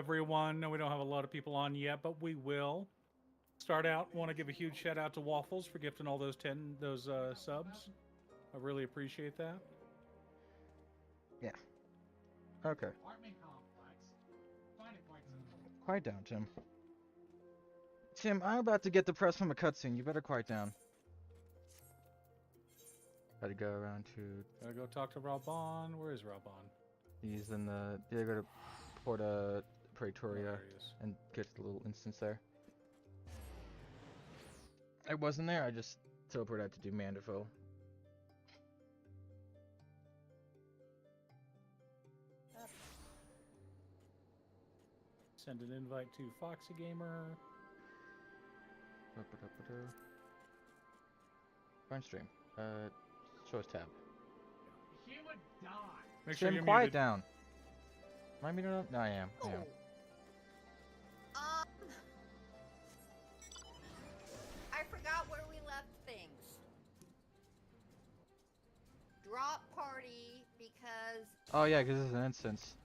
everyone. No, we don't have a lot of people on yet, but we will. Start out, want to give a huge shout out to Waffles for gifting all those subs. I really appreciate that. Yeah. Okay. Quiet down, Tim. Tim, I'm about to get depressed from a cutscene. You better quiet down. Gotta go around to. Gotta go talk to Raban. Where is Raban? He's in the. Yeah, go to Porta Oh, Praetoria there he is. and get the little instance there. I wasn't there. I just teleported out to do Mandeville. Send an invite to Foxy Gamer. Find stream. Show us tab. He would die. Make sure Tim, you're quiet muted. down. Am I muted up? No, I am. Oh. I am. I forgot where we left things. Drop party because Oh yeah, because this is an instance.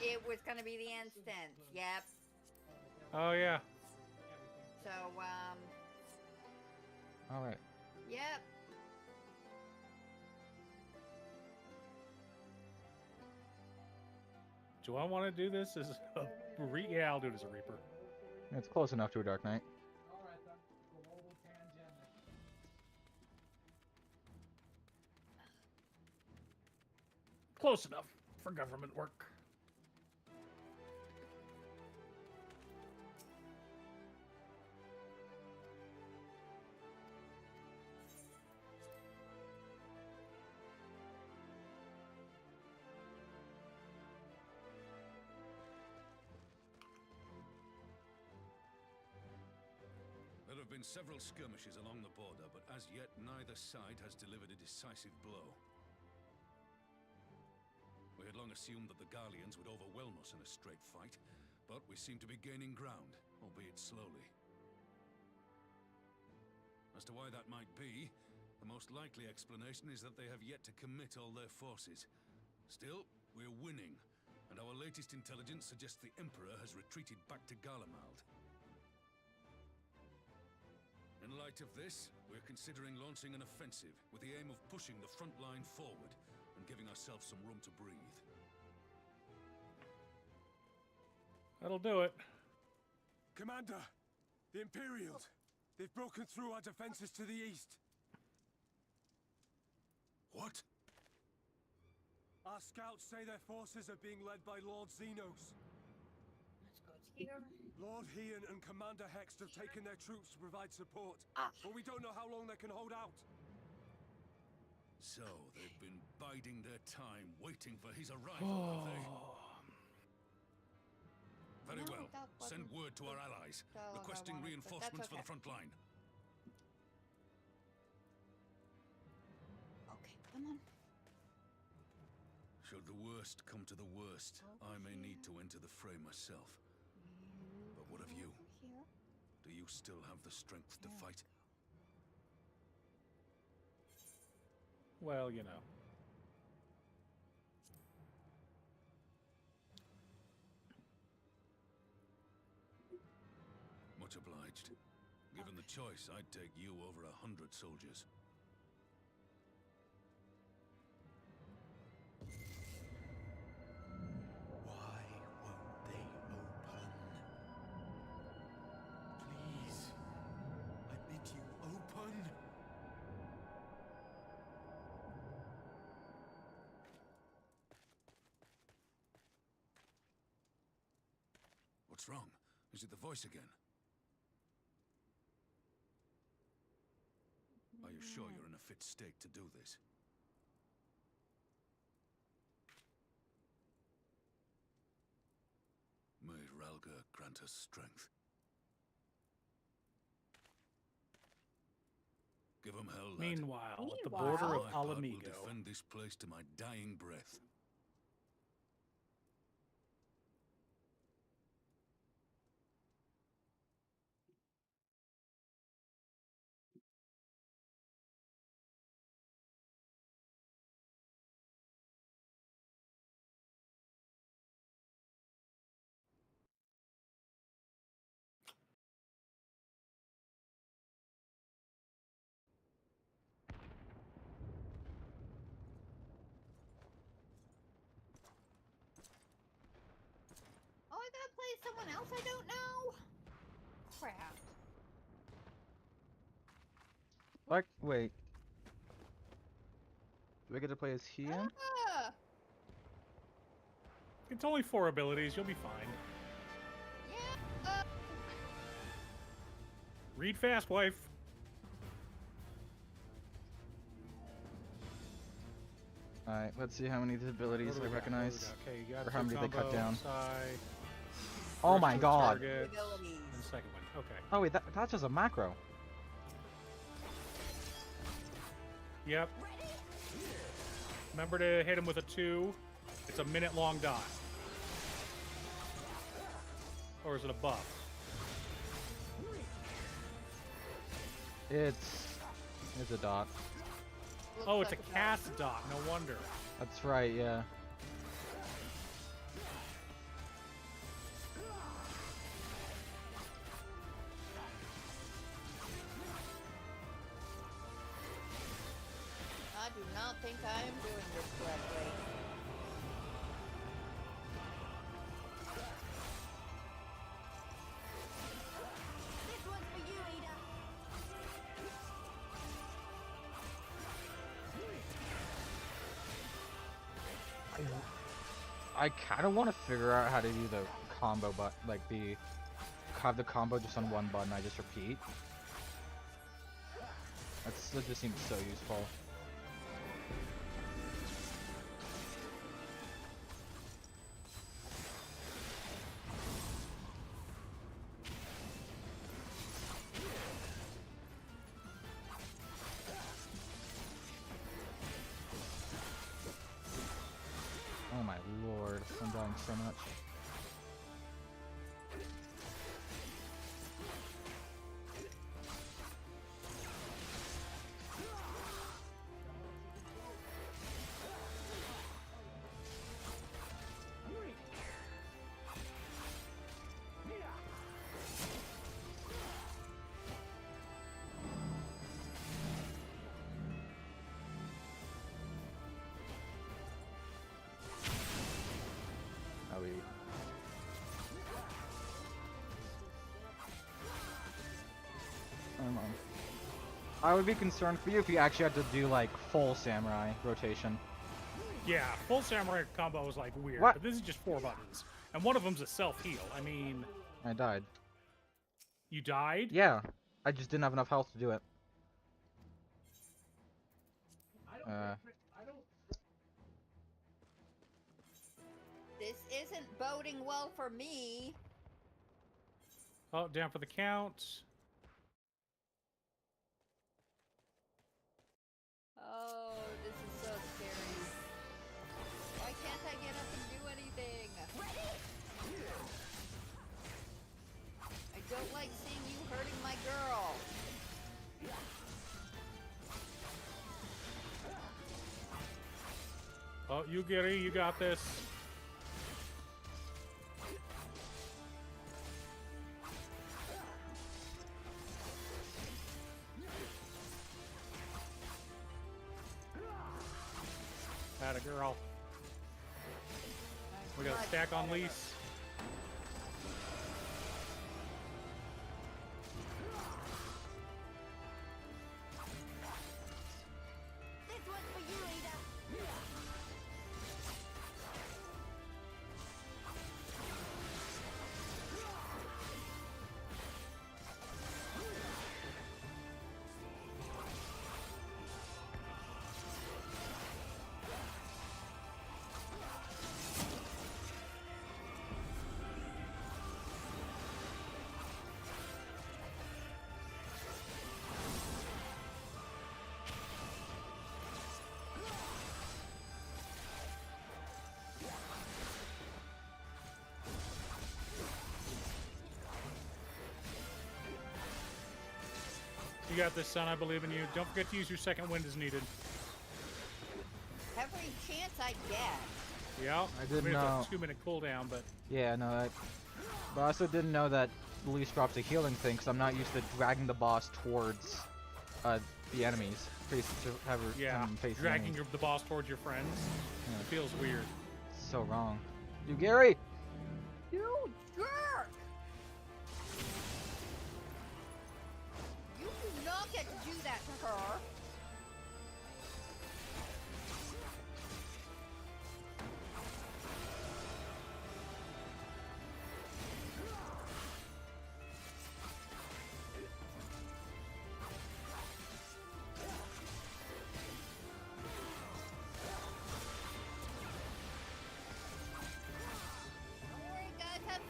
it was gonna be the instance. Yep. Oh yeah. So All right. yep. Do I want to do this as a yeah, I'll do it as a Reaper. It's close enough to a Dark Knight. Alright then. Global pandemic. Close enough for government work. There have been several skirmishes along the border, but as yet neither side has delivered a decisive blow. We had long assumed that the Garleans would overwhelm us in a straight fight, but we seem to be gaining ground, albeit slowly. As to why that might be, the most likely explanation is that they have yet to commit all their forces. Still, we're winning, and our latest intelligence suggests the Emperor has retreated back to Garlemald. In light of this, we're considering launching an offensive with the aim of pushing the front line forward and giving ourselves some room to breathe. That'll do it. Commander, the Imperials, they've broken through our defenses to the east. What? Our scouts say their forces are being led by Lord Xenos. Lord Hean and Commander Hext have taken their troops to provide support, but we don't know how long they can hold out. So, they've been biding their time, waiting for his arrival, have they? Very No, well. that Send wasn't word to our allies, the one I requesting wanted, but reinforcements that's for the okay. front line. Okay, come on. Should the worst come to the worst, I may need to enter the fray myself. But what of you? Here. Do you still have the strength to fight? Well, you know. Much obliged. Given the choice, I'd take you over 100 soldiers. Why won't they open? Please, I bid you open. What's wrong? Is it the voice again? Are you sure you're in a fit state to do this? May Ralga grant us strength. Give 'em hell, lad. Meanwhile, at the Meanwhile- border For of my part, will Alamigo. defend this place to my dying breath. someone else I don't know? Crap. Like, wait. Do I get to play as Hien? Ah, It's only 4 abilities. You'll be fine. yeah. Read fast, wife. Alright, let's see how many of these abilities What do I we got? recognize. Okay, you got Or how two many they cut combo, down. Psi, Oh my first god! target, Abilities. and second one. Okay. Oh wait, that's just a macro. Yep. Remember to hit him with a 2. It's a minute-long dot. Or is it a buff? It's a dot. Looks Oh, it's a like cast dot. No wonder. That's right, yeah. I do not think I am doing this correctly. This one's for you, Ada. I kind of want to figure out how to do the combo, but like have the combo just on one button. I just repeat. That just seems so useful. Oh my lord, I'm dying so much. Oh, we... I would be concerned for you if you actually had to do like full samurai rotation. Yeah, full samurai combo is like weird. What? But this is just 4 buttons. And one of them's a self-heal. I mean, I died. you died? Yeah, I just didn't have enough health to do it. This isn't boding well for me. Oh, down for the count. Oh, this is so scary. Why can't I get up and do anything? I don't like seeing you hurting my girl. Oh, you get it. You got this. Atta girl. We got a stack on lease. This one's for you, Ada. You got this, son. I believe in you. Don't forget to use your second wind as needed. Every chance I get. Yeah. I didn't mean, know. It's a 2-minute cooldown, but Yeah, no, but I also didn't know that Leash drops a healing thing, because I'm not used to dragging the boss towards the enemies. yeah, face the dragging enemies. the boss towards your friends. Yeah. It feels weird. So wrong. You, Gary! You jerk!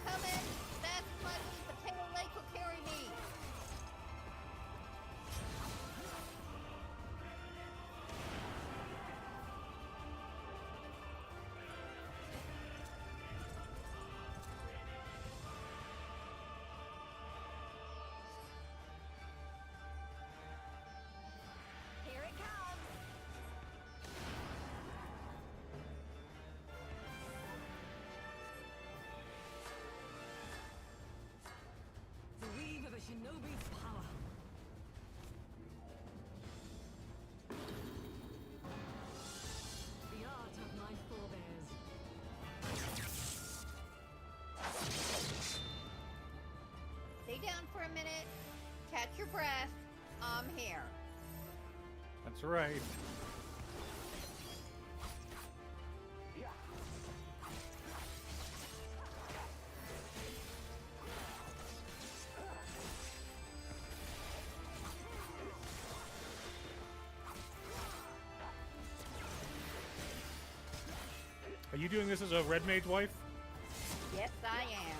coming. That's my little potato lake will carry me. Here it comes. The weave of a shinobi's power. The art of my forebears. Stay down for a minute. Catch your breath. I'm here. That's right. Are you doing this as a red mage wife? Yes, I am.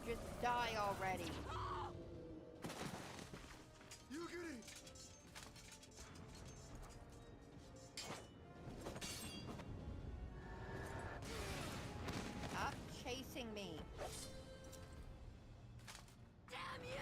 Just die already. Stop chasing me. Damn you!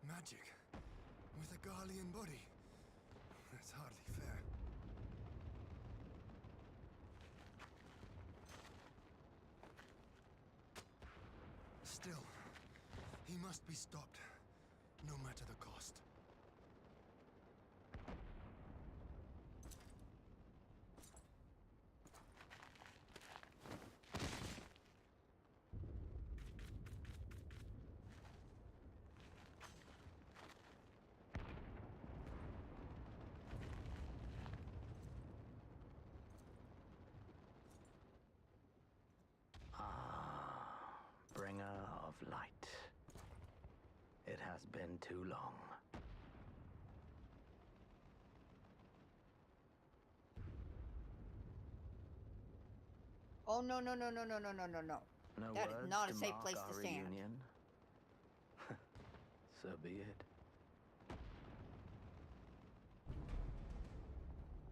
Magic with a Garlean body. That's hardly fair. Still, he must be stopped, no matter the cost. Bringer of light. It has been too long. Oh no no no no no no no no no. No That is words not a to safe mark place our to stand. reunion? So be it.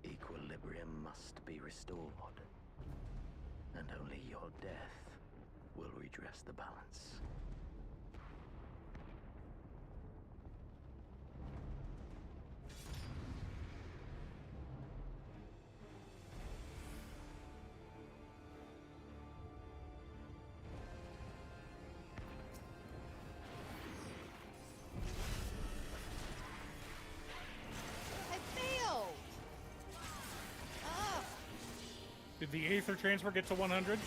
Equilibrium must be restored, and only your death will redress the balance. I failed. Ugh. Did the Aether transfer get to 100?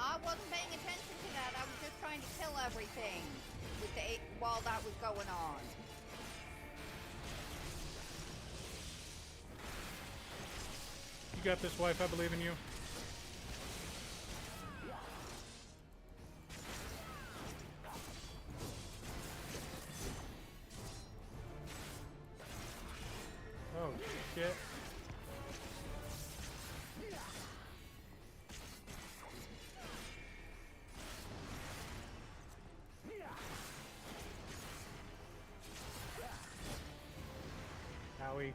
I wasn't paying attention to that. I was just trying to kill everything with while that was going on. You got this, wife. I believe in you. Oh, shit. Howie.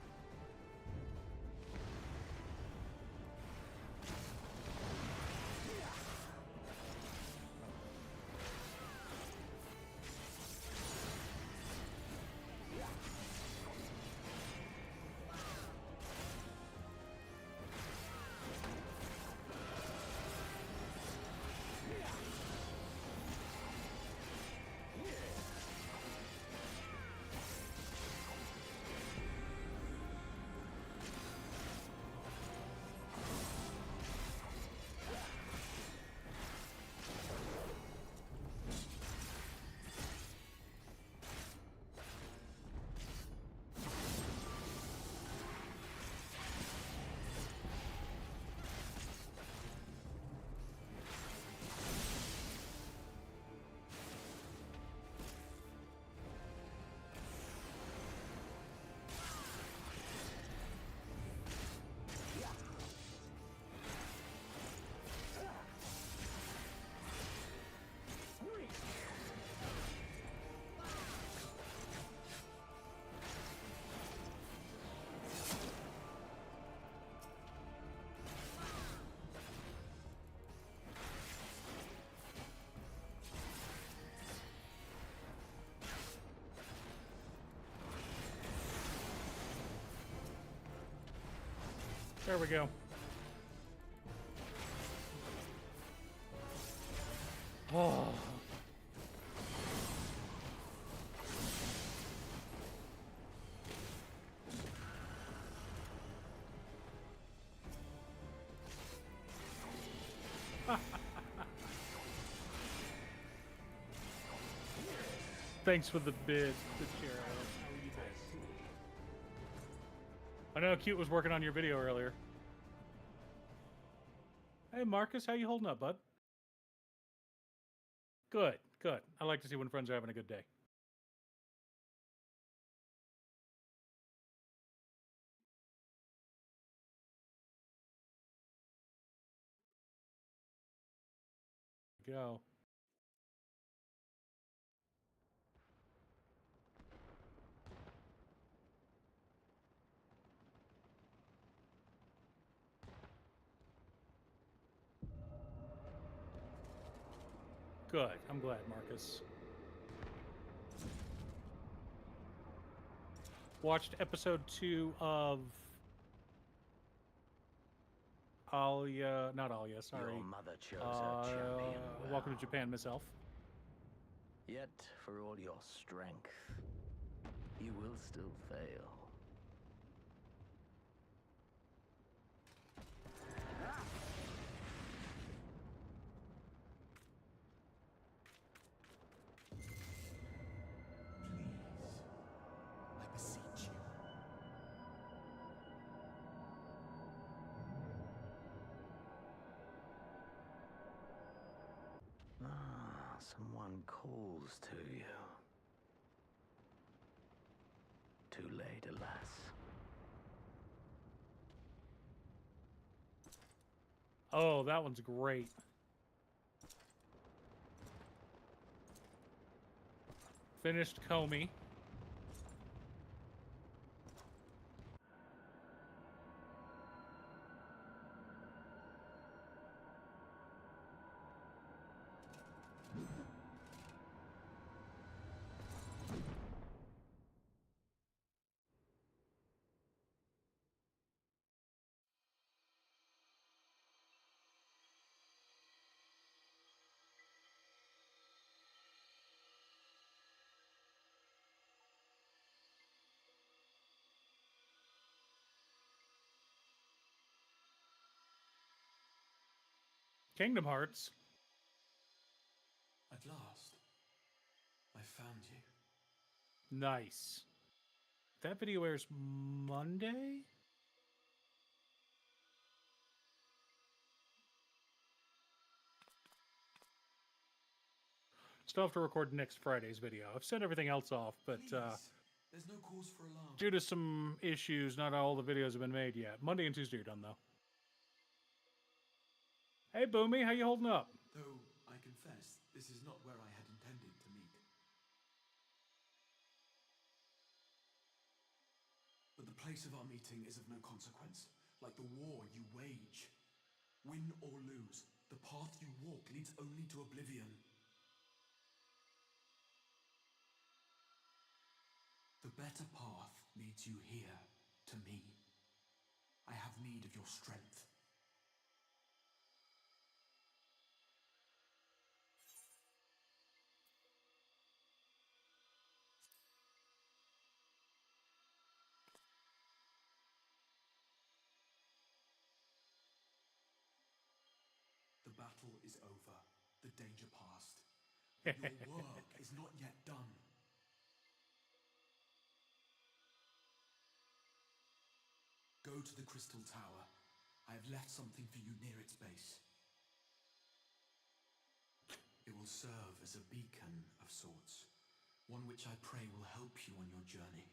There we go. Oh. Thanks for the bid, good share. How are you guys? I know Cute was working on your video earlier. Hey Marcus, how you holding up, bud? Good, good. I like to see when friends are having a good day. Go. Good. I'm glad, Marcus. Watched episode 2 of Alia, not Alia, sorry. Your mother chose her champion well. Welcome to Japan, Miss Elf. Yet, for all your strength, you will still fail. I beseech you. Ah, someone calls to you. Too late, alas. Oh, that one's great. Finished Comey. Kingdom Hearts. At last, I found you. Nice. That video airs Monday? Still have to record next Friday's video. I've set everything else off, but There's no cause for alarm. due to some issues, not all the videos have been made yet. Monday and Tuesday are done, though. Hey, Boomy, how you holding up? Though, I confess, this is not where I had intended to meet. But the place of our meeting is of no consequence, like the war you wage. Win or lose, the path you walk leads only to oblivion. The better path leads you here, to me. I have need of your strength. The battle is over, the danger past. But your work is not yet done. Go to the Crystal Tower. I have left something for you near its base. It will serve as a beacon of sorts, one which I pray will help you on your journey.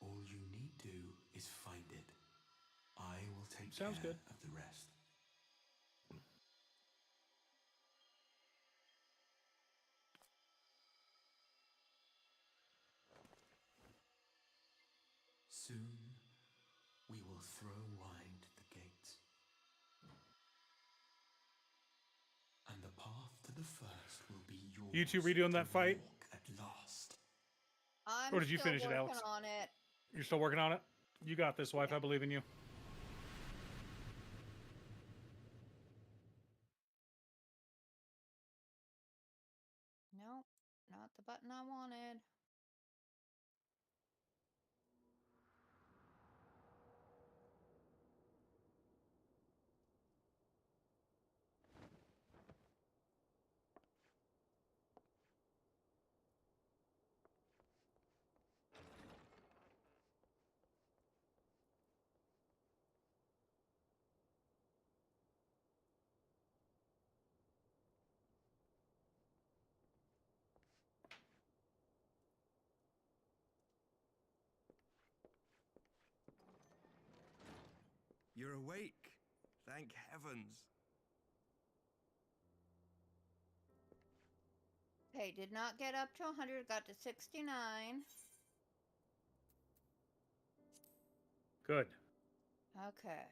All you need do is find it. I will take Sounds care good. of the rest. Soon, we will throw wide the gates. And the path to the first will be yours. You two redoing that to fight? walk at last. I'm Or did you still finish it, working Alex? on it. You're still working on it? You got this, wife. I believe in you. Nope, not the button I wanted. You're awake. Thank heavens. Okay, did not get up to 100, got to 69. Good. Okay.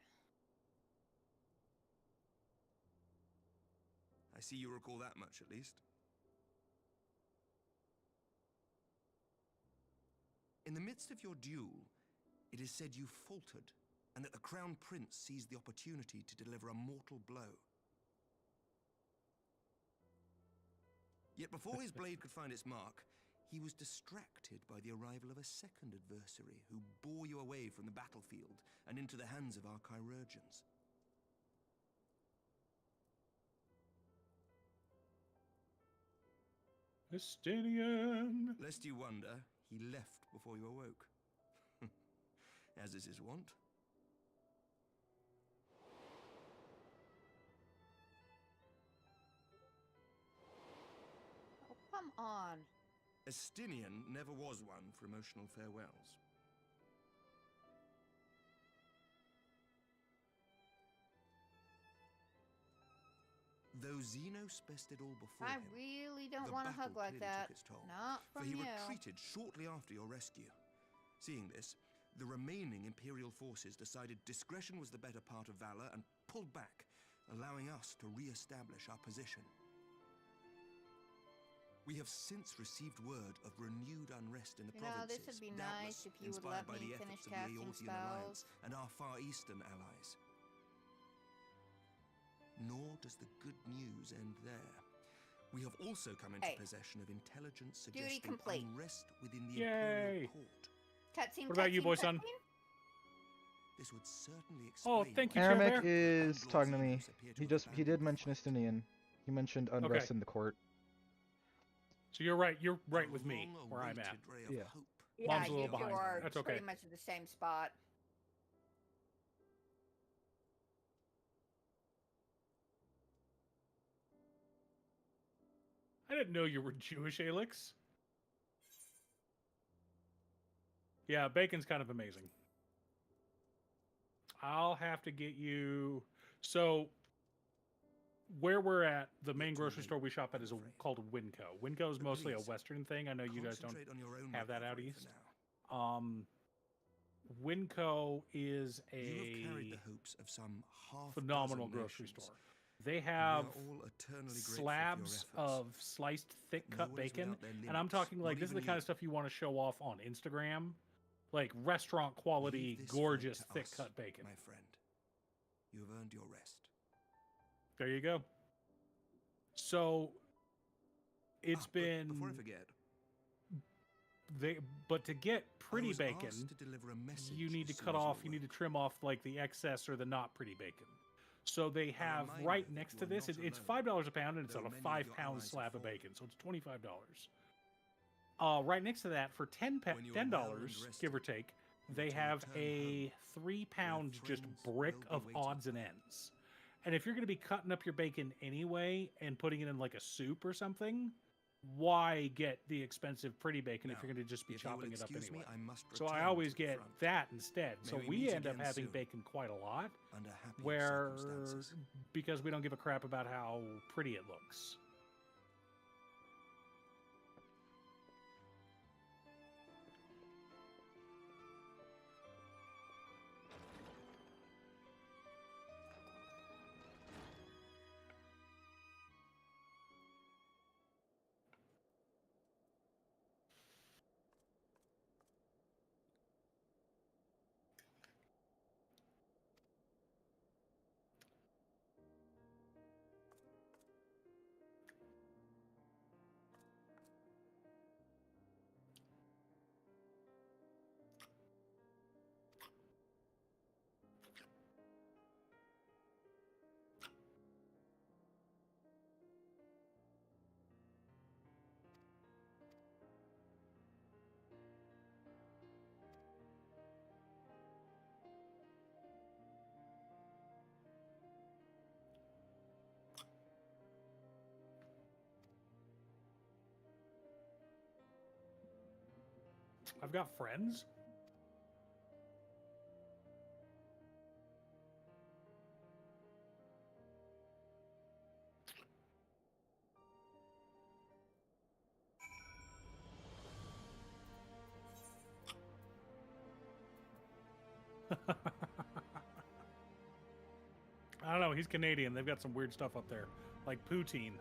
I see you recall that much, at least. In the midst of your duel, it is said you faltered, and that the Crown Prince seized the opportunity to deliver a mortal blow. Yet before his blade could find its mark, he was distracted by the arrival of a second adversary who bore you away from the battlefield and into the hands of our chirurgeons. Estinian. Lest you wonder, he left before you awoke. As is his wont. Oh, come on. Estinian never was one for emotional farewells. Though Xenos bested all before I him, really don't the want to hug battle like clearly that. took its toll, Not for from he you. retreated shortly after your rescue. Seeing this, the remaining Imperial forces decided discretion was the better part of valor and pulled back, allowing us to re-establish our position. We have since received word of renewed unrest in the You know, provinces, this would be doubtless nice if you would inspired let by me the finish efforts of the casting Aeoltian Alliance spells. and our Far Eastern allies. Nor does the good news end there. We have also come into Hey. possession of intelligence Duty suggesting complete. unrest within the Yay. Imperial court. Cutscene, What about you, cutscene, boy son? cutscene? This would certainly Oh, explain thank you, why Chair Aramek Bear. is Lord talking to me. Xenos appear to have He did abandoned mention the fight. Estinian. He mentioned unrest Okay. in the court. So you're right. You're right A with me where I'm at. long-awaited ray of Yeah. hope Yeah, Mom's a you little two behind. are That's okay. pretty much at the same spot. I didn't know you were Jewish, Alex. Yeah, bacon's kind of amazing. I'll have to get you... So, where we're at, the main grocery store we shop at is called Winco. Winco is mostly a Western thing. I know you guys don't have that out east. Winco is a phenomenal grocery store. They have slabs of sliced thick cut bacon, and I'm talking like this is the kind of stuff you want to show off on Instagram, like restaurant quality, gorgeous thick cut bacon. My friend, you have earned your rest. There you go. So it's been before I forget. But to get pretty bacon, you need to cut off, you need to trim off like the excess or the not pretty bacon. So they have right next to this, it's $5 a pound, and it's on a 5-pound slab of bacon, so it's $25. Right next to that, for $10, give or take, they have a 3-pound just brick of odds and ends. And if you're going to be cutting up your bacon anyway and putting it in like a soup or something, why get the expensive pretty bacon if you're going to just be chopping it up anyway? So I always get that instead. So we end up having bacon quite a lot, where because we don't give a crap about how pretty it looks. I've got friends. I don't know. He's Canadian. They've got some weird stuff up there, like poutine.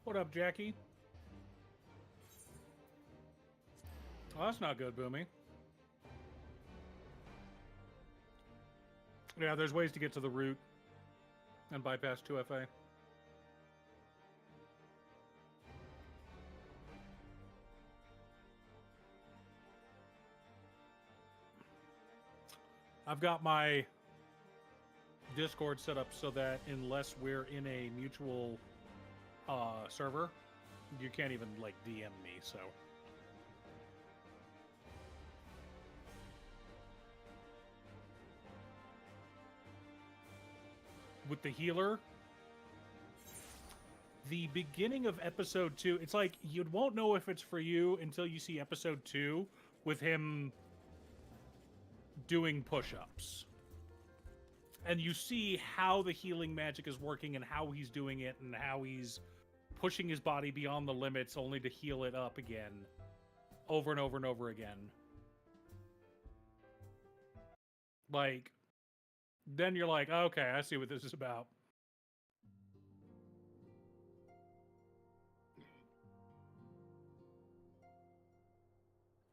What up, Jackie? Oh, that's not good, Boomy. Yeah, there's ways to get to the root and bypass 2FA. I've got my Discord set up so that unless we're in a mutual server, you can't even like DM me, so with the healer, the beginning of episode 2, it's like you won't know if it's for you until you see episode 2 with him doing push-ups. And you see how the healing magic is working and how he's doing it and how he's pushing his body beyond the limits only to heal it up again over and over and over again. Like, then you're like, okay, I see what this is about.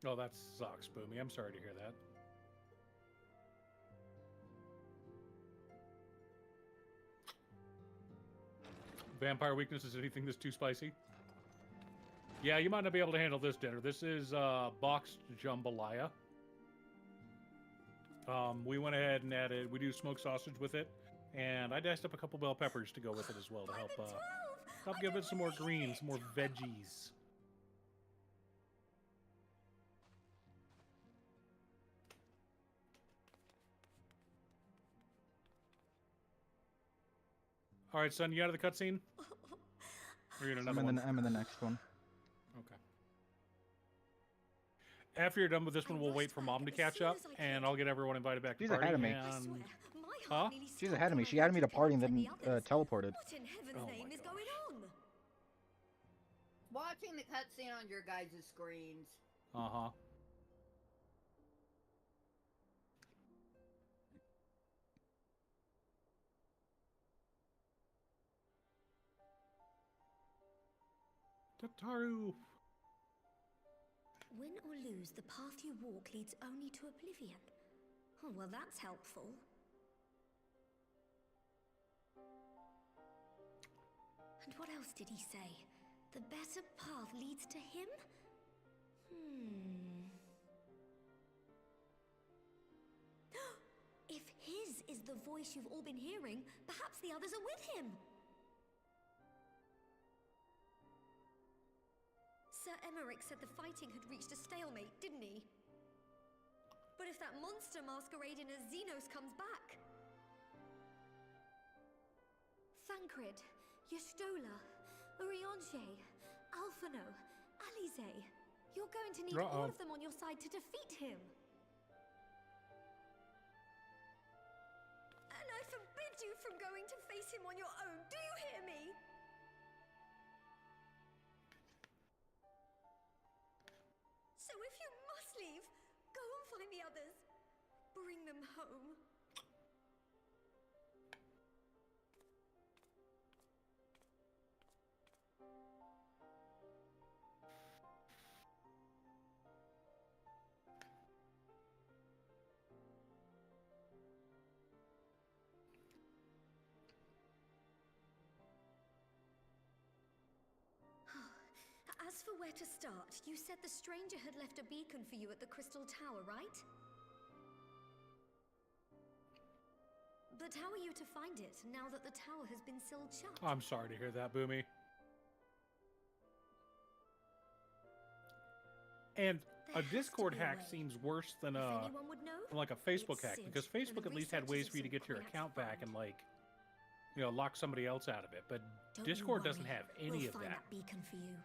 Oh, that sucks, Boomy. I'm sorry to hear that. Vampire weakness is anything that's too spicy. Yeah, you might not be able to handle this dinner. This is boxed jambalaya. We went ahead and added, we do smoked sausage with it, and I diced up a couple bell peppers to go with it as well to help give it some more greens, some more veggies. All right, son, you out of the cutscene? Or you in another one? I'm in the next one. Okay. After you're done with this one, we'll wait for Mom to catch up, and I'll get everyone invited back to She's party. ahead of me. And... Huh? She's ahead of me. She added me to party and then teleported. What in heaven's Oh name my is going on? Watching the cutscene on your guys' screens. Uh-huh. Tataru. Win or lose, the path you walk leads only to oblivion. Oh, well, that's helpful. And what else did he say? The better path leads to him? If his is the voice you've all been hearing, perhaps the others are with him. Sir Emmerich said the fighting had reached a stalemate, didn't he? But if that monster masquerading as Xenos comes back... Thancred, Yestola, Urianger, Alphino, Alize. You're going to need all of them on your side to defeat him. And I forbid you from going to face him on your own. Do you hear me? So if you must leave, go and find the others. Bring them home. As for where to start, you said the stranger had left a beacon for you at the Crystal Tower, right? But how are you to find it, now that the tower has been sealed shut? I'm sorry to hear that, Boomy. And a Discord hack seems worse than like a Facebook hack, because Facebook at least had ways for you to get your account back and, like, you know, lock somebody else out of it. But Discord doesn't have any of that. Beacon for you.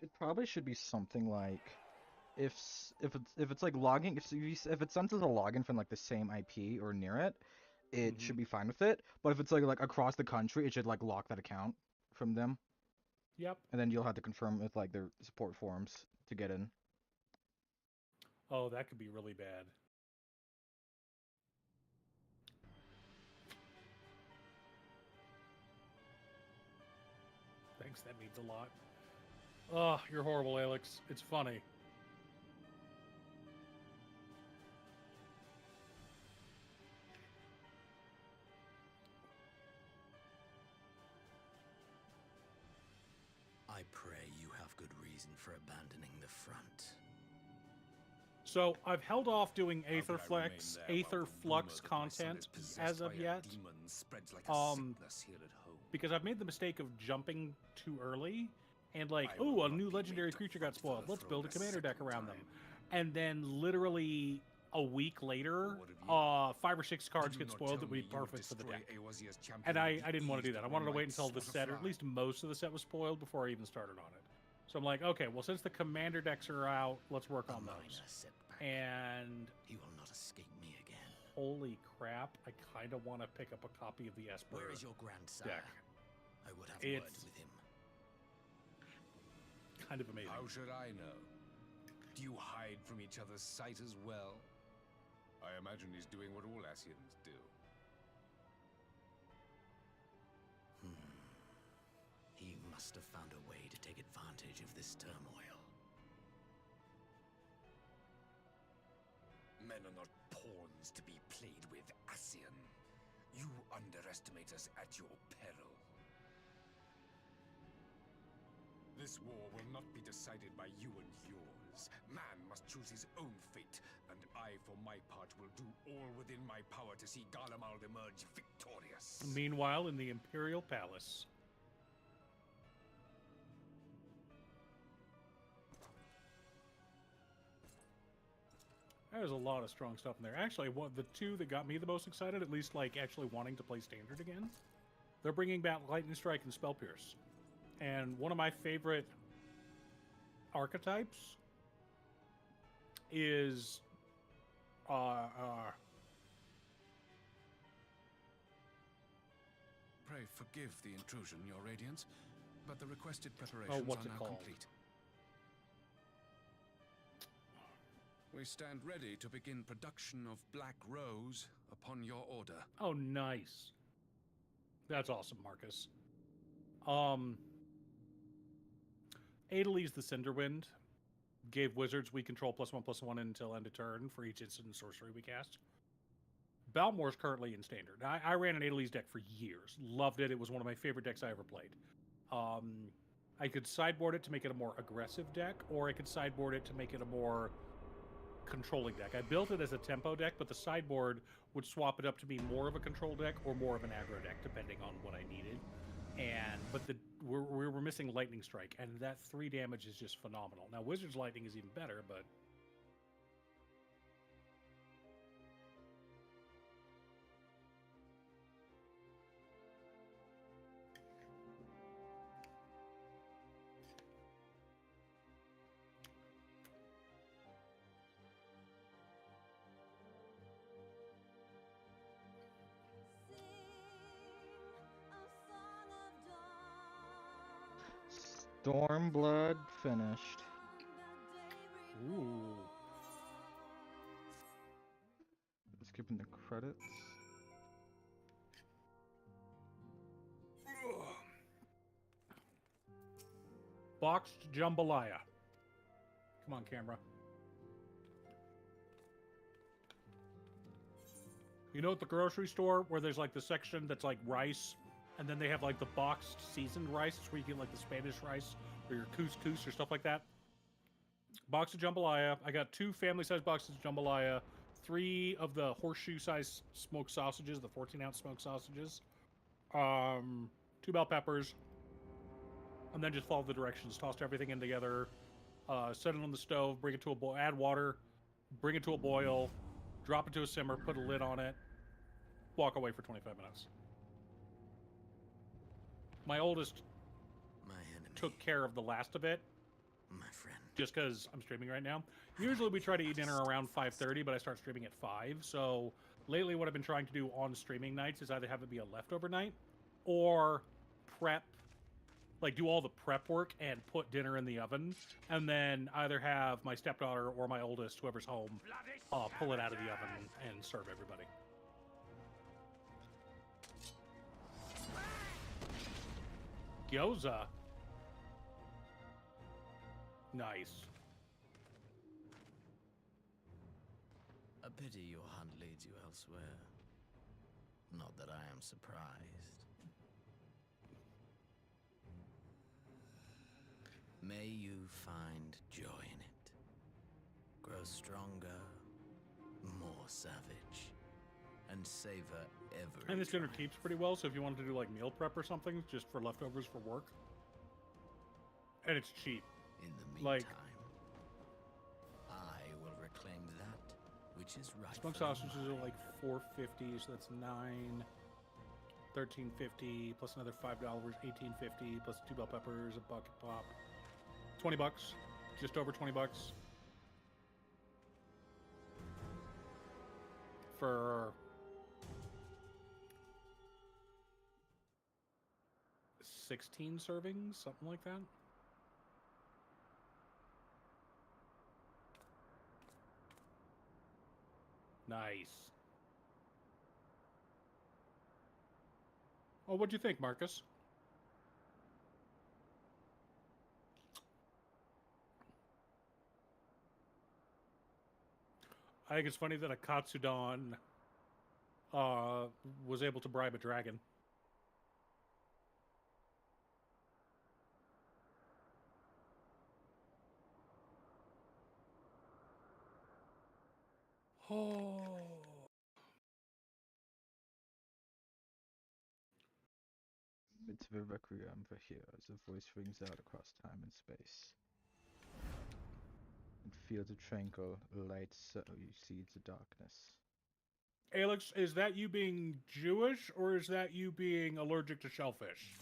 It probably should be something like, if it's like logging, if it sends us a login from like the same IP or near it, it should be fine with it. But if it's like across the country, it should like lock that account from them. Yep. And then you'll have to confirm with like their support forums to get in. Oh, that could be really bad. Thanks, that means a lot. Oh, you're horrible, Alex. It's funny. I pray you have good reason for abandoning the front. So I've held off doing Aether Flux content as of yet, because I've made the mistake of jumping too early, and like, oh, a new legendary creature got spoiled. Let's build a commander deck around them, and then literally a week later, 5 or 6 cards get spoiled that would be perfect for the deck. And I didn't want to do that. I wanted to wait until the set, or at least most of the set was spoiled before I even started on it. So I'm like, okay, well, since the commander decks are out, let's work on those. And he will not escape me again. Holy crap, I kind of want to pick up a copy of the Esper Where is your grandson? deck. I would have words with him. Kind of amazing. How should I know? Do you hide from each other's sight as well? I imagine he's doing what all Ascians do. He must have found a way to take advantage of this turmoil. Men are not pawns to be played with, Ascian. You underestimate us at your peril. This war will not be decided by you and yours. Man must choose his own fate, and I, for my part, will do all within my power to see Garlemald emerge victorious. Meanwhile, in the Imperial Palace. There's a lot of strong stuff in there. Actually, the two that got me the most excited, at least like actually wanting to play Standard again, they're bringing back Lightning Strike and Spell Pierce. And one of my favorite archetypes is Pray forgive the intrusion, Your Radiance, but the requested preparations are now complete. We stand ready to begin production of Black Rose upon your order. Oh, nice. That's awesome, Marcus. Adeliz the Cinderwind gave wizards we control +1/+1 until end of turn for each instant and sorcery we cast. Balmore's currently in Standard. I ran an Adeliz deck for years. Loved it. It was one of my favorite decks I ever played. I could sideboard it to make it a more aggressive deck, or I could sideboard it to make it a more controlling deck. I built it as a tempo deck, but the sideboard would swap it up to be more of a control deck or more of an aggro deck, depending on what I needed. But we were missing Lightning Strike, and that 3 damage is just phenomenal. Now, Wizard's Lightning is even better, but Stormblood finished. ooh. Skipping the credits. Boxed jambalaya. Come on, camera. You know, at the grocery store where there's like the section that's like rice, and then they have like the boxed seasoned rice where you get like the Spanish rice or your couscous or stuff like that. Box of jambalaya. I got 2 family-sized boxes of jambalaya, 3 of the horseshoe-sized smoked sausages, the 14-ounce smoked sausages, 2 bell peppers, and then just follow the directions. Tossed everything in together, set it on the stove, bring it to a boil, add water, bring it to a boil, drop it to a simmer, put a lid on it, walk away for 25 minutes. My oldest took care of the last of it, my friend. just because I'm streaming right now. Usually we try to eat dinner around 5:30, but I start streaming at 5. So lately what I've been trying to do on streaming nights is either have it be a leftover night or prep, like do all the prep work and put dinner in the oven, and then either have my stepdaughter or my oldest, whoever's home, pull it out of the oven and serve everybody. Gyoza. Nice. A pity your hunt leads you elsewhere. Not that I am surprised. May you find joy in it. Grow stronger, more savage, and savor every And this dinner triumph. keeps pretty well, so if you wanted to do like meal prep or something, just for leftovers for work. And it's cheap. In the meantime, Like, I will reclaim that which is right. smoked sausages are like $4.50, so that's $9, $13.50 plus another $5, $18.50 plus 2 bell peppers, a bucket pop, $20, just over $20 for 16 servings, something like that. Nice. Oh, what'd you think, Marcus? I think it's funny that a Katsudon was able to bribe a dragon. Oh. It's the requiem for heroes. A voice rings out across time and space. And fields of tranquil light so you see the darkness. Alex, is that you being Jewish or is that you being allergic to shellfish?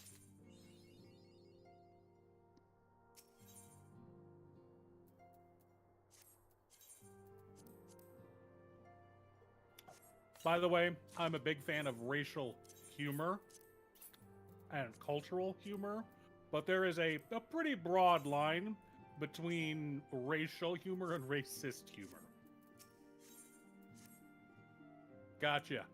By the way, I'm a big fan of racial humor and cultural humor, but there is a pretty broad line between racial humor and racist humor. Gotcha.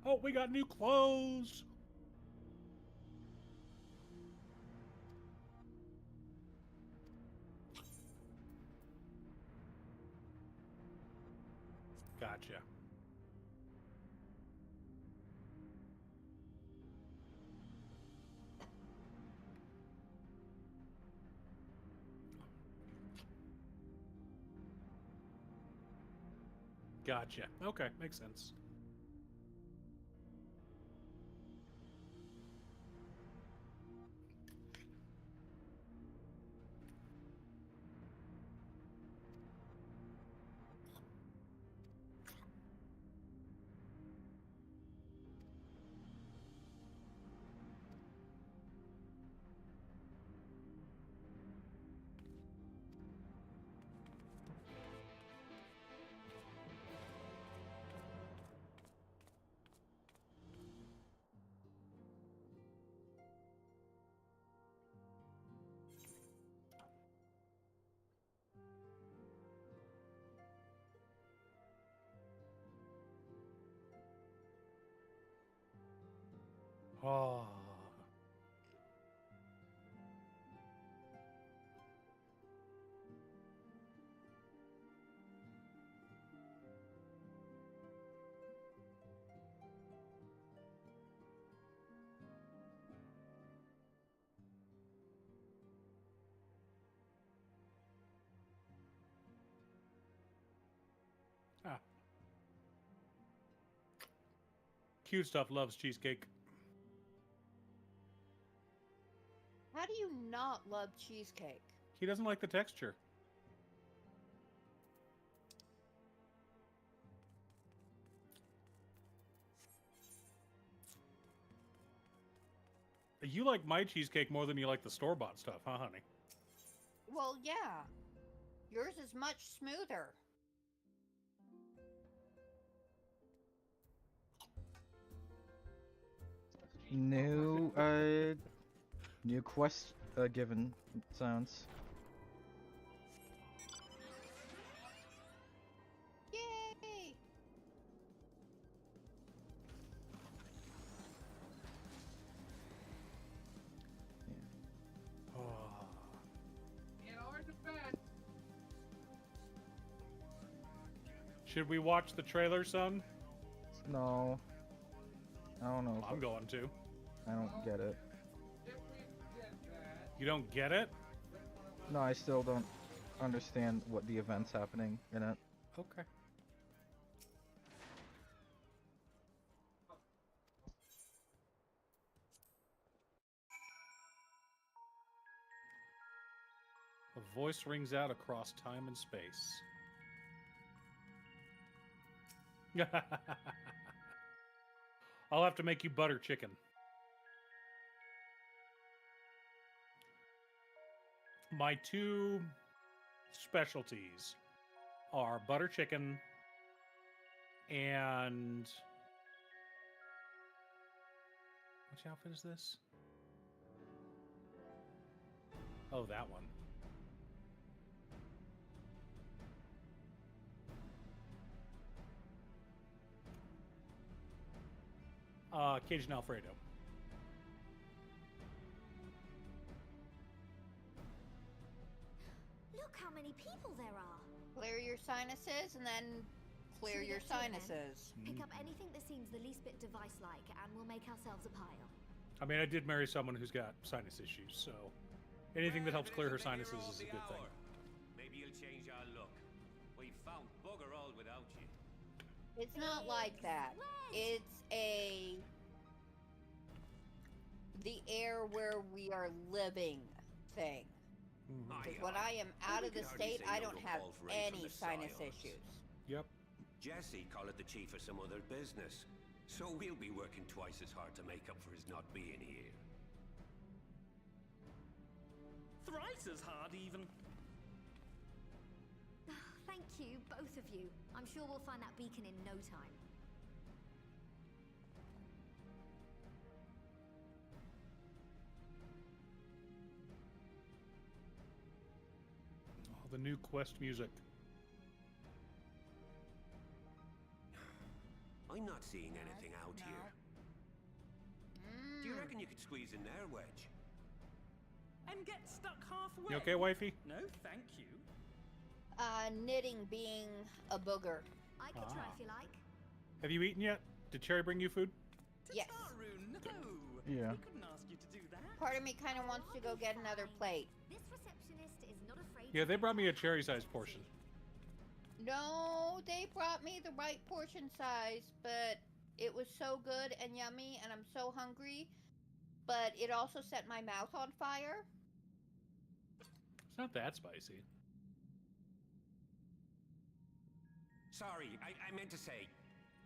Oh, we got new clothes. Gotcha. Gotcha. Okay, makes sense. Oh. Ah. Cute stuff loves cheesecake. How do you not love cheesecake? He doesn't like the texture. You like my cheesecake more than you like the store-bought stuff, huh, honey? Well, yeah. Yours is much smoother. New quest given, it sounds. Yay! Oh. In our defense, Should we watch the trailer, son? No. I don't know. I'm going to. I don't get it. if we did that, You don't get it? No, I still don't understand what the event's happening in it. Okay. A voice rings out across time and space. I'll have to make you butter chicken. My two specialties are butter chicken and which outfit is this? Oh, that one. Cajun Alfredo. Look how many people there are. Clear your sinuses and then clear Should we your get to it then? sinuses. Pick up anything that seems the least bit device-like, and we'll make ourselves a pile. I mean, I did marry someone who's got sinus issues, so anything that helps clear her sinuses is a good thing. Maybe you'll change our look. We've found bugger all without you. It's not like that. It's the air where we are living thing. Because when I am out of the state, I don't have any sinus issues. Yep. Jesse call it the chief of some other business. So we'll be working twice as hard to make up for his not being here. Thrice as hard, even. Thank you, both of you. I'm sure we'll find that beacon in no time. Oh, the new quest music. I'm not seeing anything out here. Do you reckon you could squeeze in there, Wedge? And get stuck halfway. You okay, wifey? No, thank you. Knitting being a booger. I could try if you like. Have you eaten yet? Did Cherry bring you food? Yes. Tataru, no. Yeah. We couldn't ask you to do that. Part of me kind of wants to go get another plate. This receptionist is not afraid. Yeah, they brought me a cherry-sized portion. No, they brought me the right portion size, but it was so good and yummy, and I'm so hungry. But it also set my mouth on fire. It's not that spicy. Sorry, I meant to say,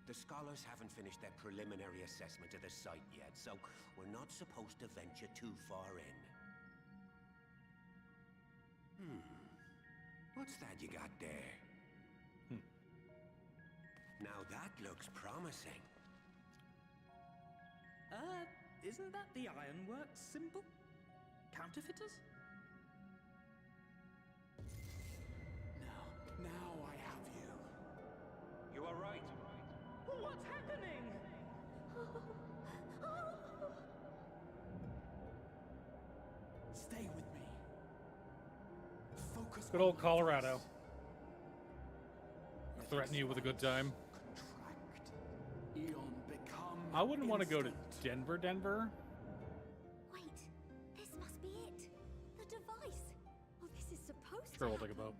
the scholars haven't finished their preliminary assessment of the site yet, so we're not supposed to venture too far in. What's that you got there? Now that looks promising. Isn't that the Ironworks symbol? Counterfeiters? Now I have you. You are right. What's happening? Stay with me. Focus. Good old Colorado. Threaten you with a good time. I wouldn't want to go to Denver. Wait, this must be it. The device. Oh, this is supposed Sure, to we'll take a boat.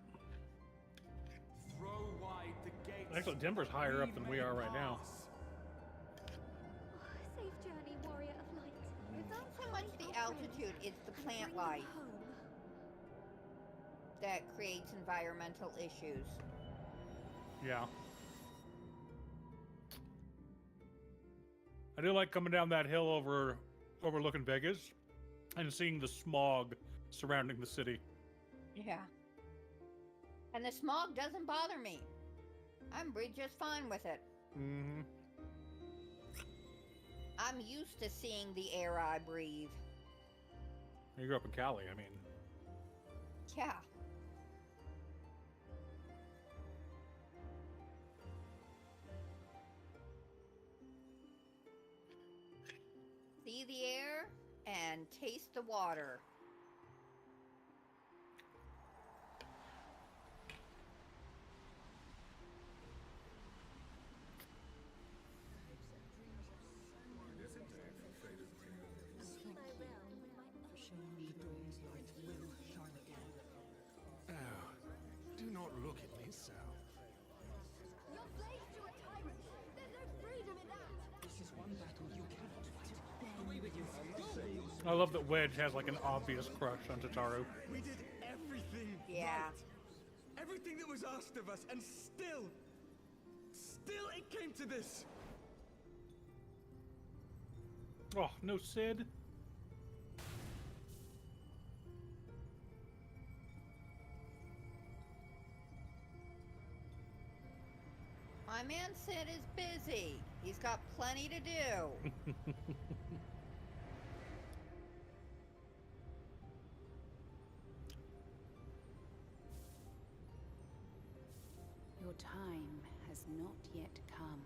Throw wide the gates. Actually, Denver's higher up than we are right now. Safe journey, warrior of light. It's not so much the altitude, it's the plant life that creates environmental issues. Yeah. I do like coming down that hill overlooking Vegas and seeing the smog surrounding the city. Yeah. And the smog doesn't bother me. I'm just fine with it. Mm-hmm. I'm used to seeing the air I breathe. You grew up in Cali, I mean. Yeah. See the air and taste the water. Do not look at me so. You're slaves to a tyrant. There's no freedom in that. This is one battle you cannot fight. Away with you. I love that Wedge has like an obvious crush on Tataru. We did everything. Yeah. Right. Everything that was asked of us, and still it came to this. Oh, no Sid. My man Sid is busy. He's got plenty to do. time has not yet come.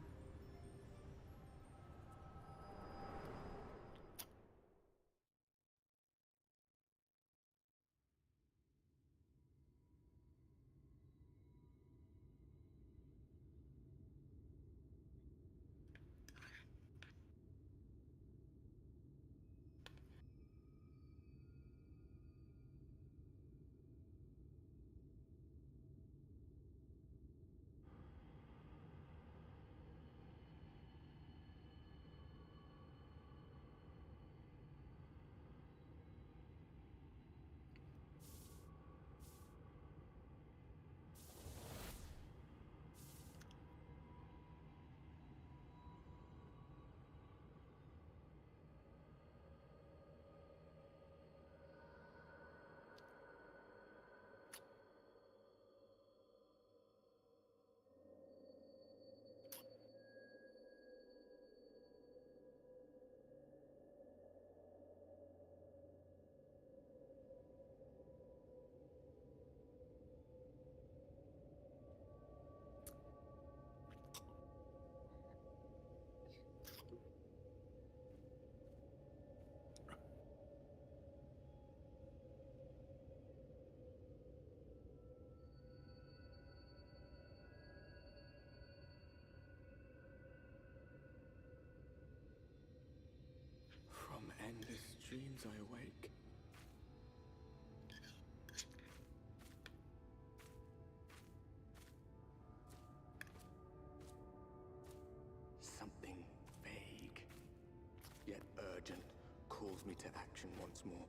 From endless dreams I awake. Something vague, yet urgent, calls me to action once more.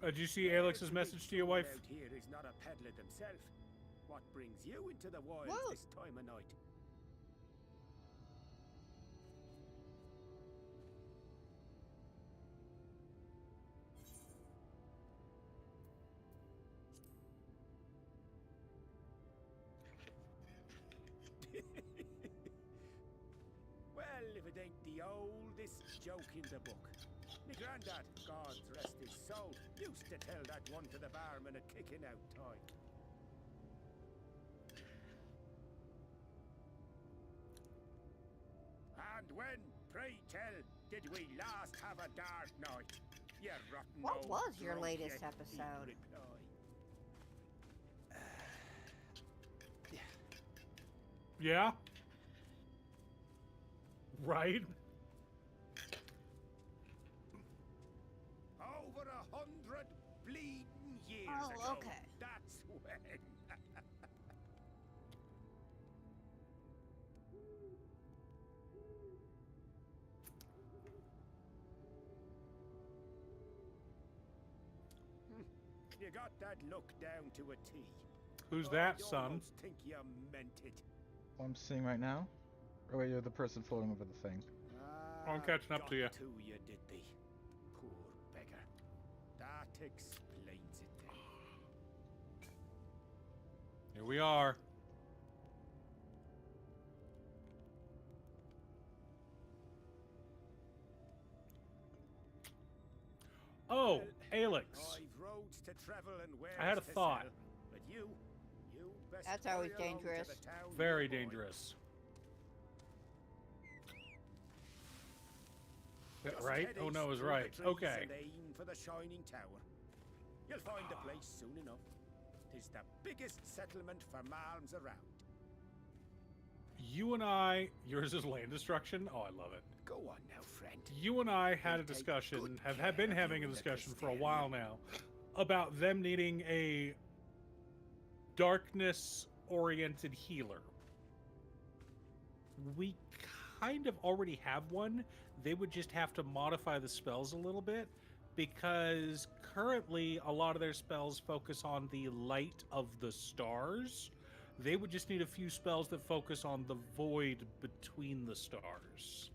Did you see Alex's message to your wife? Out here is not a peddler himself. What brings you into the wilds Whoa. this time of night? Well, if it ain't the oldest joke in the book. Me granddad, God rest his soul, used to tell that one to the barman at kicking out time. And when, pray tell, did we last have a dark night? You rotten What old was your drunk, latest he'd episode? reply. Yeah? Right? Over 100 bleeding years Oh, ago. okay. That's when. You got that look down to a T. Who's that, I son? almost think you meant it. What I'm seeing right now? Or wait, you're the person floating over the thing. I'm catching up to you. Got you, did they? Poor beggar. That explains it then. Here we are. Oh, Alex. I've roads to travel and wares I had a to thought. sell, but you best That's always hurry along to dangerous. the town, Very boy. dangerous. Just Right? head Oh east no, I was through the right. trees Okay. and aim for the Shining Tower. You'll find the place soon enough. Tis the biggest settlement for malms around. You and I, yours is land destruction. Oh, I love it. Go on now, friend. You and I had a We'll take discussion, good have been care of having you a in the discussion for a Castellan. while now about them needing a darkness-oriented healer. we kind of already have one. They would just have to modify the spells a little bit, because currently a lot of their spells focus on the light of the stars. They would just need a few spells that focus on the void between the stars.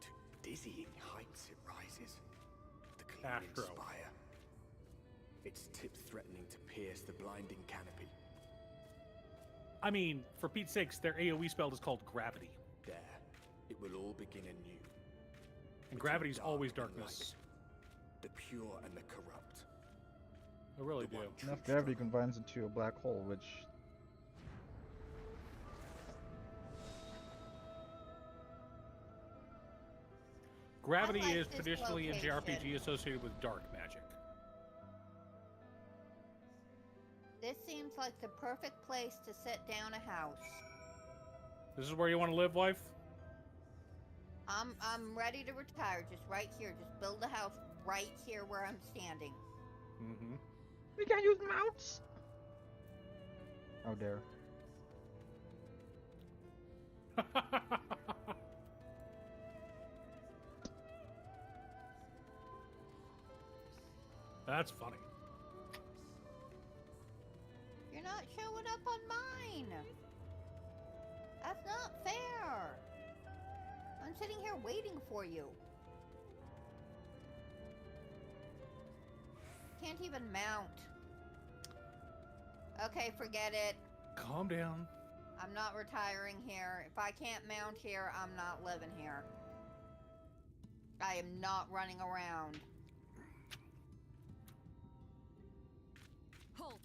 To dizzying heights it rises. The Cleaning Spire. Its tip threatening to pierce the blinding canopy. I mean, for Pete's sakes, their AoE spell is called Gravity. There, it will all begin anew. And gravity's always darkness. The pure and the corrupt. I really do. Enough gravity combines into a black hole, which... Gravity I like is this traditionally in location. JRPG associated with dark magic. This seems like the perfect place to set down a house. This is where you want to live, wife? I'm ready to retire, just right here. Just build a house right here where I'm standing. Mm-hmm. We can't use mounts! How dare. That's funny. You're not showing up on mine. That's not fair. I'm sitting here waiting for you. Can't even mount. Okay, forget it. Calm down. I'm not retiring here. If I can't mount here, I'm not living here. I am not running around. Halt!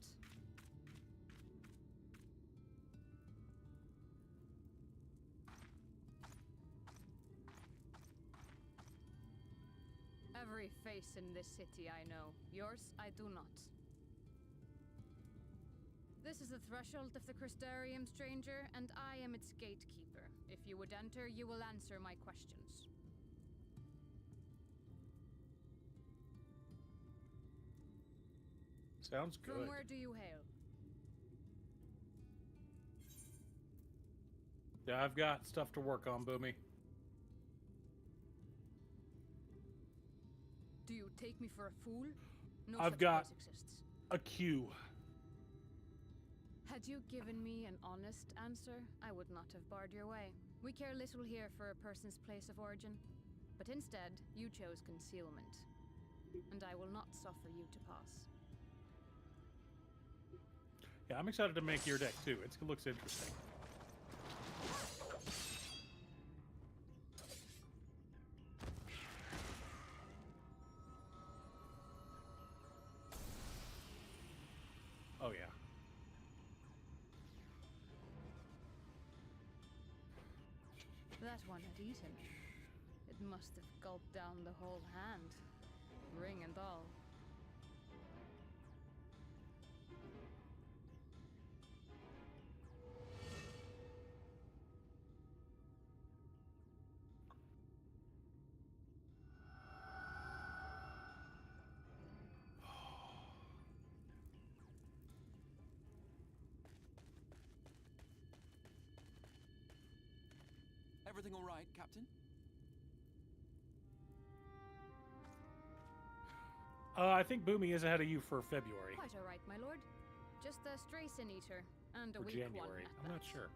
Every face in this city I know. Yours, I do not. This is the threshold of the Crystarium, stranger, and I am its gatekeeper. If you would enter, you will answer my questions. Sounds good. From where do you hail? Yeah, I've got stuff to work on, Boomy. Do you take me for a fool? No I've such got place exists. a queue. Had you given me an honest answer, I would not have barred your way. We care little here for a person's place of origin. But instead, you chose concealment. And I will not suffer you to pass. Yeah, I'm excited to make your deck too. It looks interesting. Oh yeah. That one had eaten. It must have gulped down the whole hand. Ring and all. Everything all right, Captain? I think Boomy is ahead of you for February. Quite all right, my lord. Just a stray sin eater and a Or weak January. one. I'm not sure.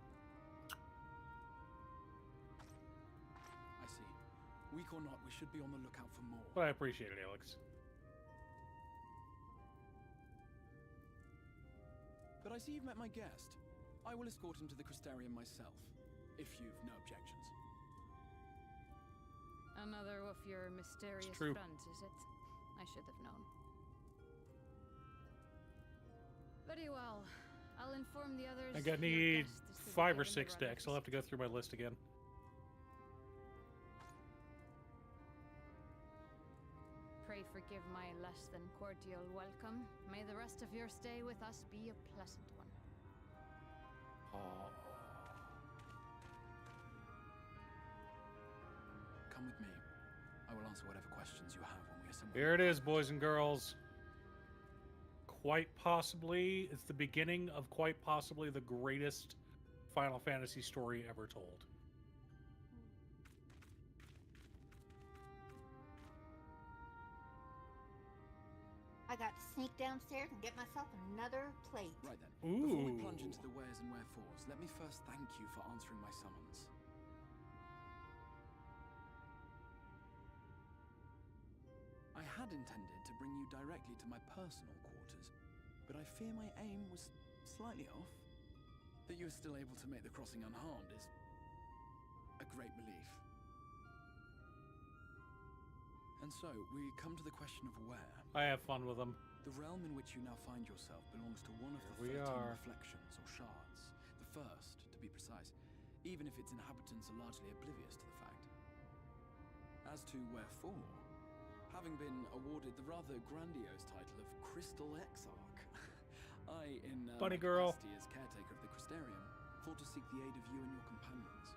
I see. Weak or not, we should be on the lookout for more. But I appreciate it, Alex. But I see you've met my guest. I will escort him to the Crystarium myself, if you've no objections. Another of your mysterious true. friends, is it? I should have known. Very well. I'll inform the others. I think I your need guest is to be 5 or given the 6 right decks. I'll have to go through my list again. Pray forgive my less than cordial welcome. May the rest of your stay with us be a pleasant one. Oh. Come with me. I will answer whatever questions you have when we are somewhere. Here it is, boys and girls. quite possibly, it's the beginning of quite possibly the greatest Final Fantasy story ever told. I got to sneak downstairs and get myself another plate. Right then. Ooh. Before we plunge into the wheres and wherefores, let me first thank you for answering my summons. I had intended to bring you directly to my personal quarters, but I fear my aim was slightly off. That you are still able to make the crossing unharmed is a great relief. And so, we come to the question of where. I have fun with them. The realm in which you now find yourself belongs to one of Here the 13 we are. reflections, or shards. The first, to be precise, even if its inhabitants are largely oblivious to the fact. As to wherefore, having been awarded the rather grandiose title of Crystal Exarch, I, in Bunny my girl. capacity as caretaker of the Crystarium, thought to seek the aid of you and your companions.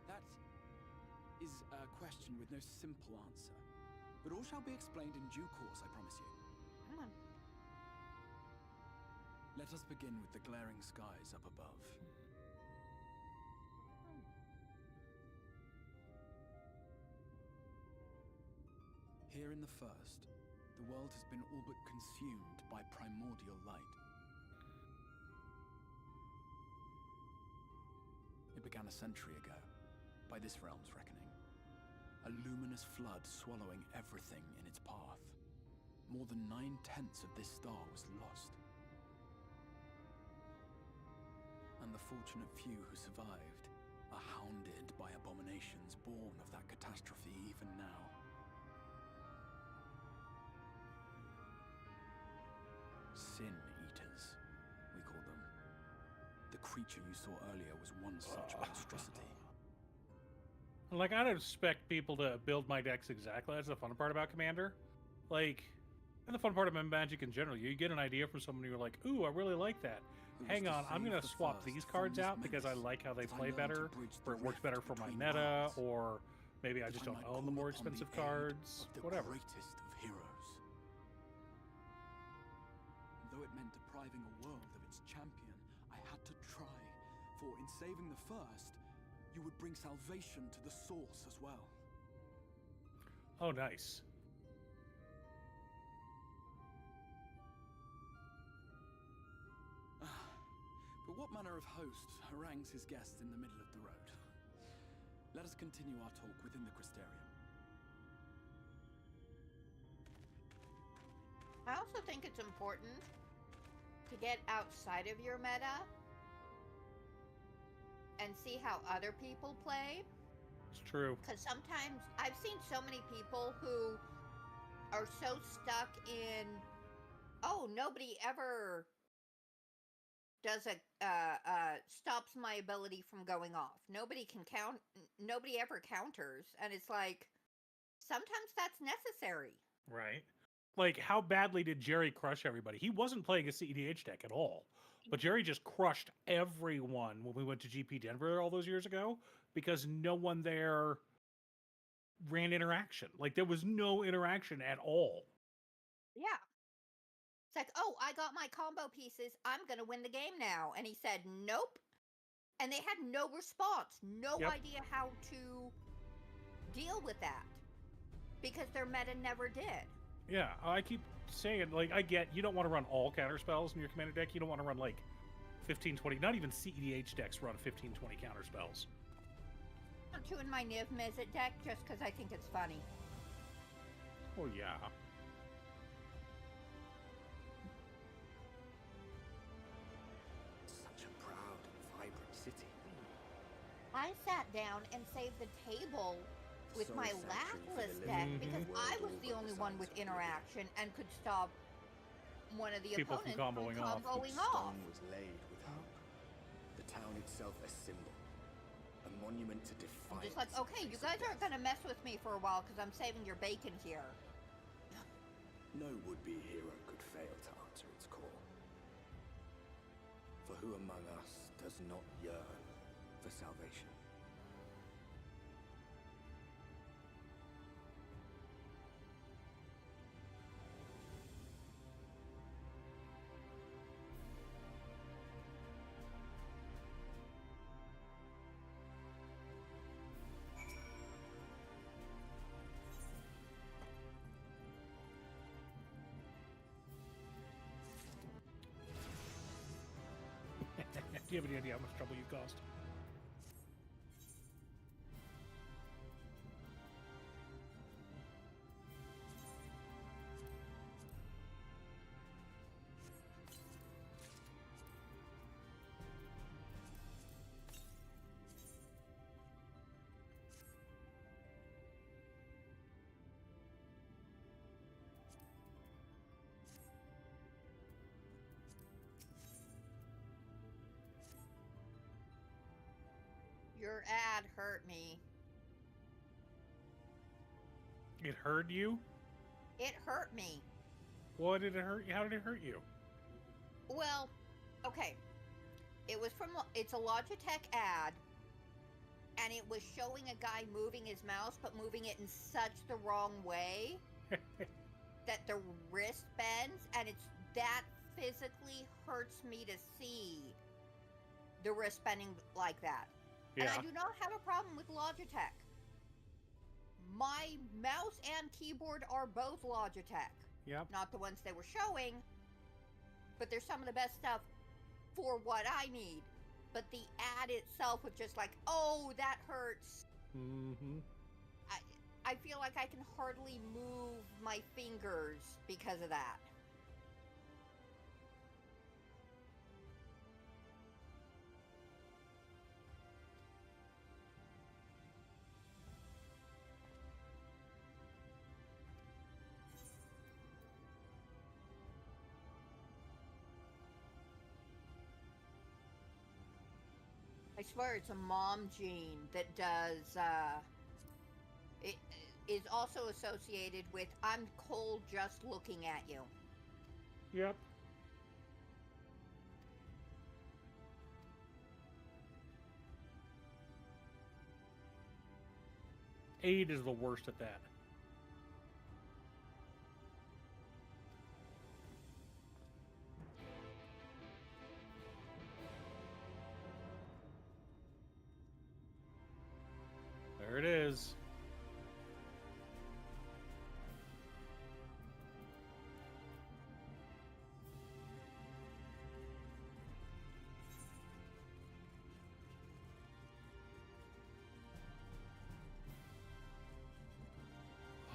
That is a question with no simple answer. But all shall be explained in due course, I promise you. Come on. Let us begin with the glaring skies up above. Here in the first, the world has been all but consumed by primordial light. It began a century ago, by this realm's reckoning. A luminous flood swallowing everything in its path. More than 9/10 of this star was lost. And the fortunate few who survived are hounded by abominations born of that catastrophe even now. Sin Eaters, we call them. The creature you saw earlier was one such monstrosity. Like, I don't expect people to build my decks exactly. That's the fun part about Commander. Like, and the fun part about Magic in general. You get an idea from someone you're like, ooh, I really like that. Hang on, I'm going to swap these cards out because I like how they play better, or it works better for my meta, or maybe I just don't own the more expensive cards, whatever. Greatest of heroes. Though it meant depriving a world of its champion, I had to try, for in saving the first, you would bring salvation to the source as well. Oh, nice. But what manner of host harangues his guests in the middle of the road? Let us continue our talk within the Crystarium. I also think it's important to get outside of your meta and see how other people play. It's true. Because sometimes I've seen so many people who are so stuck in, oh, nobody ever does stops my ability from going off. Nobody can count. Nobody ever counters, and it's like sometimes that's necessary. Right. Like, how badly did Jerry crush everybody? He wasn't playing a CEDH deck at all. But Jerry just crushed everyone when we went to GP Denver all those years ago because no one there ran interaction. Like, there was no interaction at all. Yeah. It's like, oh, I got my combo pieces. I'm going to win the game now. And he said, nope. And they had no response. No idea how to deal with that. Because their meta never did. Yeah, I keep saying, like, I get you don't want to run all counter spells in your commander deck. You don't want to run, like, 15, 20. Not even CEDH decks run 15, 20 counter spells. I'm doing my Niv Mizzet deck just because I think it's funny. Oh, yeah. Such a proud and vibrant city. I sat down and saved the table with my Lapis deck because I was the only one with interaction and could stop one of the people opponents from comboing off. off. was laid with hope. The town itself a symbol, a monument to I'm defiance. just like, okay, you guys aren't gonna mess with me for a while because I'm saving your bacon here. No would-be hero could fail to answer its call. For who among us does not yearn for salvation? Do you have any idea how much trouble you've caused? Your ad hurt me. It hurt you? It hurt me. What did it hurt you? How did it hurt you? Well, okay. It was from, it's a Logitech ad, and it was showing a guy moving his mouse, but moving it in such the wrong way that the wrist bends, and that physically hurts me to see the wrist bending like that. Yeah. And I do not have a problem with Logitech. My mouse and keyboard are both Logitech. Yep. Not the ones they were showing, but they're some of the best stuff for what I need. But the ad itself was just like, oh, that hurts. Mm-hmm. I feel like I can hardly move my fingers because of that. I swear it's a mom gene that does, it is also associated with I'm cold just looking at you. Yep. Aid is the worst at that. There it is.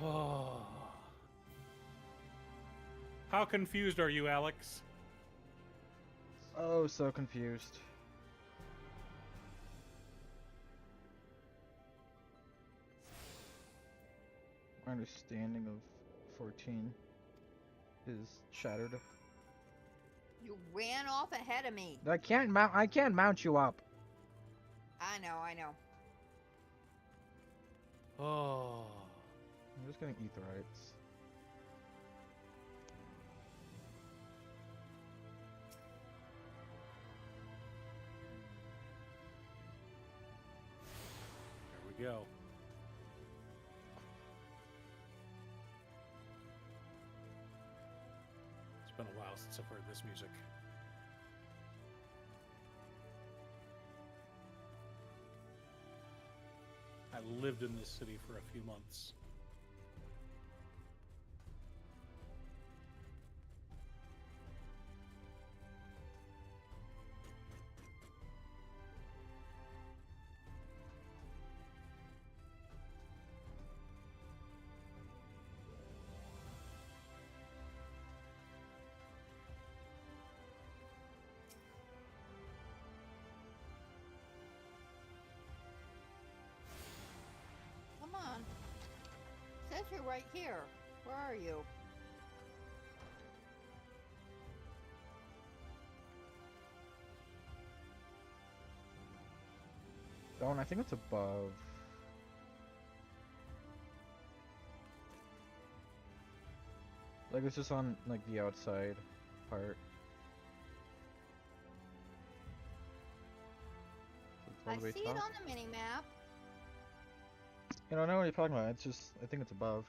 Oh. How confused are you, Alex? Oh, so confused. My understanding of 14 is shattered. You ran off ahead of me. I can't mount you up. I know. Oh. I'm just getting etherites. There we go. It's been a while since I've heard this music. I lived in this city for a few months. Come on. Says you're right here. Where are you? Dawn, I think it's above. Like it's just on like the outside part. So I see it on the mini map. You know, I know what you're talking about. It's just, I think it's above.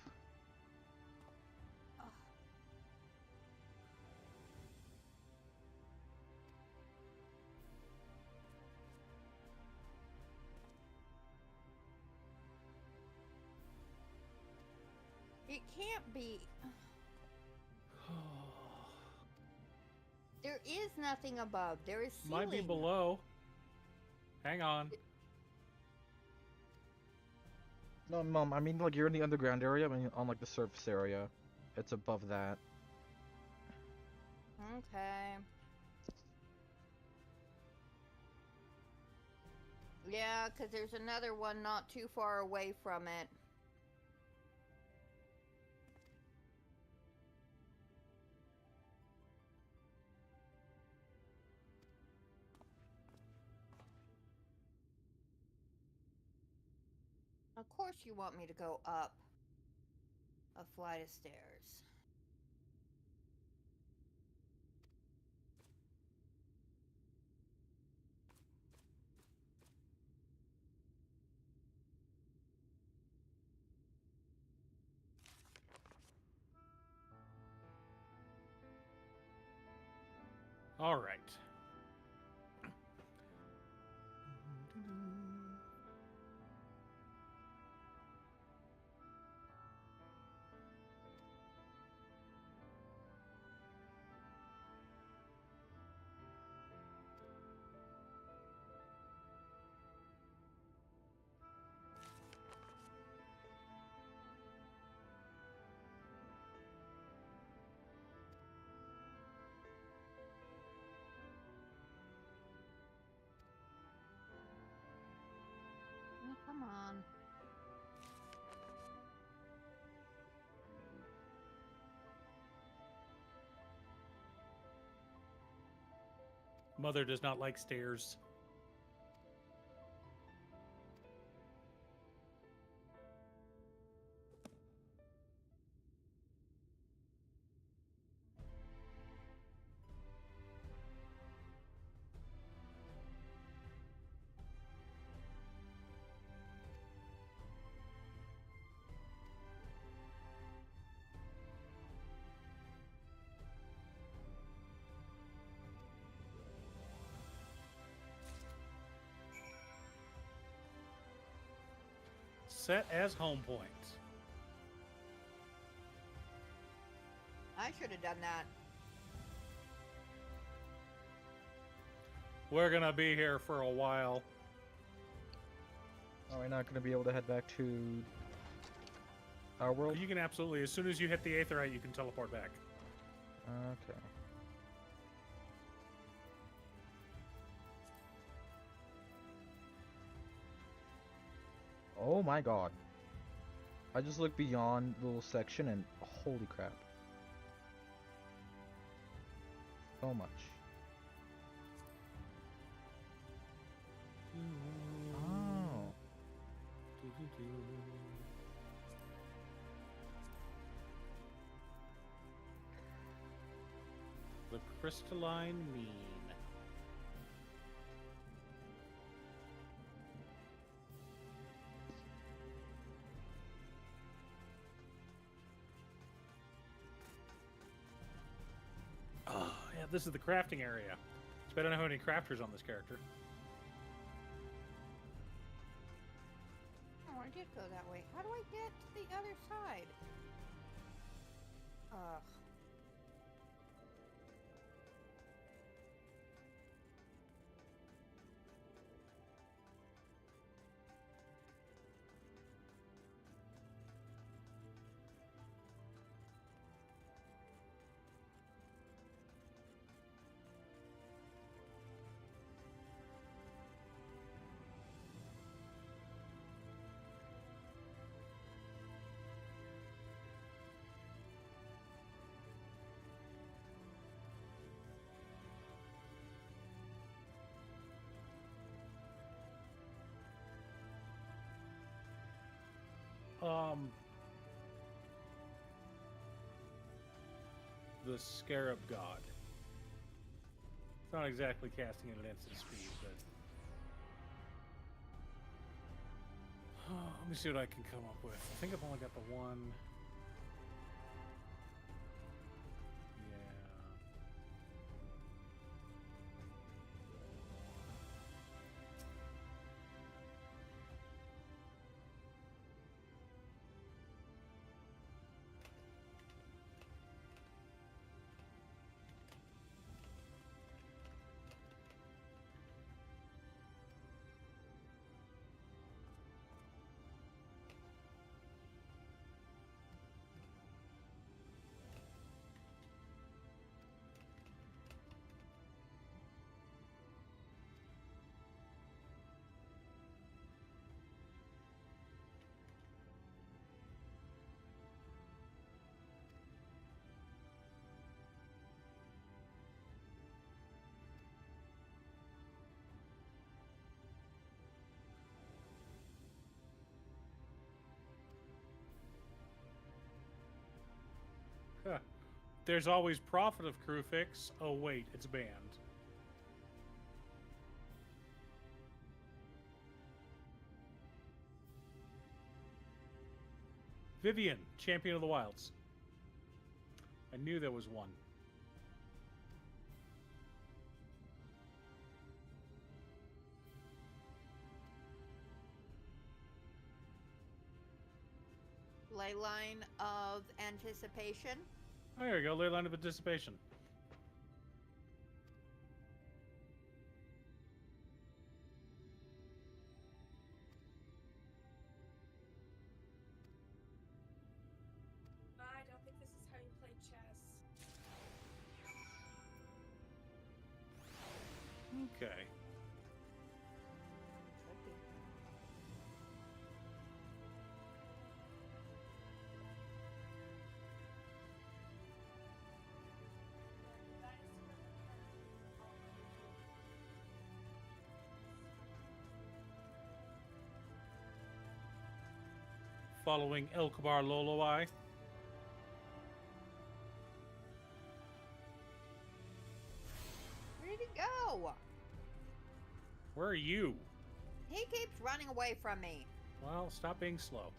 It can't be. There is nothing above. There is ceiling. Might be below. Hang on. No, Mom, I mean like you're in the underground area, I mean on like the surface area. It's above that. Okay. Yeah, because there's another one not too far away from it. Of course you want me to go up a flight of stairs. All right. Oh, come on. Mother does not like stairs. Set as home point. I should have done that. We're gonna be here for a while. Are we not gonna be able to head back to our world? You can absolutely, as soon as you hit the Aetherite, you can teleport back. Okay. Oh my god. I just looked beyond the little section and holy crap. So much. Oh. The crystalline mean. Oh, yeah, this is the crafting area. So I don't know how many crafters on this character. Oh, I did go that way. How do I get to the other side? Ugh. the Scarab God. It's not exactly casting it at instant speed, but let me see what I can come up with. I think I've only got the one. Huh. There's always profit of crew fix. Oh wait, it's banned. Vivian, Champion of the Wilds. I knew there was one. Leyline of Anticipation. Oh, there we go. Leyline of Anticipation. I don't think this is how you play chess. Okay. Following Elkabar Loloi. Where'd he go? Where are you? He keeps running away from me. Well, stop being slow.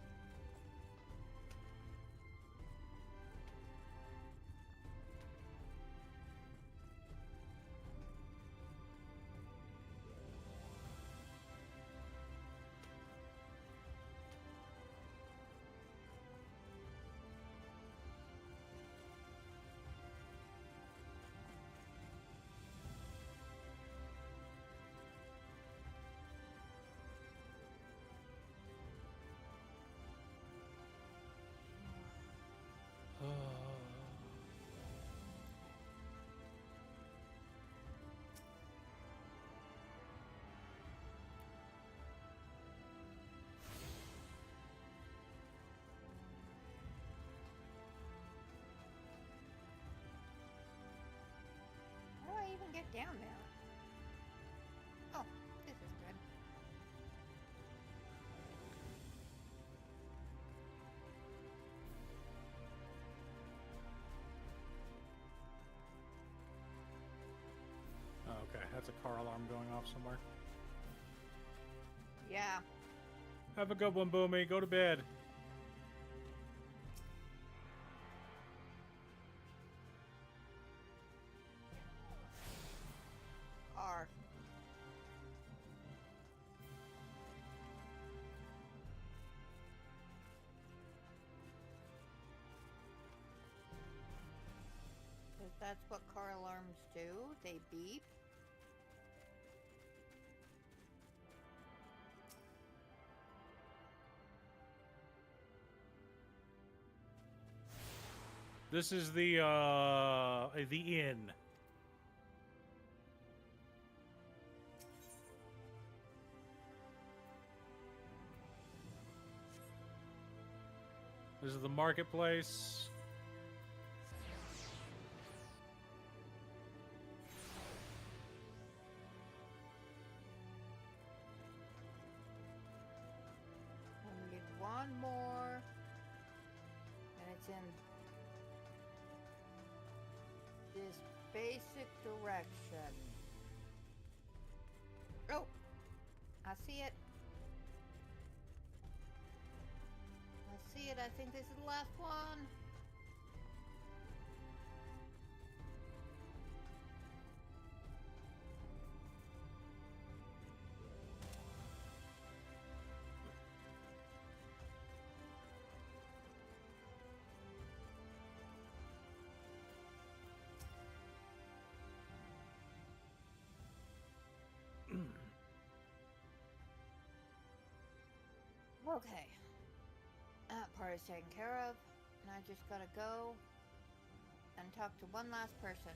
How do I even get down there? Oh, this is good. Oh, okay, that's a car alarm going off somewhere. Yeah. Have a good one, Boomy. Go to bed. R. Because that's what car alarms do. They beep. This is the inn. This is the marketplace. We need one more. it's in this basic direction. Oh, I see it. I see it. I think this is the last one. Okay. That part is taken care of. And I just gotta go and talk to one last person.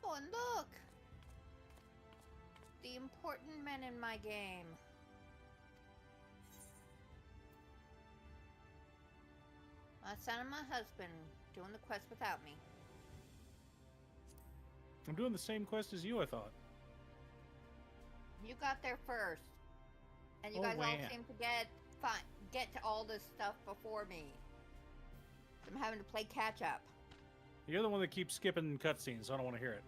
Oh, and look! The important men in my game. My son and my husband doing the quest without me. I'm doing the same quest as you, I thought. You got there first. And you guys all seem to get to all this stuff before me. So I'm having to play catch up. You're the one that keeps skipping cutscenes, so I don't want to hear it.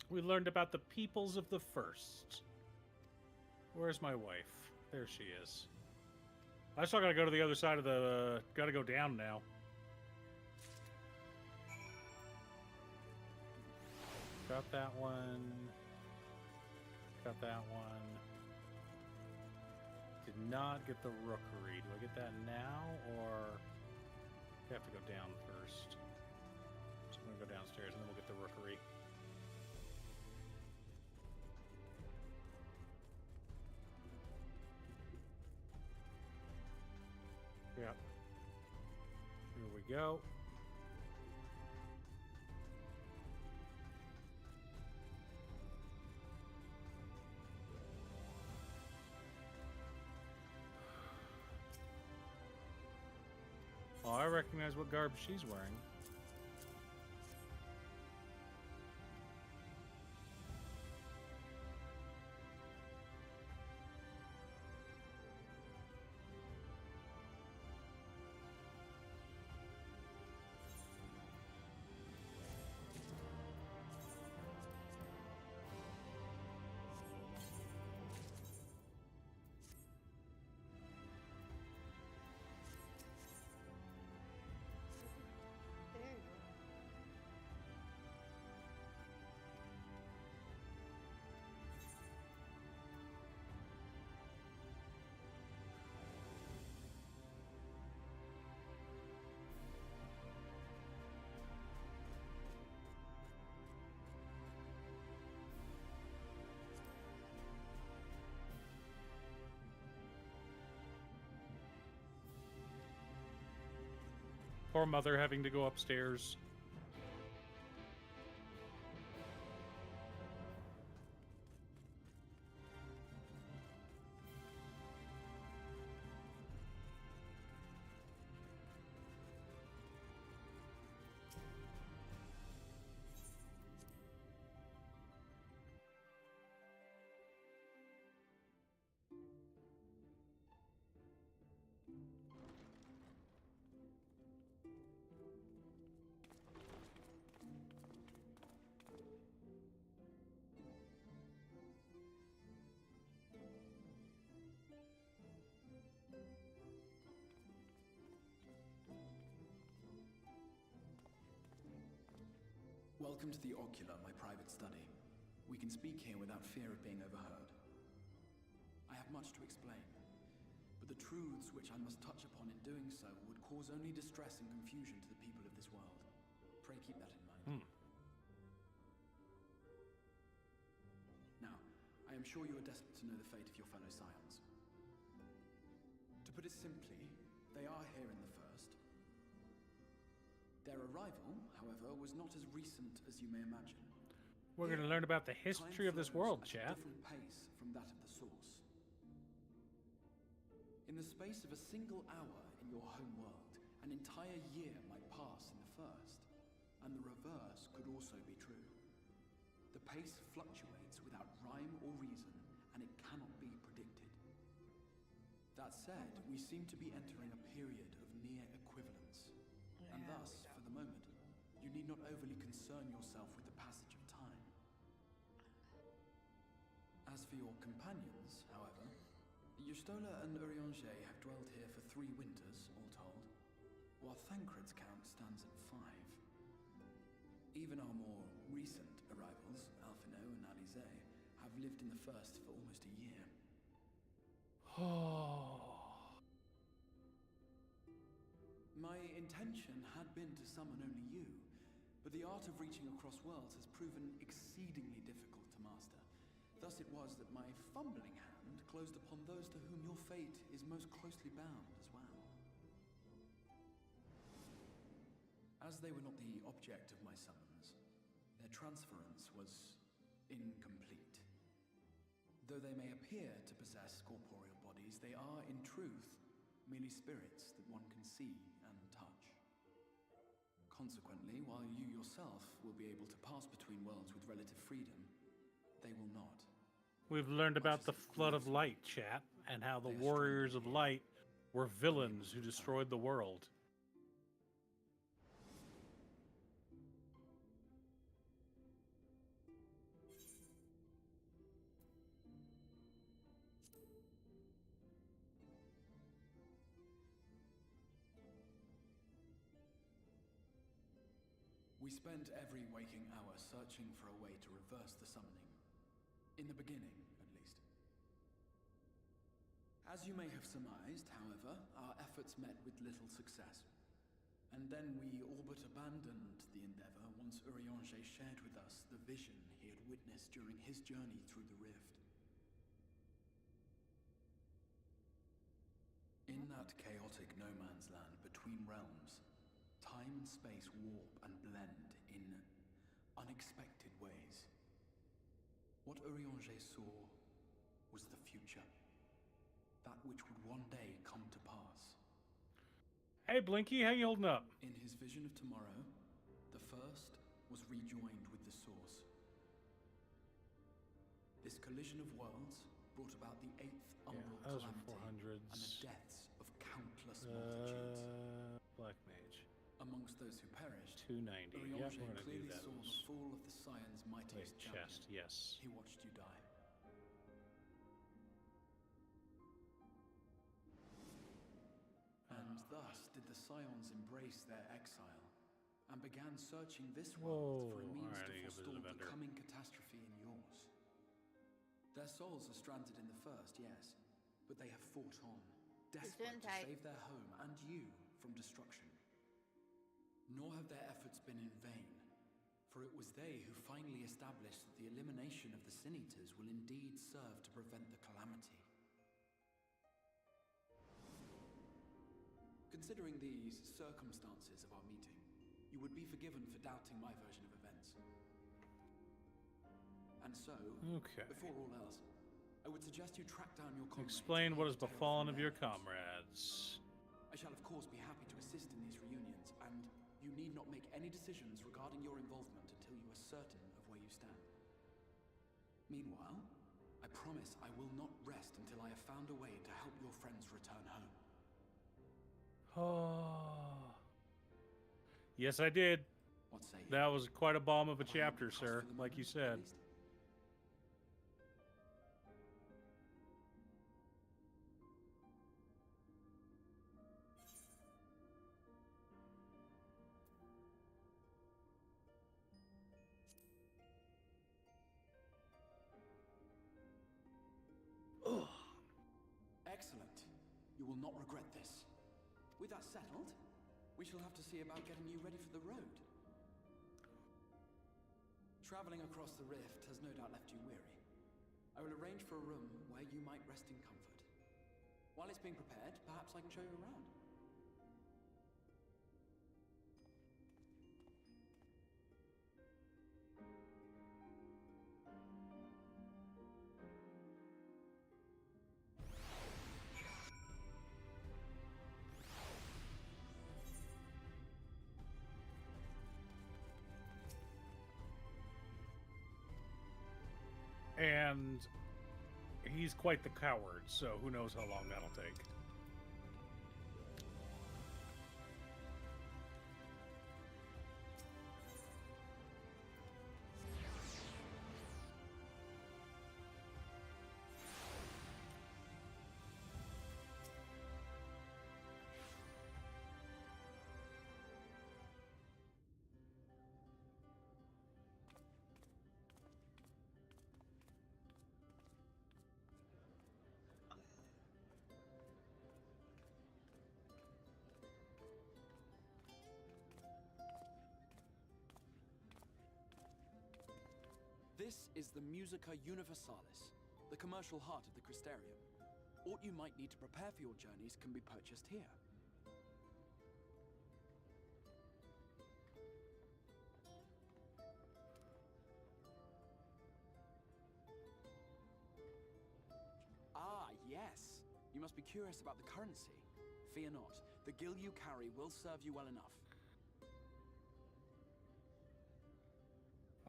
We learned about the peoples of the first. Where's my wife? There she is. I still gotta go to the other side of the... gotta go down now. Got that one. Got that one. Did not get the rookery. Do I get that now, or... I have to go down first. So I'm gonna go downstairs, and then we'll get the rookery. Yep. Here we go. Oh, I recognize what garb she's wearing. Poor mother having to go upstairs. Welcome to the Ocular, my private study. We can speak here without fear of being overheard. I have much to explain, but The truths which I must touch upon in doing so would cause only distress and confusion to the people of this world. Pray keep that in mind. Now, I am sure you are desperate to know the fate of your fellow scions. To put it simply, they are here in the first. Their arrival, however, was not as recent as you may imagine. We're going to learn about the history of this world, chat. At a different pace from that of the source. In the space of a single hour in your home world, an entire year might pass in the first, and the reverse could also be true. The pace fluctuates without rhyme or reason, and it cannot be predicted. That said, we seem to be entering a period of near equivalence, and thus, for the moment, you need not overly concern yourself with the passage of time. As for your companions, however, Y'shtola and Urianger have dwelled here for 3 winters, all told, while Thancred's count stands at 5. Even our more recent arrivals, Alphino and Alize, have lived in the first for almost a year. My intention had been to summon only you, but the art of reaching across worlds has proven exceedingly difficult to master. Thus it was that my fumbling hand closed upon those to whom your fate is most closely bound as well. As they were not the object of my summons, their transference was incomplete. Though they may appear to possess corporeal bodies, they are, in truth, merely spirits that one can see and touch. Consequently, while you yourself will be able to pass between worlds with relative freedom, they will not. We've learned about the Flood of Light, chat, and how the Warriors of Light were villains who destroyed the world. We spent every waking hour searching for a way to reverse the summoning. In the beginning, at least. As you may have surmised, however, our efforts met with little success. And then we all but abandoned the endeavor once Urianger shared with us the vision he had witnessed during his journey through the rift. In that chaotic no-man's land between realms, time and space warp and blend in unexpected ways. What Urianger saw was the future. That which would one day come to pass. Hey Blinky, how you holding up? In his vision of tomorrow, the first was rejoined with the source. This collision of worlds brought about the 8th umbral calamity and the deaths of countless multitudes. Black Mage. Amongst those who perished, 290. Urianger Yep, we're gonna clearly do that. saw the fall of the Scion's mightiest champion. Chest, yes. He watched you die. And thus did the Scions embrace their exile, and began searching this world for a means to forestall the coming catastrophe in yours. Their souls are stranded in the first, yes, but they have fought on, desperate to save their home and you from destruction. Nor have their efforts been in vain, for it was they who finally established that the elimination of the Sin Eaters will indeed serve to prevent the calamity. Considering these circumstances of our meeting, you would be forgiven for doubting my version of events. And so, before all else, I would suggest you track down your comrades. Explain what has befallen of your comrades. I shall of course be happy to assist in these reunions, and you need not make any decisions regarding your involvement until you are certain of where you stand. Meanwhile, I promise I will not rest until I have found a way to help your friends return home. Oh. Yes, I did. What say you? That was quite a bomb of a chapter, sir, like you said. You will not regret this. With that settled, we shall have to see about getting you ready for the road. Traveling across the rift has no doubt left you weary. I will arrange for a room where you might rest in comfort. While it's being prepared, perhaps I can show you around. And he's quite the coward, so who knows how long that'll take. This is the Musica Universalis, the commercial heart of the Crystarium. What you might need to prepare for your journeys can be purchased here. Ah, yes. You must be curious about the currency. Fear not. The gil you carry will serve you well enough.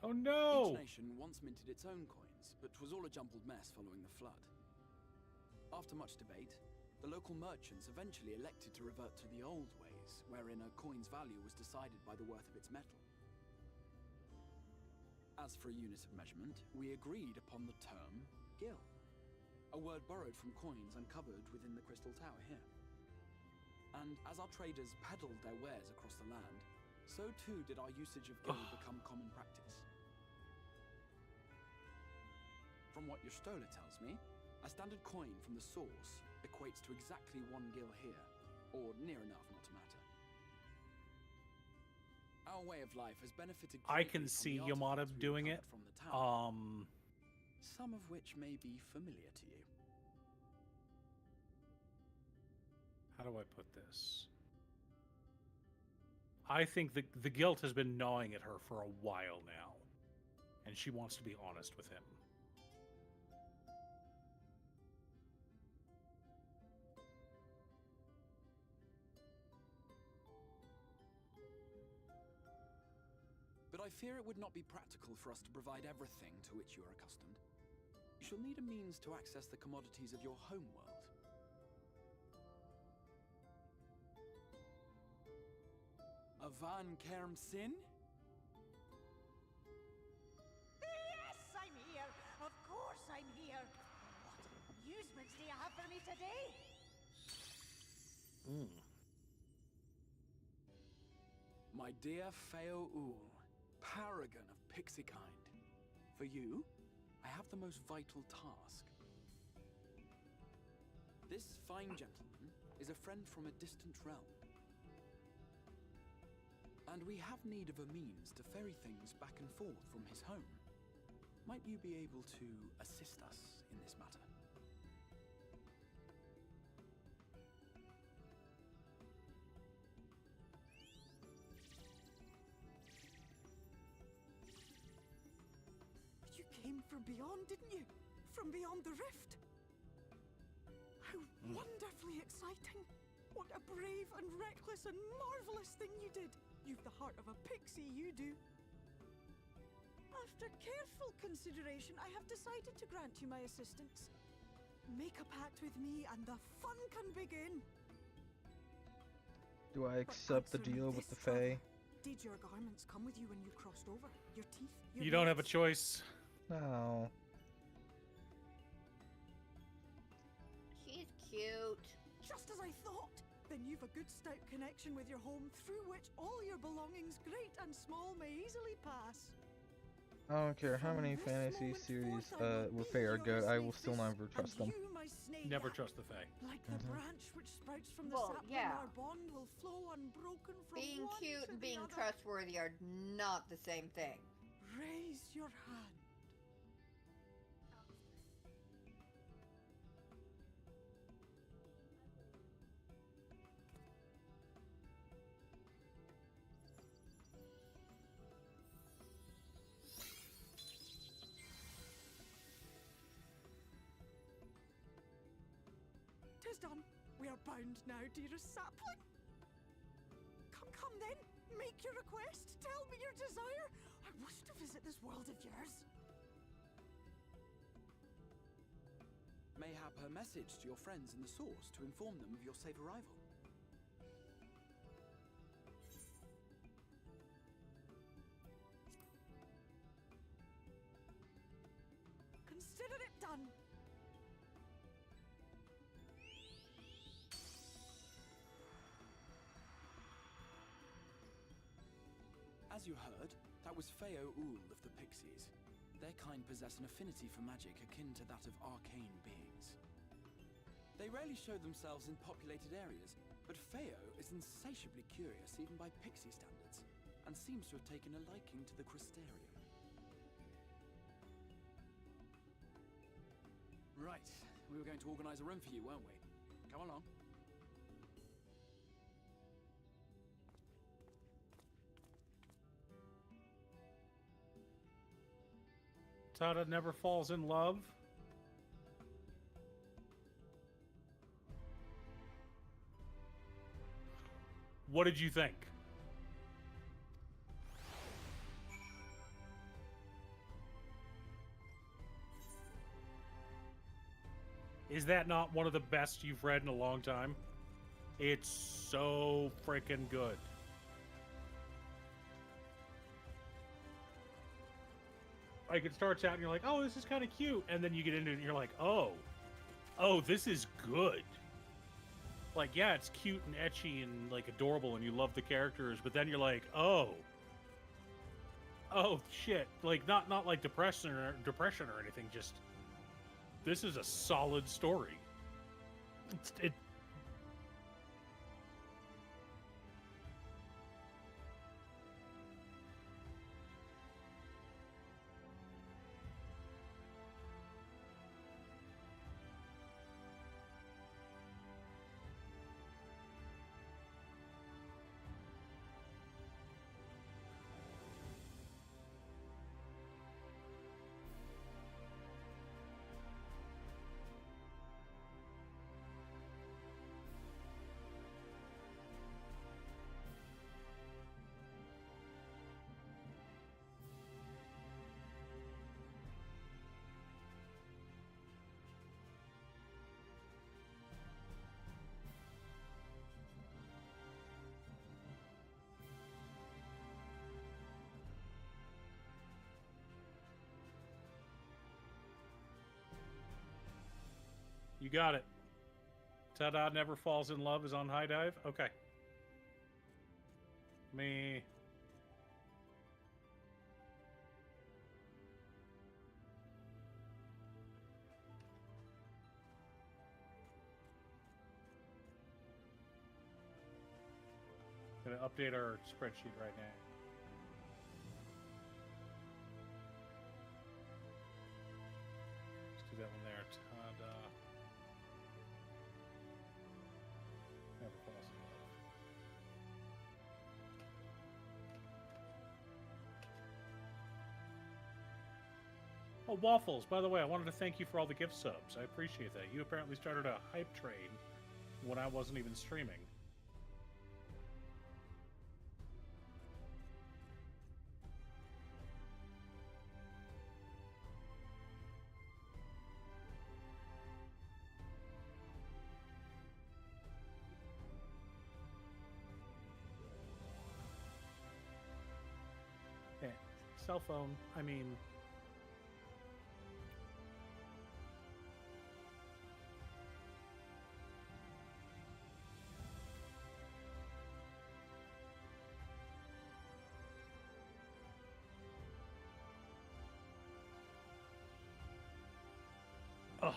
Oh no! Each nation once minted its own coins, but was all a jumbled mess following the flood. After much debate, the local merchants eventually elected to revert to the old ways, wherein a coin's value was decided by the worth of its metal. As for a unit of measurement, we agreed upon the term gil, a word borrowed from coins uncovered within the Crystal Tower here. And as our traders peddled their wares across the land, so too did our usage of gil become common practice. From what your stola tells me, a standard coin from the source equates to exactly 1 gil here, or near enough not to matter. Our way of life has benefited I greatly can from see the Yamada artifacts we doing it. recovered from the tower, some of which may be familiar to you. How do I put this? I think the guilt has been gnawing at her for a while now, and she wants to be honest with him. But I fear it would not be practical for us to provide everything to which you are accustomed. You shall need a means to access the commodities of your home world. Avan Kerm Sin? Yes, I'm here. Of course I'm here. What amusements do you have for me today? My dear Feo Ul, paragon of pixie kind. For you, I have the most vital task. This fine gentleman is a friend from a distant realm. And we have need of a means to ferry things back and forth from his home. Might you be able to assist us in this matter? You came from beyond, didn't you? From beyond the rift. How wonderfully exciting. What a brave and reckless and marvelous thing you did. You've the heart of a pixie, you do. After careful consideration, I have decided to grant you my assistance. Make a pact with me and the fun can begin. Do I accept the deal with the Fae? Did your garments come with you when you crossed over? Your teeth? Your You don't have a nails? choice. No. She's cute. Just as I thought. Then you've a good stout connection with your home through which all your belongings, great and small, may easily pass. I don't care how many fantasy series with Fae are good, I will still never trust them. You, my my snake. Never trust the Fae. Like the branch which sprouts from the Well, sapling, yeah. our bond will flow unbroken from Being one cute to and the being other. trustworthy are not the same thing. Raise your hand. Tis done. We are bound now, dearest sapling. Come then. Make your request. Tell me your desire. I wish to visit this world of yours. Mayhap her message to your friends in the Source to inform them of your safe arrival. Consider it done. As you heard, that was Feo Ul of the Pixies. Their kind possess an affinity for magic akin to that of arcane beings. They rarely show themselves in populated areas, but Feo is insatiably curious even by Pixie standards, and seems to have taken a liking to the Crystarium. Right, we were going to organize a room for you, weren't we? Come along. Tada never falls in love. What did you think? Is that not one of the best you've read in a long time? It's so freaking good. Like, it starts out and you're like, oh, this is kind of cute. And then you get into it and you're like, oh, this is good. Like, yeah, it's cute and etchy and, like, adorable and you love the characters. But then you're like, oh, shit. Like, not like depression or anything. Just, this is a solid story. It You got it. Ta-da Never Falls in Love is on High Dive? Okay. Me. Gonna update our spreadsheet right now. Let's do that one there. Ta-da. Never falls in love. Oh, Waffles, by the way, I wanted to thank you for all the gift subs. I appreciate that. You apparently started a hype train when I wasn't even streaming. Yeah, cell phone, I mean... Ugh.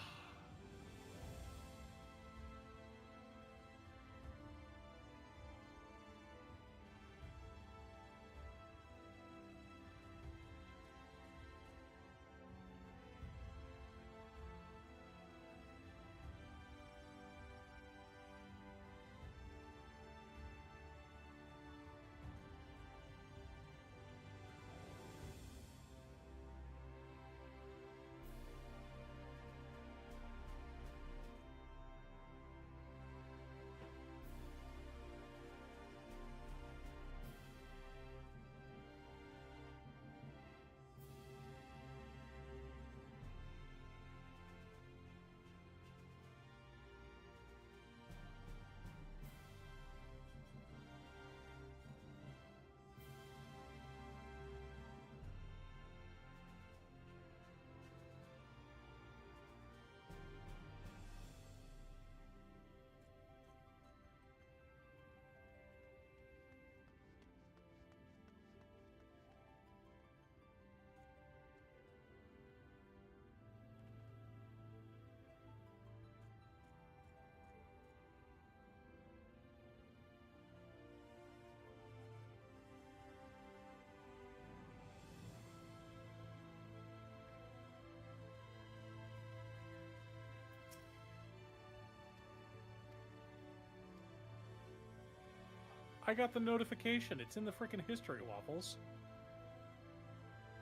I got the notification. It's in the frickin' history, Waffles.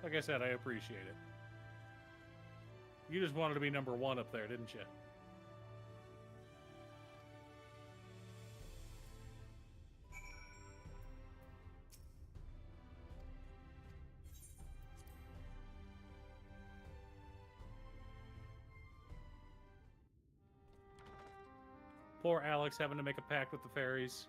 Like I said, I appreciate it. You just wanted to be number 1 up there, didn't you? Poor Alex having to make a pact with the fairies.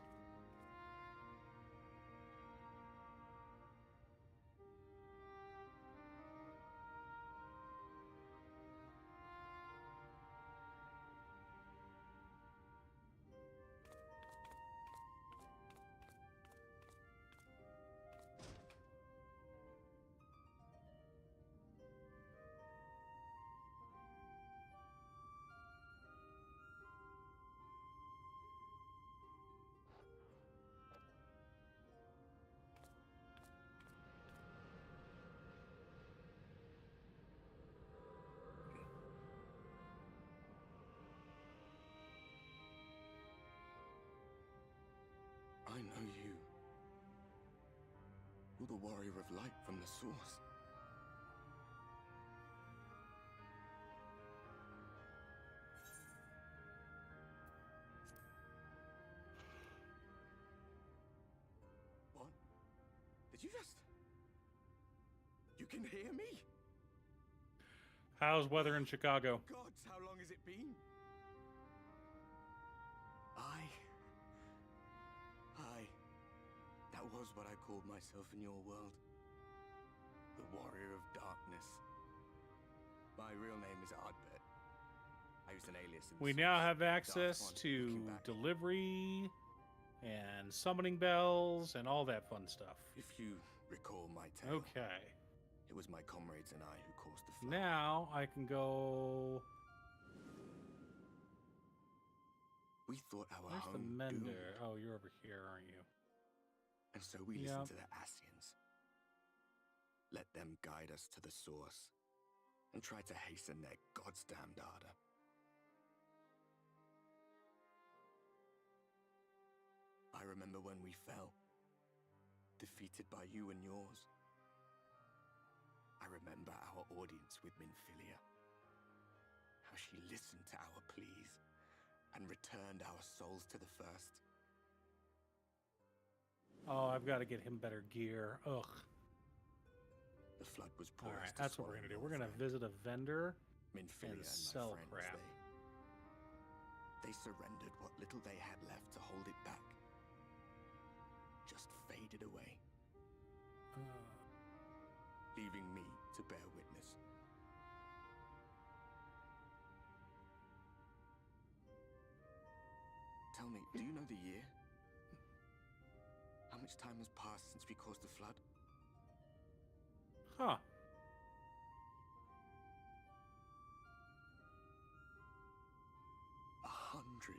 I know you. You're the warrior of light from the source. What? Did you just... You can hear me? How's weather in Chicago? Gods, how long has it been? That was what I called myself in your world. The Warrior of Darkness. My real name is Ardbert. I used an alias in the We source. now have Dark access One, to looking back. delivery and summoning bells and all that fun stuff. If you recall my tale, Okay. it was my comrades and I who caused the flood. Now I can go... We thought our Where's the home mender? doomed. Oh, you're over here, aren't you? And so we listened to the Asians. Let them guide us to the source and try to hasten their goddamned ardor. I remember when we fell, defeated by you and yours. I remember our audience with Minfilia. How she listened to our pleas and returned our souls to the first. Oh, I've got to get him better gear. Ugh. The flood was All poised right, to that's what we're swallow going to do. your We're going to friend. visit a vendor Minfilia and and sell my friends, crap. they surrendered what little they had left to hold it back. Just faded away, leaving me to bear witness. Tell me, do you know the year? How much time has passed since we caused the flood? Huh.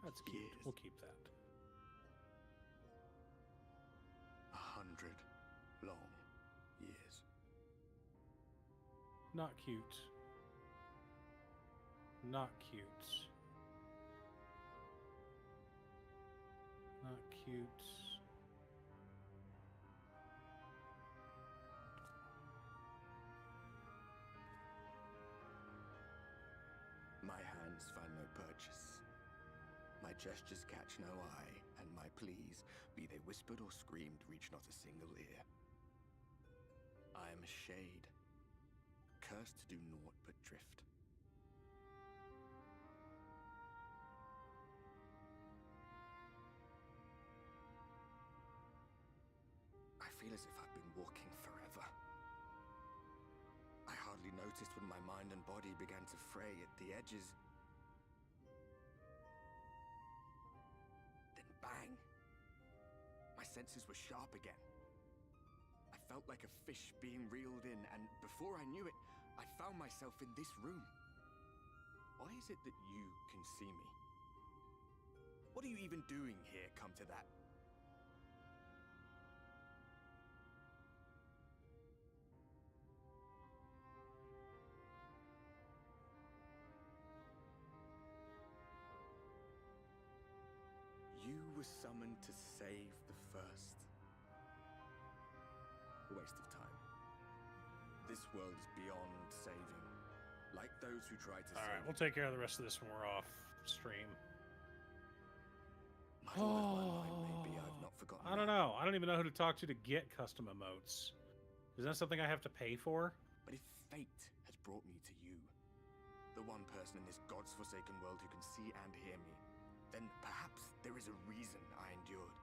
That's cute. Years. We'll keep that. 100 long years. Not cute. Not cute. Not cute. My hands find no purchase. My gestures catch no eye, and my pleas, be they whispered or screamed, reach not a single ear. I am a shade, cursed to do naught but drift. I feel as if I've been walking forever. I hardly noticed when my mind and body began to fray at the edges. Then bang! My senses were sharp again. I felt like a fish being reeled in, and before I knew it, I found myself in this room. Why is it that you can see me? What are you even doing here, come to that? You were was summoned to save the first. A waste of time. This world is beyond saving. Like those who try to All right, save we'll take care of the rest of this when we're off stream. I don't know. I don't even know who to talk to get custom emotes. Is that something I have to pay for? But if fate has brought me to you, the one person in this God's forsaken world who can see and hear me, then perhaps there is a reason I endured.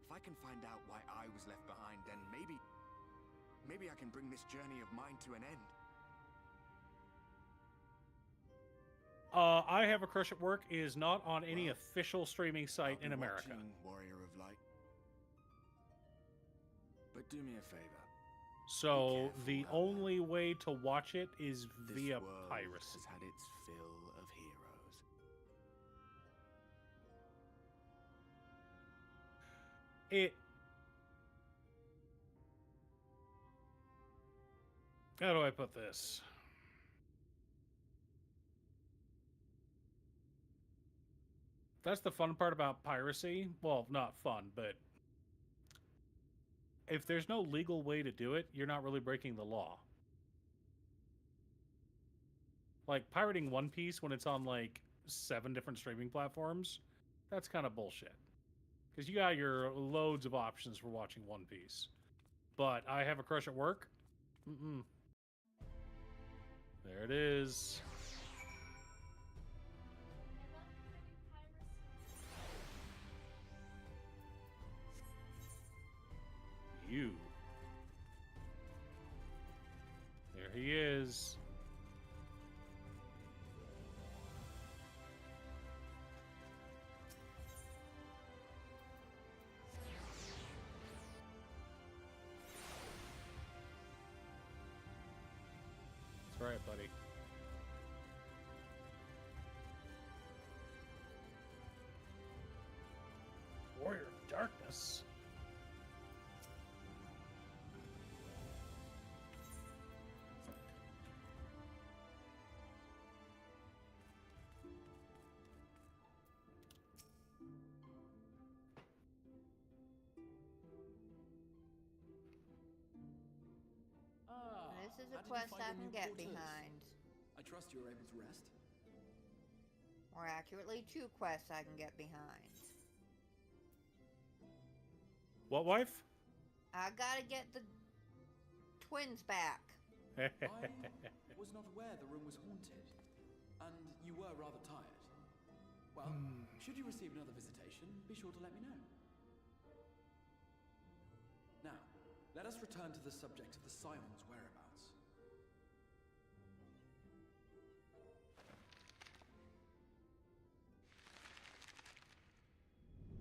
If I can find out why I was left behind, then maybe I can bring this journey of mine to an end. I Have a Crush at Work is not on any official streaming site in America. Warrior of Light. But do me a favor. So the only way to watch it is via piracy. Has had its fill of heroes. How do I put this? That's the fun part about piracy. Well, not fun, but if there's no legal way to do it, you're not really breaking the law. Like, pirating One Piece when it's on, like, 7 different streaming platforms, that's kind of bullshit. Because you got your loads of options for watching One Piece. But I Have a Crush at Work? Mm-mm. There it is. You. There he is. That's right, buddy. Warrior of Darkness. This is a quest I can get behind. I trust you were able to rest. More accurately, 2 quests I can get behind. What, wife? I gotta get the twins back. I was not aware the room was haunted, and you were rather tired. Well, should you receive another visitation, be sure to let me know. Now, let us return to the subject of the Scion's whereabouts.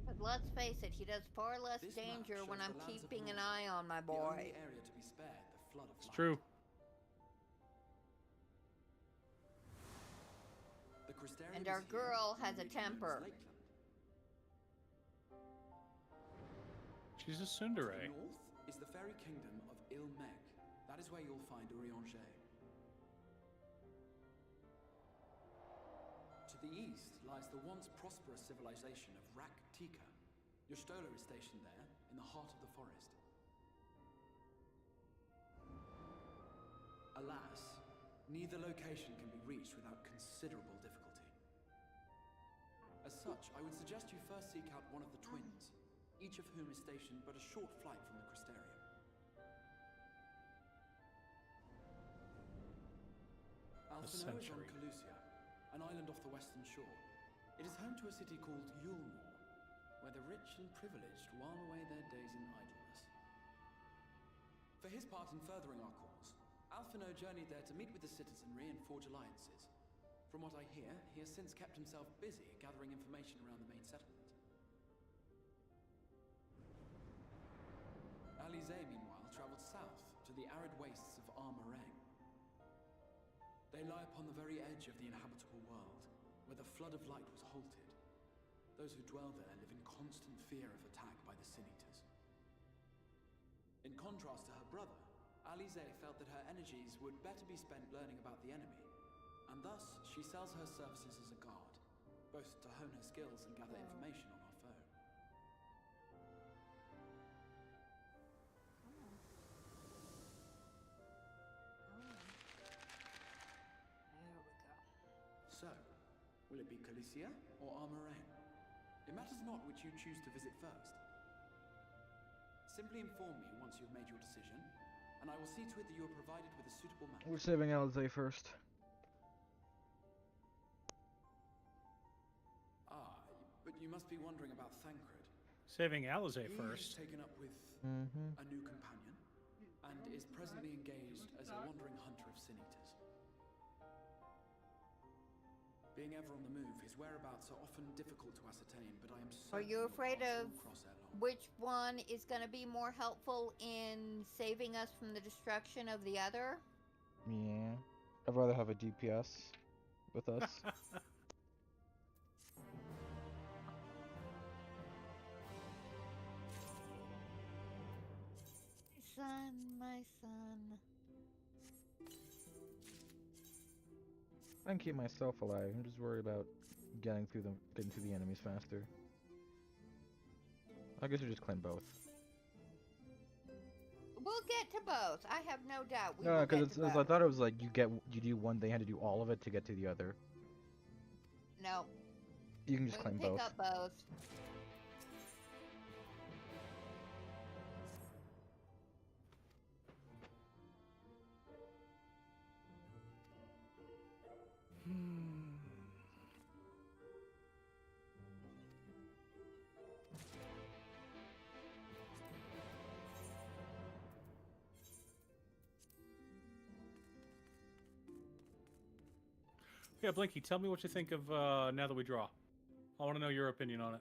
But let's face it, he does far less danger when I'm keeping an eye on my boy. The only area to be spared, the flood of light. It's true. And our girl has a temper. She's a tsundere. To the north is the fairy kingdom of Ilmek. That is where you'll find Urianger. To the east lies the once prosperous civilization of Rak-Tika. Your Stola is stationed there, in the heart of the forest. Alas, neither location can be reached without considerable difficulty. As such, I would suggest you first seek out one of the twins, each of whom is stationed but a short flight from the Crystarium. Alphino is on Calusia, an island off the western shore. It is home to a city called Yulmore, where the rich and privileged while away their days in idleness. For his part in furthering our cause, Alphino journeyed there to meet with the citizenry and forge alliances. From what I hear, he has since kept himself busy gathering information around the main settlement. Alize, meanwhile, traveled south to the arid wastes of Armareng. They lie upon the very edge of the inhabitable world, where the flood of light was halted. Those who dwell there live in constant fear of attack by the Sin-Eaters. In contrast to her brother, Alize felt that her energies would better be spent learning about the enemy, and thus she sells her services as a guard. both to hone her skills and gather information on our foe. There we go. So, will it be Calicia or Armoraine? It matters not which you choose to visit first. Simply inform me once you've made your decision, and I will see to it that you are provided with a suitable map. We're saving Alizé first. Ah, but you must be wondering about Thancred. Saving Alizé He first. has taken up with Mm-hmm. a new companion, and is presently engaged as a wandering hunter of sin eaters. Being ever on the move, his whereabouts are often difficult to ascertain, but I am certain Are you your afraid paths of will cross ere long. which one is going to be more helpful in saving us from the destruction of the other? Yeah. I'd rather have a DPS with us. My son. I can keep myself alive. I'm just worried about getting to the enemies faster. I guess we just claim both. We'll get to both. I have no doubt. We No, will because get to I both. thought it was like you do one, they had to do all of it to get to the other. No. You can just We claim pick both. up both. Yeah, Blinky, tell me what you think of Now That We Draw. I want to know your opinion on it.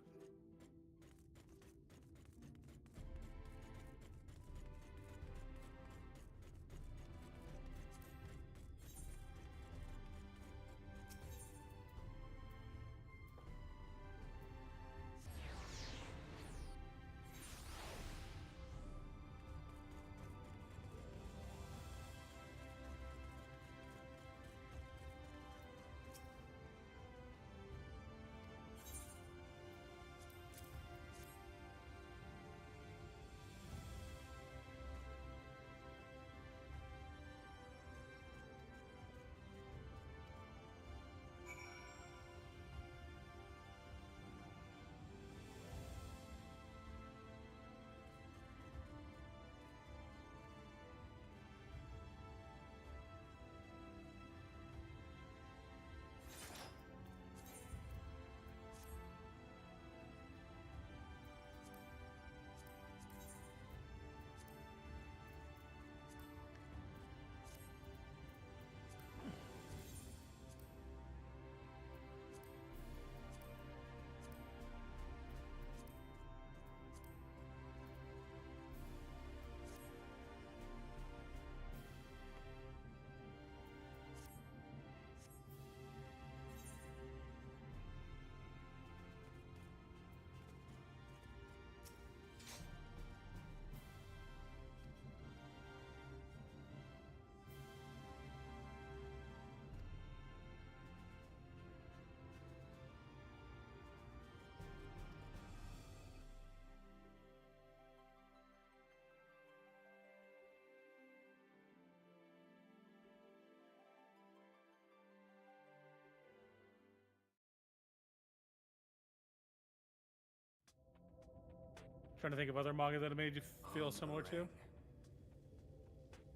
Trying to think of other manga that have made you feel similar to.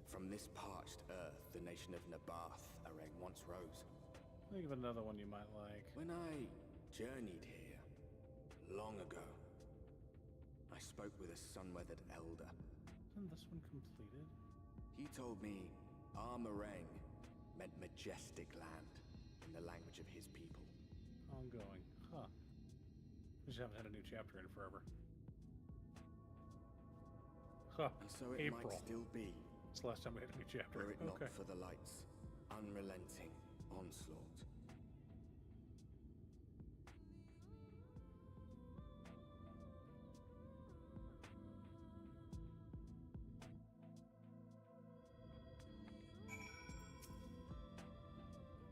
From this parched earth, the nation of Nabath, Arang once rose. Think of another one you might like. When I journeyed here, long ago, I spoke with a sun-weathered elder. Isn't this one completed? He told me Armarang meant majestic land in the language of his people. Ongoing. Huh. We just haven't had a new chapter in forever. Huh. And so it April. might still be. It's the last time we had a new chapter. Were it not Okay. for the light's unrelenting onslaught.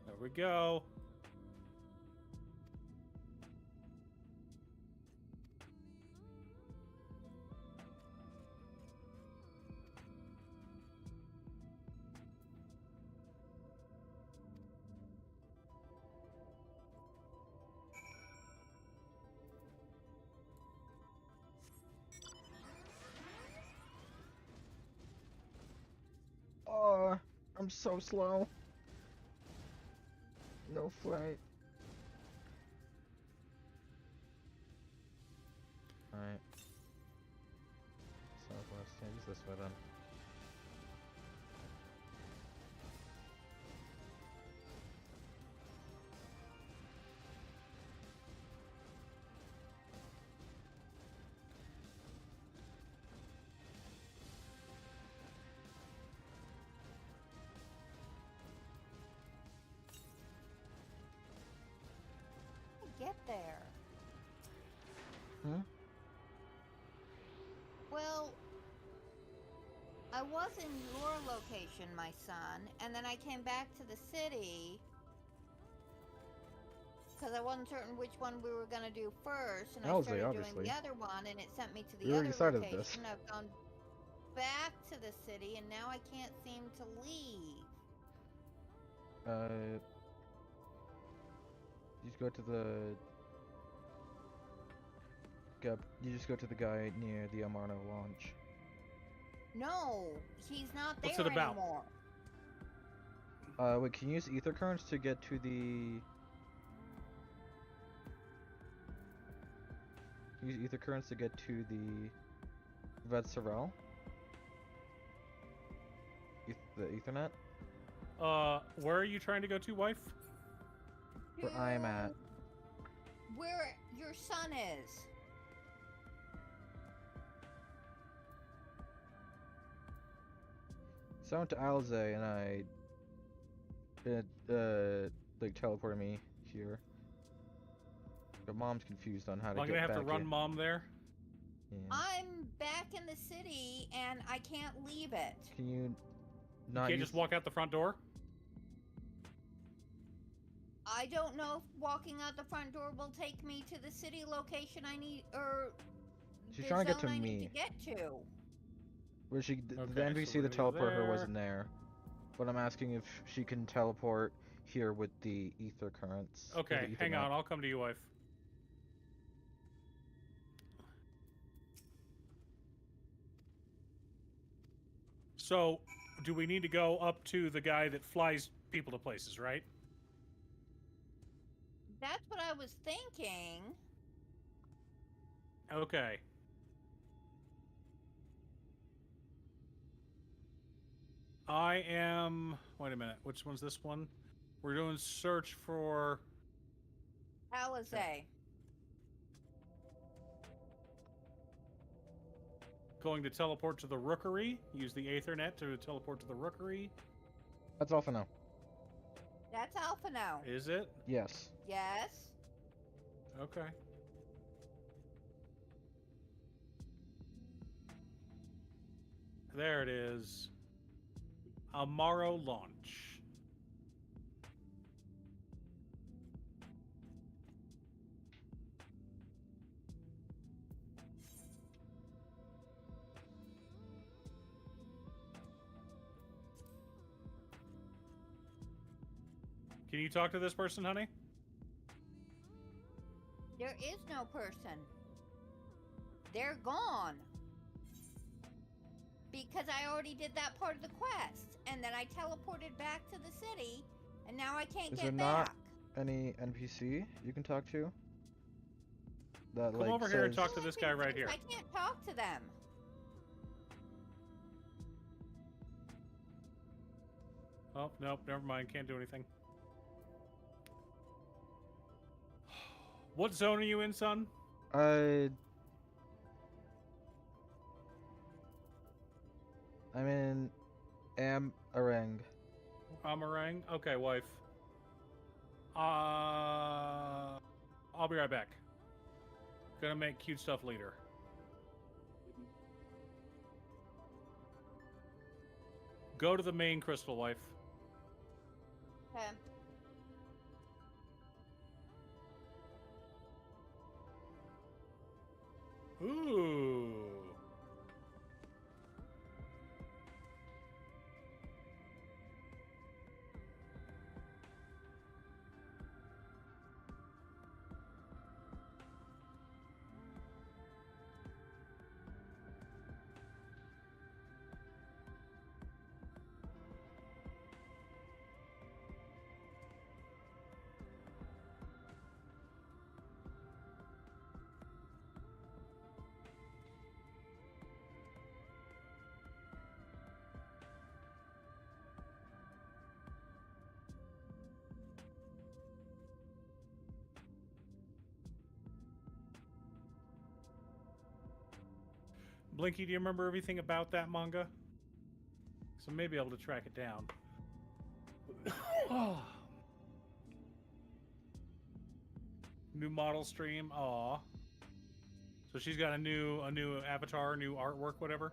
There we go. I'm so slow. No flight. Alright. Southwest. Yeah, just this way then. Get there. Hmm? Well, I was in your location, my son, and then I came back to the city because I wasn't certain which one we were going to do first, and I Owlsay, started obviously. doing the other one, and it sent me to We the already other decided location. this. I've gone back to the city, and now I can't seem to leave. You just go to the... You just go to the guy near the Amarno launch. No, he's not there What's it about? anymore. Wait, can you use ether currents to get to the... Use ether currents to get to the Vet Sorrel? The Ethernet? Where are you trying to go to, wife? Where I am at. Where your son is. So I went to Owlsay and it like teleported me here. But mom's confused on how to I'm get gonna have back to run in. mom there. Yeah. I'm back in the city, and I can't leave it. Can you You not can't use... just walk out the front door? I don't know if walking out the front door will take me to the city location I need, or She's the trying to get zone to I me. need to get to. Where she... Okay, the NPC so we're that gonna go teleported her there. wasn't there. But I'm asking if she can teleport here with the ether currents. or Okay, the hang Ethernet. on. I'll come to you, wife. So, do we need to go up to the guy that flies people to places, right? That's what I was thinking. Okay. I am... Wait a minute. Which one's this one? We're doing search for... Alizé. Going to teleport to the Rookery. Use the Aethernet to teleport to the Rookery. That's all for now. That's Alpha now. Is it? Yes. Yes. Okay. There it is. Amaro launch. Can you talk to this person, honey? There is no person. They're gone. Because I already did that part of the quest. And then I teleported back to the city. And now I can't Is get there back. not any NPC you can talk to? That, Come like, over here and says- talk to this guy right here. I can't talk to them. Oh, nope, never mind. Can't do anything. What zone are you in, son? I'm in Amarang. Amarang? Okay, wife. I'll be right back. Gonna make cute stuff leader. Go to the main crystal, wife. Okay. Ooh. Blinky, do you remember everything about that manga? So maybe able to track it down. New model stream. Aw. So she's got a new avatar, new artwork, whatever.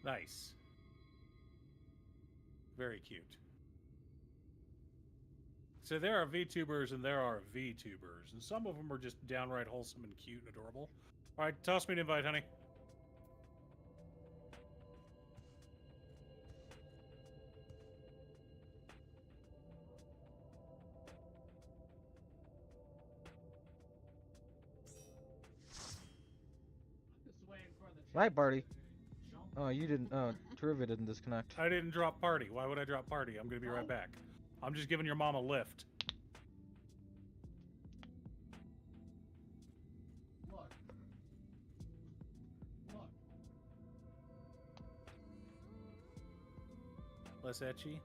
Nice. Very cute. So there are VTubers and there are VTubers, and some of them are just downright wholesome and cute and adorable. All right, toss me an invite, honey. Right, Barty. Oh, you didn't. Oh, Trivia didn't disconnect. I didn't drop party. Why would I drop party? I'm gonna be right back. I'm just giving your mom a lift. Look. Look. Less etchy?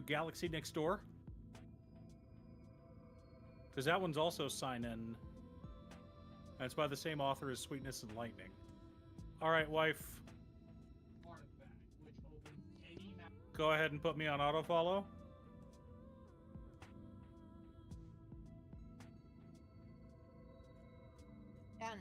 Galaxy Next Door. Because that one's also sign in. And it's by the same author as Sweetness and Lightning. Alright, wife. Artifact, which opens any map. Go ahead and put me on autofollow. Done.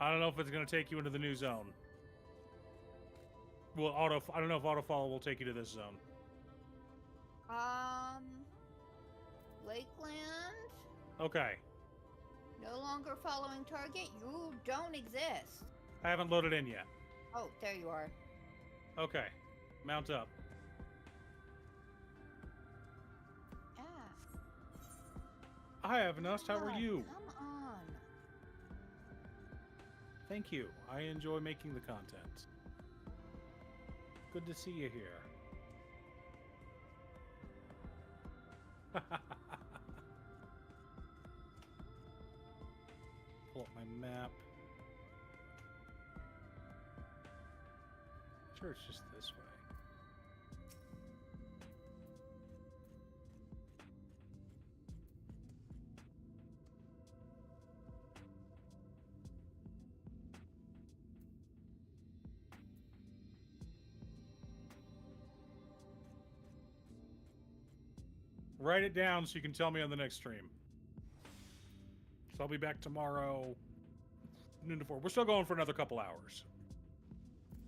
I don't know if it's going to take you into the new zone. Well, I don't know if autofollow will take you to this zone. Lakeland? Okay. No longer following target? You don't exist. I haven't loaded in yet. Oh, there you are. Okay. Mount up. Ah. Hi, Evanost. How are you? Come on. Thank you. I enjoy making the content. Good to see you here. Pull up my map. Sure, it's just this way. Write it down so you can tell me on the next stream. So I'll be back tomorrow, noon to 4. We're still going for another couple hours.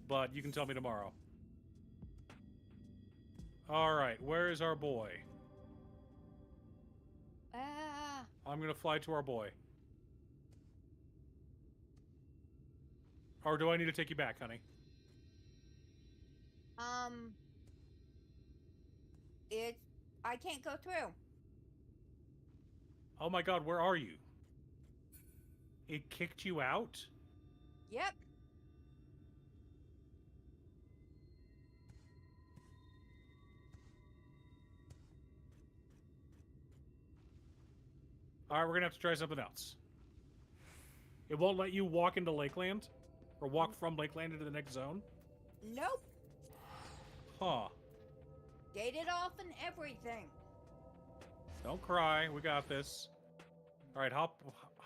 But you can tell me tomorrow. Alright, where is our boy? I'm going to fly to our boy. Or do I need to take you back, honey? I can't go through. Oh my god, where are you? It kicked you out? Yep. Alright, we're gonna have to try something else. It won't let you walk into Lakeland? Or walk from Lakeland into the next zone? Nope. Huh. Gated off and everything. Don't cry, we got this. Alright, hop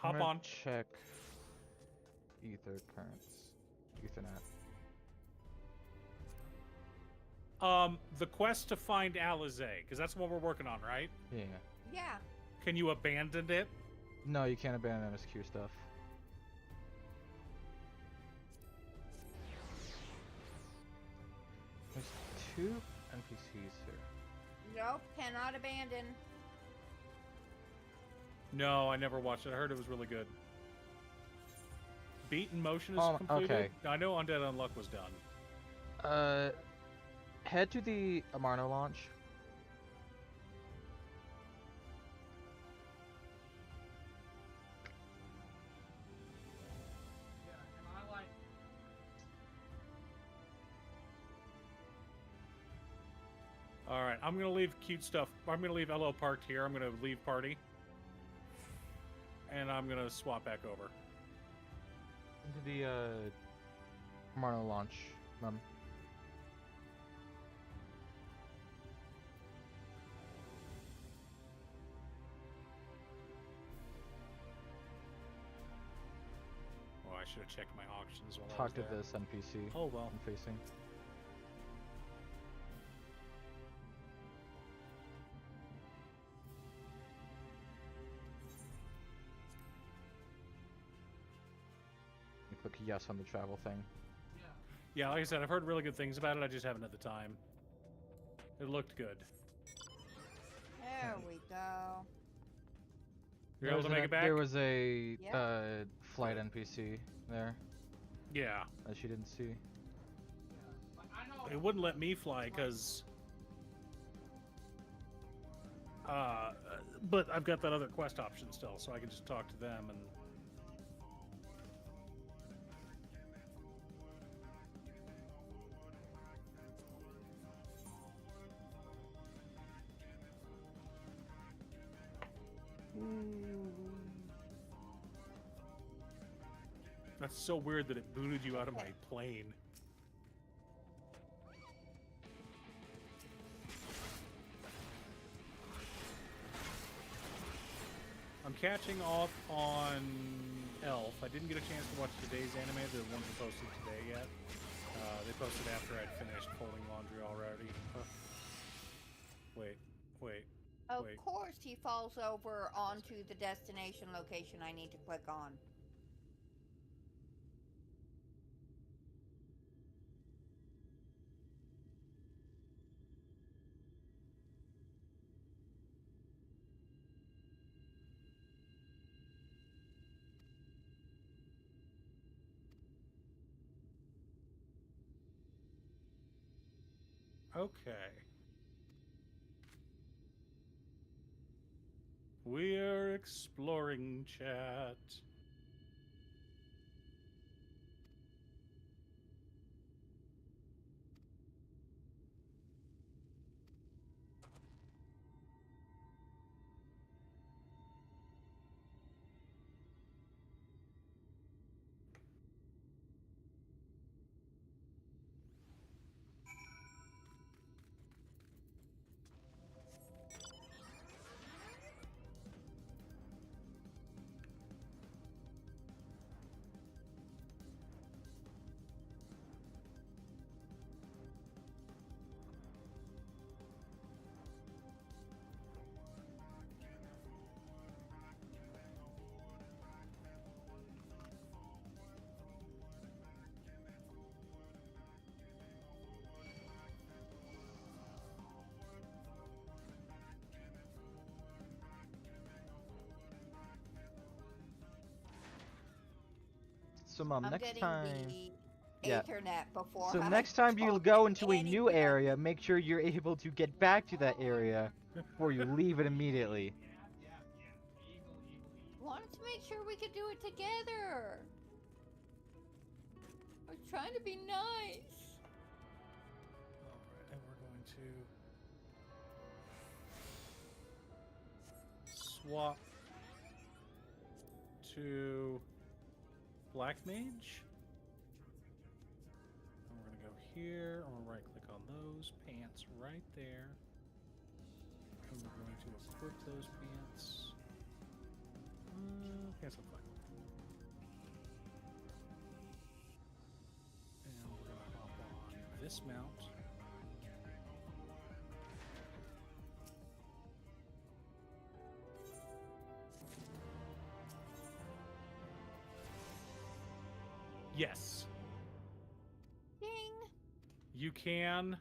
on. Check Ether currents. Ethernet. The quest to find Alizé, because that's what we're working on, right? Yeah. Yeah. Can you abandon it? No, you can't abandon MSQ stuff. There's 2 NPCs here. Nope, cannot abandon. No, I never watched it. I heard it was really good. Beat in Motion is completed. Okay. I know Undead Unluck was done. Head to the Amarno launch. All right, I'm gonna leave cute stuff. I'm gonna leave LO parked here. I'm gonna leave party, and I'm gonna swap back over Into the Amarno launch, Mum. Oh, I should have checked my auctions while Talk I to was there. this NPC. Oh well. I'm facing. Click yes on the travel thing. Yeah, like I said, I've heard really good things about it. I just haven't at the time. It looked good. There we go. You're able to make it back? There was a Yeah. flight NPC there. Yeah. That she didn't see. It wouldn't let me fly because... but I've got that other quest option still, so I can just talk to them and... That's so weird that it booted you out of my plane. I'm catching up on Elf. I didn't get a chance to watch today's anime, the ones we posted today yet. They posted after I'd finished folding laundry already. Wait. Of course he falls over onto the destination location I need to click on. Okay. We're exploring, chat. So, Mom, I'm next getting time... the Ethernet before So I next time you talk go to into a new area, make sure you're able to get back to that area before you leave it immediately. Wanted to make sure we could do it together. I was trying to be nice. Alright, and we're going to swap to Black Mage. And we're gonna go here. I'm gonna right click on those pants right there. And we're going to equip those pants. Pants look fine. And we're gonna hop on this mount. Yes. Ding. You can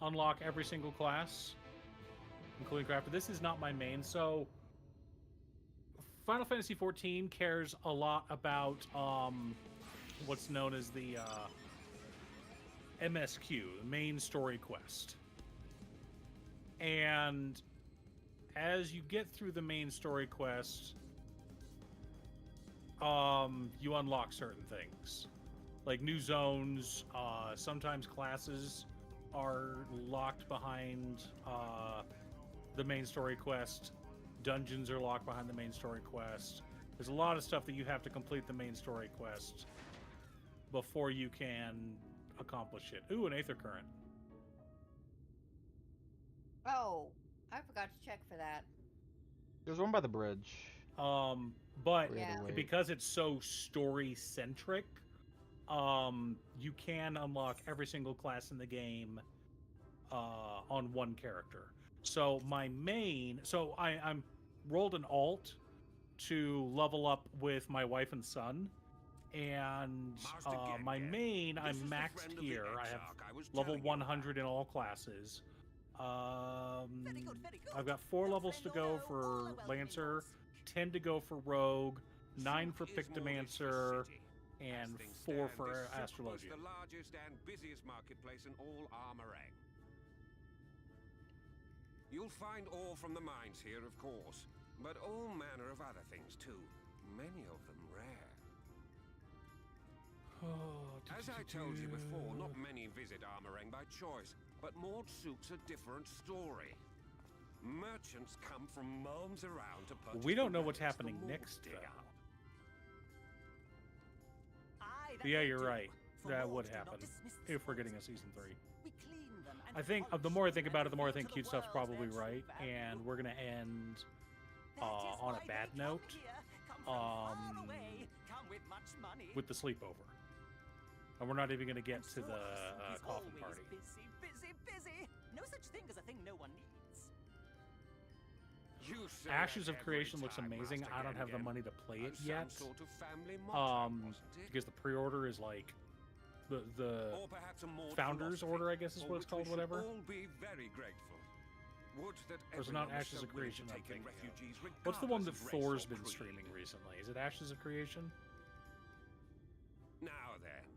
unlock every single class, including Crafter. This is not my main, so Final Fantasy XIV cares a lot about what's known as the MSQ, the main story quest. And as you get through the main story quest, you unlock certain things. Like new zones, sometimes classes are locked behind the main story quest. Dungeons are locked behind the main story quest. There's a lot of stuff that you have to complete the main story quest before you can accomplish it. Ooh, an Aether Current. Oh, I forgot to check for that. There's one by the bridge. But Yeah. because it's so story-centric, you can unlock every single class in the game on one character. So my main... So I'm rolled an alt to level up with my wife and son. And my main, I'm maxed here. I have level 100 in all classes. I've got 4 levels to go for Lancer, 10 to go for Rogue, 9 for Pictomancer, and 4 for Astrologia. The largest and busiest marketplace in all Armorang. You'll find ore from the mines here, of course, but all manner of other things too. Many of them rare. As I told you before, not many visit Armorang by choice, but Maud suits a different story. Merchants come from realms around to purchase. We don't know what's happening next, though. Yeah, you're right. That would happen if we're getting a season 3. I think the more I think about it, the more I think Cute Stuff's probably right, and we're gonna end on a bad note with the sleepover, and we're not even gonna get to the coffin party. Busy. No such thing as a thing no one needs. Ashes of Creation looks amazing. I don't have the money to play it yet, because the pre-order is like the founders order, I guess is what it's called, whatever. Or is it not Ashes of Creation? I'm thinking of. What's the one that Thor's been streaming recently? Is it Ashes of Creation? Now then,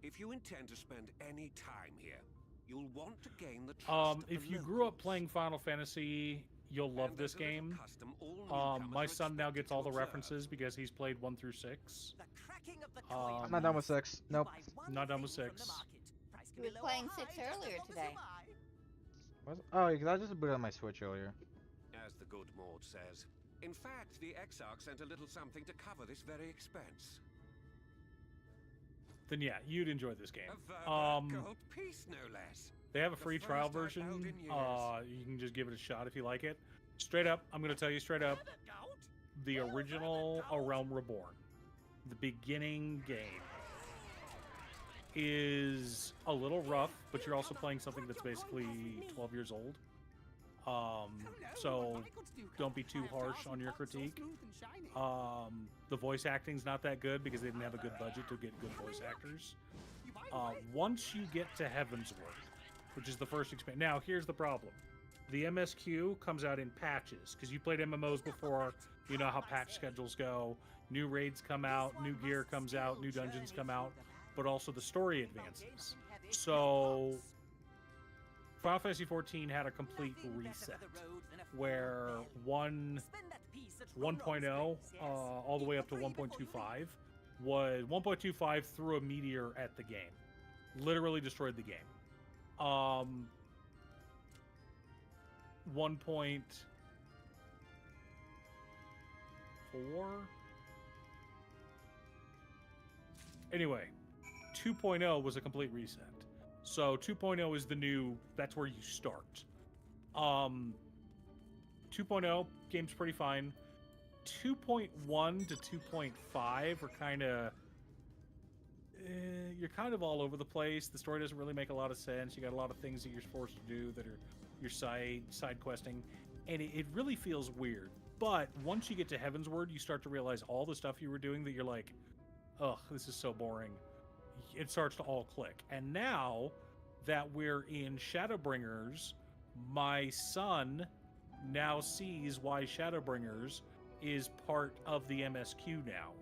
if you intend to spend any time here, you'll want to gain the trust of the if you grew up playing Final Fantasy, you'll love this game. My son now gets all the references because he's played 1 through 6. I'm not done with 6. Nope. Not done with 6. He was playing 6 earlier today. Oh, because I just booted on my Switch earlier. As the good Maud says. In fact, the Exarch sent a little something to cover this very expense. Then yeah, you'd enjoy this game. Gold piece, no less. They have a free trial version. You can just give it a shot if you like it. Straight up, I'm going to tell you straight up, the original A Realm Reborn, the beginning game, is a little rough, but you're also playing something that's basically 12 years old. So don't be too harsh on your critique. The voice acting's not that good because they didn't have a good budget to get good voice actors. Once you get to Heavensward, which is the first expansion. Now, here's the problem. The MSQ comes out in patches, because you played MMOs before, you know how patch schedules go. New raids come out, new gear comes out, new dungeons come out, but also the story advances. So, Final Fantasy XIV had a complete reset, where 1.0 all the way up to 1.25 was 1.25 threw a meteor at the game. Literally destroyed the game. 1.4 anyway, 2.0 was a complete reset. So 2.0 is the new, that's where you start. 2.0 game's pretty fine. 2.1 to 2.5 are kind of you're kind of all over the place. The story doesn't really make a lot of sense. You got a lot of things that you're forced to do that are your side questing, and it really feels weird. But once you get to Heavensward, you start to realize all the stuff you were doing that you're like, ugh, this is so boring. It starts to all click. And now that we're in Shadowbringers, my son now sees why Shadowbringers is part of the MSQ now.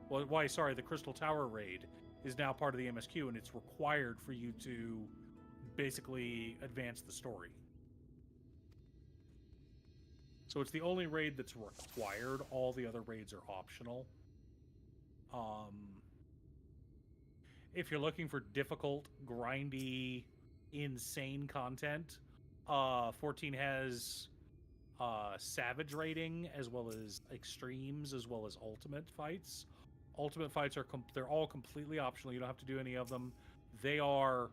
Well, the Crystal Tower raid is now part of the MSQ, and it's required for you to basically advance the story. So it's the only raid that's required. All the other raids are optional. If you're looking for difficult, grindy, insane content, 14 has Savage raiding, as well as Extremes, as well as Ultimate fights. Ultimate fights are they're all completely optional. You don't have to do any of them. They are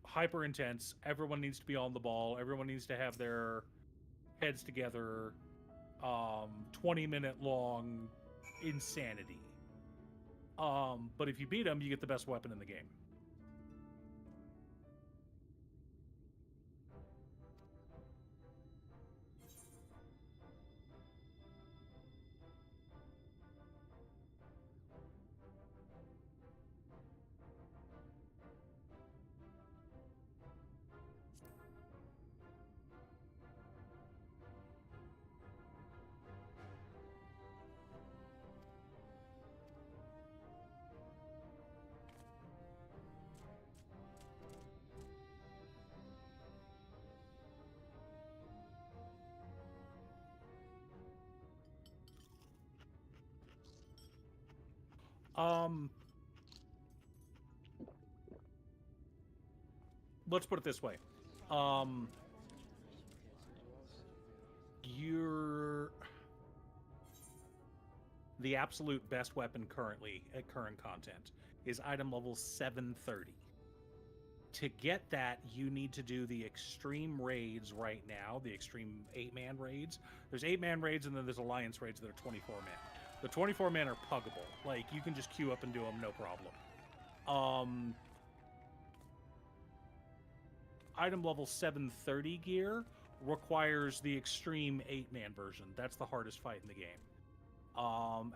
hyper intense. Everyone needs to be on the ball. Everyone needs to have their heads together. 20-minute long insanity. But if you beat them, you get the best weapon in the game. Let's put it this way. The absolute best weapon currently at current content is item level 730. To get that, you need to do the extreme raids right now, the extreme 8-man raids. There's 8-man raids, and then there's alliance raids that are 24-man. The 24-man are puggable. Like, you can just queue up and do them, no problem. Item level 730 gear requires the extreme 8-man version. That's the hardest fight in the game.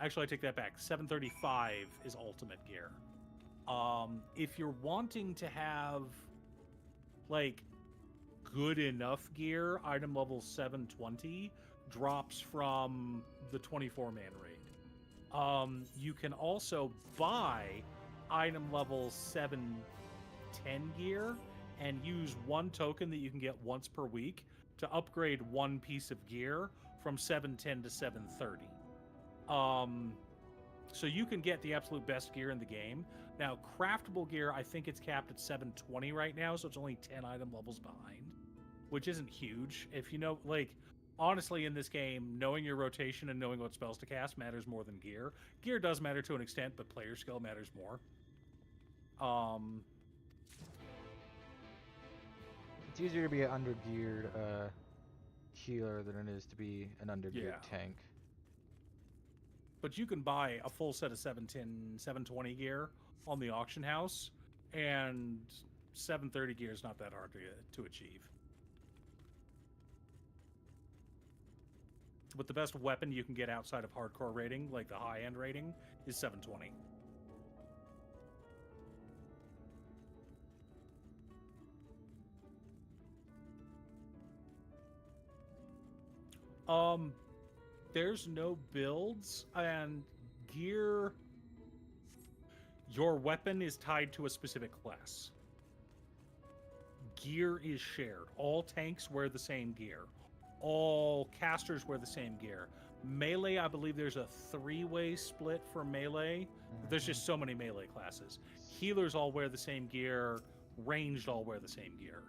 Actually, I take that back. 735 is ultimate gear. If you're wanting to have, like, good enough gear, item level 720 drops from the 24-man raid. You can also buy item level 710 gear and use one token that you can get once per week to upgrade one piece of gear from 710 to 730. So you can get the absolute best gear in the game. Now, craftable gear, I think it's capped at 720 right now, so it's only 10 item levels behind, which isn't huge. If you know, like, honestly, in this game, knowing your rotation and knowing what spells to cast matters more than gear. Gear does matter to an extent, but player skill matters more. It's easier to be an under-geared healer than it is to be an under-geared tank. But you can buy a full set of 710, 720 gear on the auction house, and 730 gear is not that hard to achieve. But the best weapon you can get outside of hardcore rating, like the high-end rating, is 720. There's no builds, and gear... Your weapon is tied to a specific class. Gear is shared. All tanks wear the same gear. All casters wear the same gear. Melee, I believe there's a 3-way split for melee. There's just so many melee classes. Healers all wear the same gear. Ranged all wear the same gear.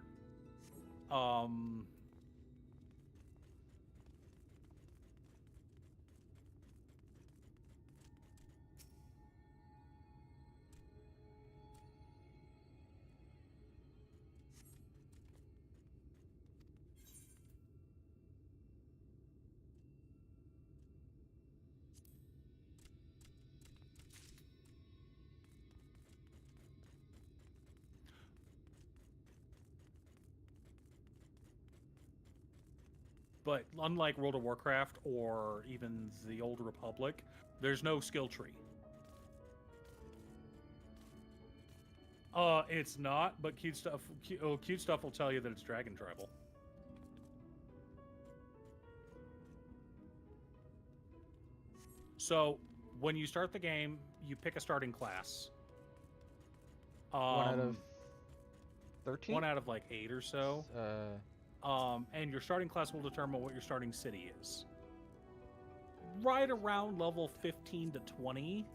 But unlike World of Warcraft or even the Old Republic, there's no skill tree. It's not, but cute stuff. Cute stuff will tell you that it's Dragon Tribal. So, when you start the game, you pick a starting class. 1 out of 13? 1 out of like 8 or so. And your starting class will determine what your starting city is. Right around level 15 to 20,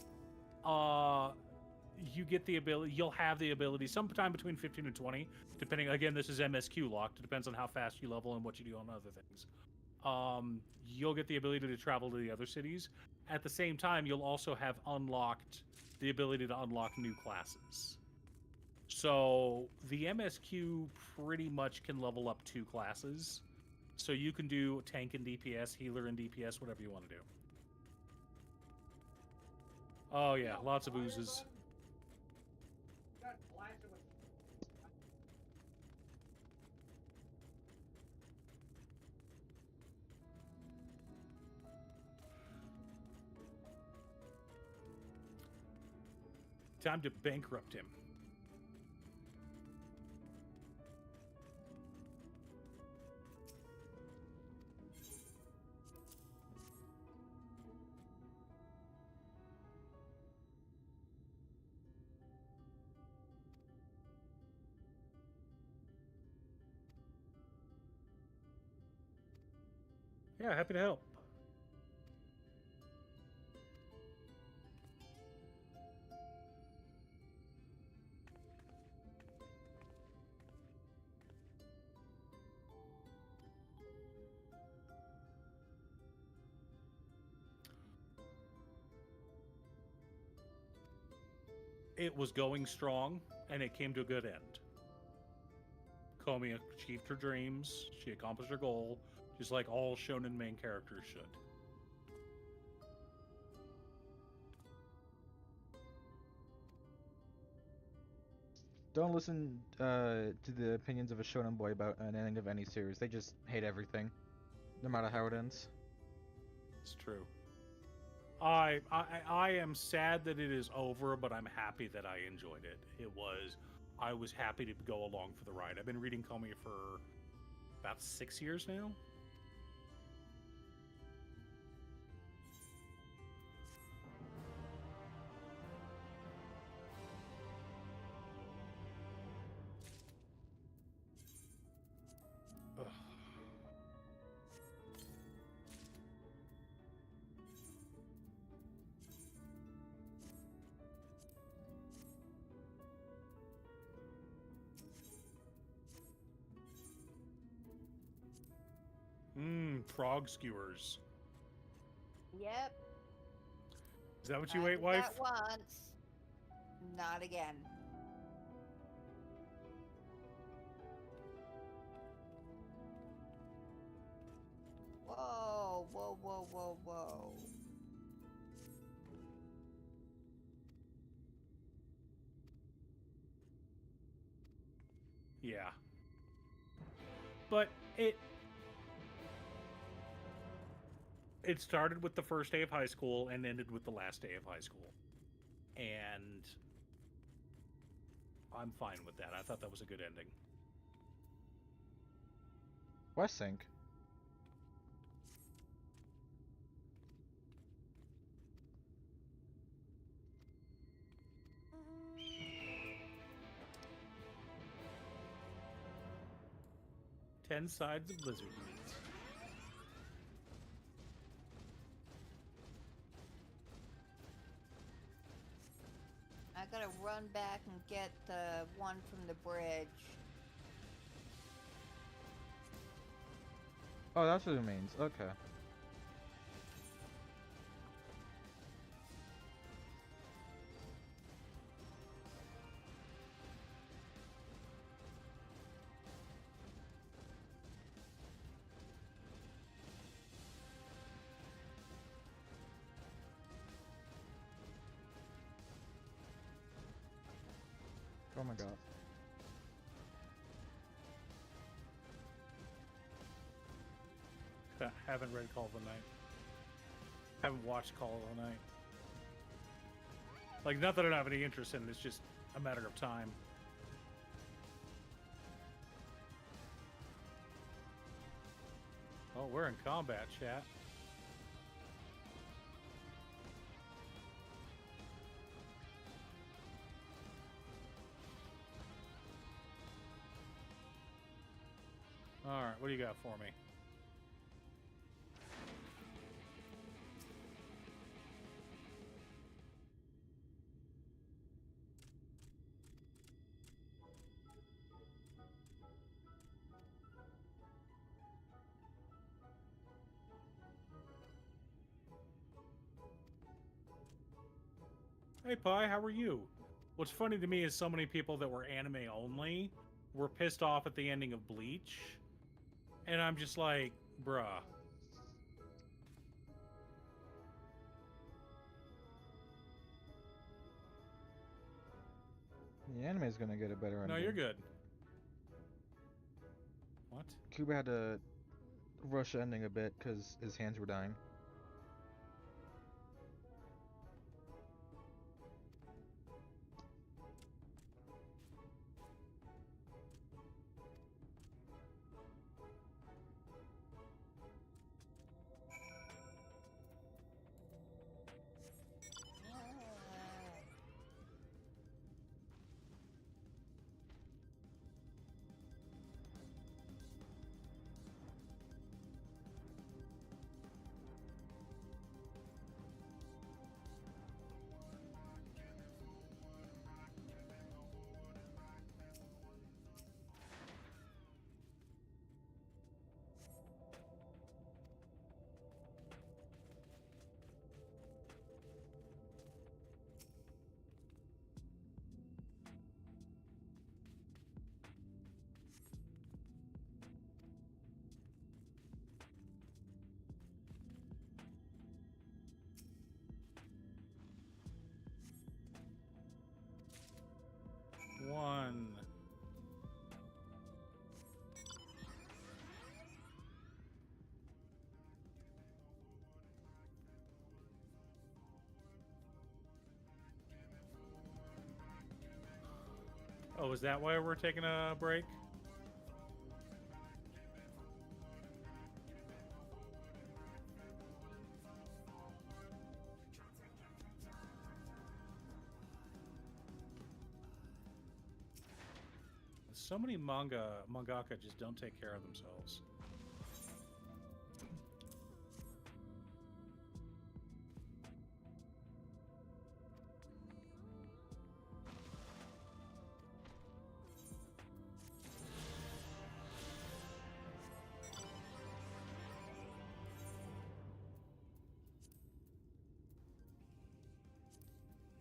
you get the ability. You'll have the ability sometime between 15 and 20, depending. Again, this is MSQ locked. It depends on how fast you level and what you do on other things. You'll get the ability to travel to the other cities. At the same time, you'll also have unlocked the ability to unlock new classes. So the MSQ pretty much can level up 2 classes. So you can do tank and DPS, healer and DPS, whatever you want to do. Oh yeah, lots of oozes. Time to bankrupt him. Yeah, happy to help. It was going strong, and it came to a good end. Komi achieved her dreams. She accomplished her goal, just like all shonen main characters should. Don't listen to the opinions of a shonen boy about an ending of any series. They just hate everything, no matter how it ends. It's true. I am sad that it is over, but I'm happy that I enjoyed it. I was happy to go along for the ride. I've been reading Komi for about 6 years now. Frog skewers. Yep. Is that what you ate, wife? That once. Not again. Whoa, whoa, whoa, whoa, whoa. Yeah. But it started with the first day of high school and ended with the last day of high school. And I'm fine with that. I thought that was a good ending. Westsync. Ten sides of Blizzard meat. I gotta run back and get the one from the bridge. Oh, that's what it means. Okay. Oh my god. Haven't read Call of the Night. Haven't watched Call of the Night. Like, not that I don't have any interest in it, it's just a matter of time. Oh, we're in combat, chat. Alright, what do you got for me? Hey, Pi, how are you? What's funny to me is so many people that were anime only were pissed off at the ending of Bleach. And I'm just like, bruh. The anime's gonna get a better ending. No, you're good. What? Kuba had to rush the ending a bit because his hands were dying. One. Oh, is that why we're taking a break? So many mangaka just don't take care of themselves.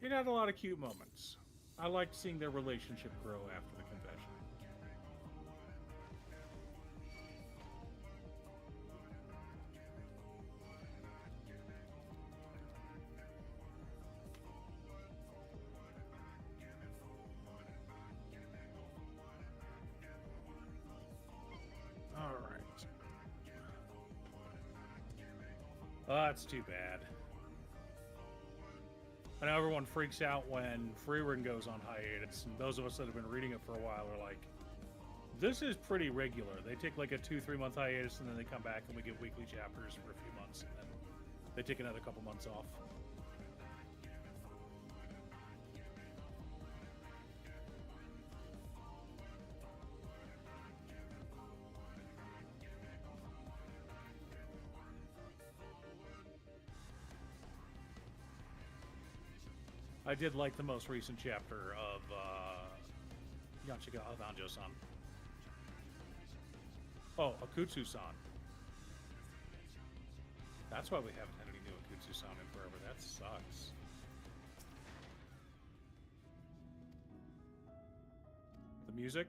It had a lot of cute moments. I liked seeing their relationship grow after the confession. All right. Oh, that's too bad. I know everyone freaks out when Freerin goes on hiatus, and those of us that have been reading it for a while are like, this is pretty regular. They take like a 2-3 month hiatus, and then they come back and we get weekly chapters for a few months, and then they take another couple months off. I did like the most recent chapter of Yanchiga Avanjo-san. Oh, Akutsu-san. That's why we haven't had any new Akutsu-san in forever. That sucks. The music?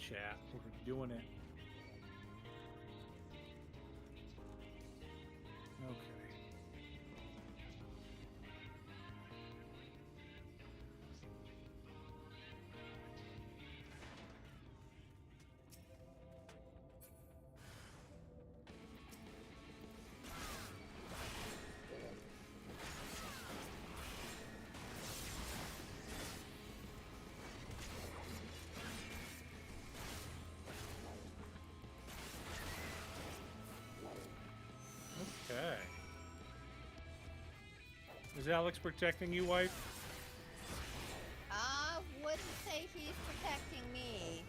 Chat, we're doing it. Is Alex protecting you, wife? I wouldn't say he's protecting me.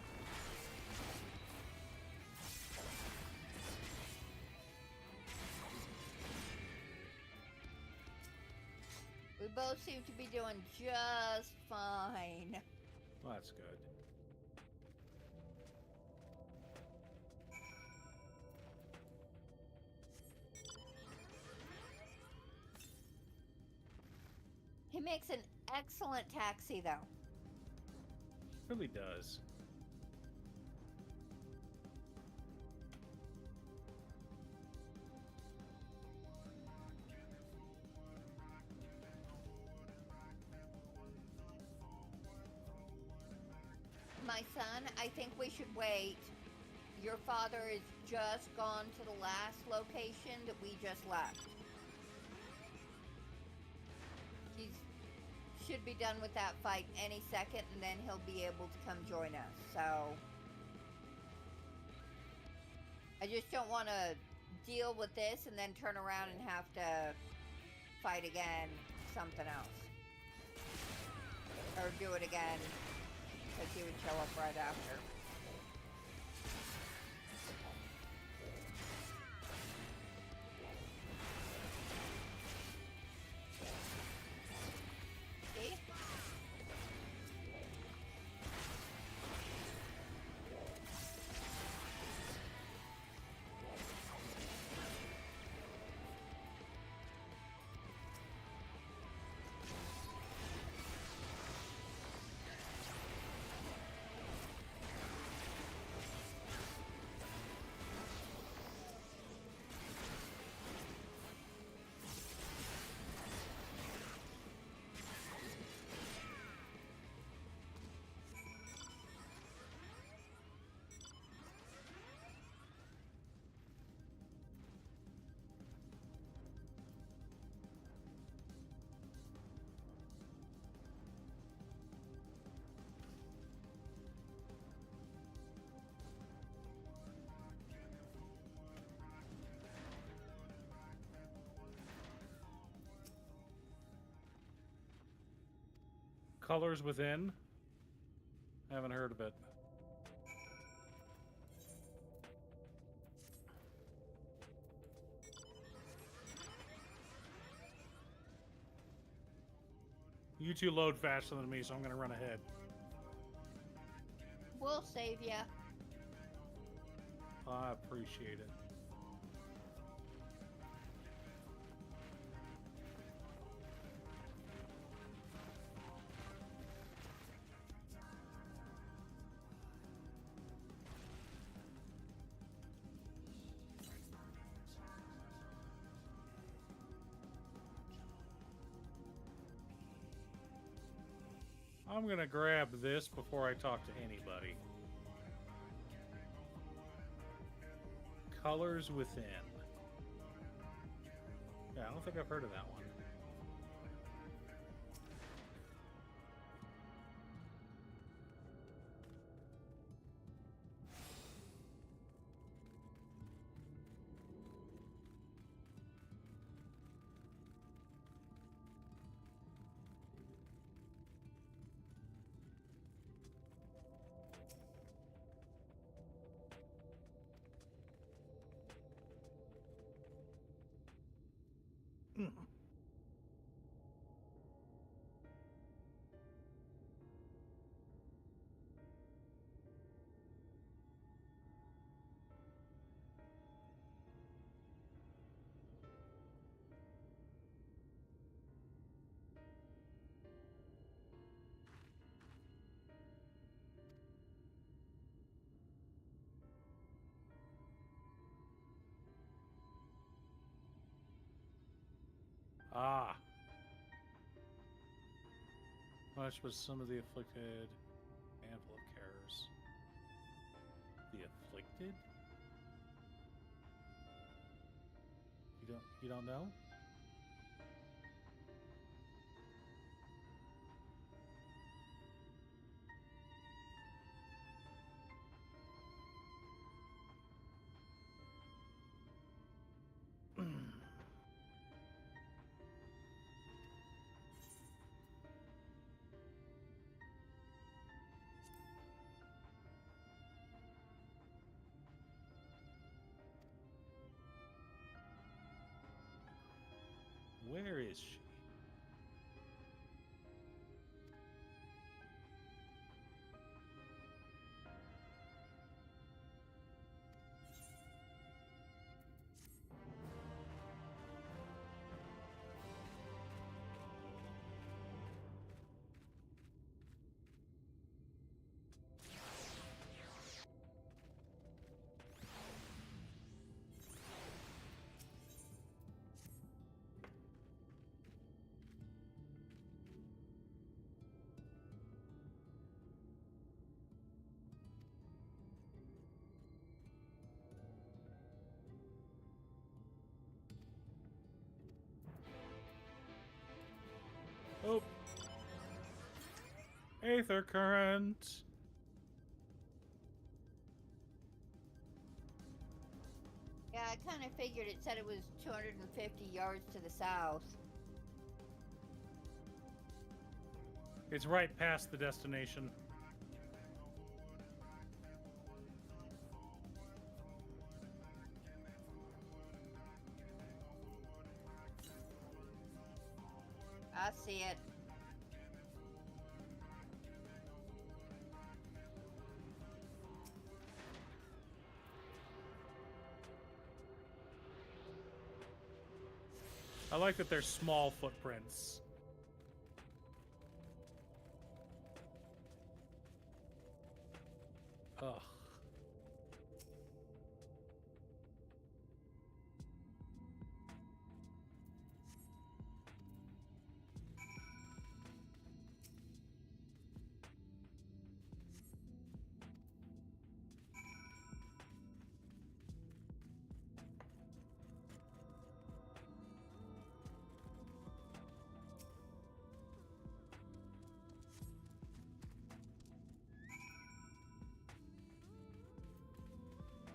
We both seem to be doing just fine. Well, that's good. He makes an excellent taxi, though. Really does. My son, I think we should wait. Your father is just gone to the last location that we just left. He should be done with that fight any second, and then he'll be able to come join us. So I just don't want to deal with this and then turn around and have to fight again something else. Or do it again. Because he would show up right after. See? Colors Within? I haven't heard of it. You two load faster than me, so I'm going to run ahead. We'll save ya. I appreciate it. I'm gonna grab this before I talk to anybody. Colors Within. Yeah, I don't think I've heard of that one. Ah. Much was some of the afflicted, handful of cares. The afflicted? You don't know? Where is she? Oh. Aether current. Yeah, I kind of figured it said it was 250 yards to the south. It's right past the destination. I see it. I like that they're small footprints. Ugh.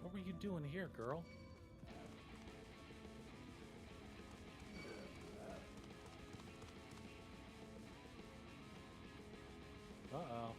What were you doing here, girl? Uh-oh.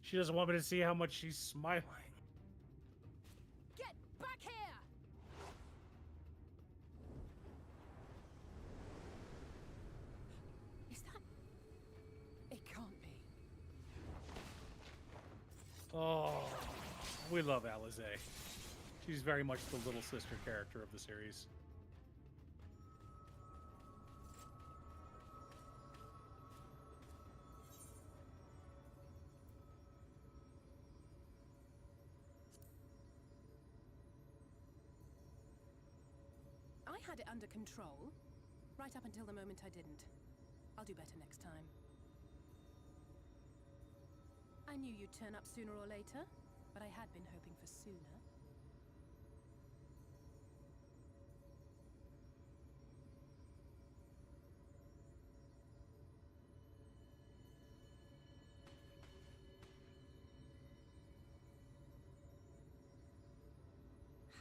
She doesn't want me to see how much she's smiling. Get back here! Is that... It can't be. Oh, we love Alize. She's very much the little sister character of the series. I had it under control, right up until the moment I didn't. I'll do better next time. I knew you'd turn up sooner or later, but I had been hoping for sooner.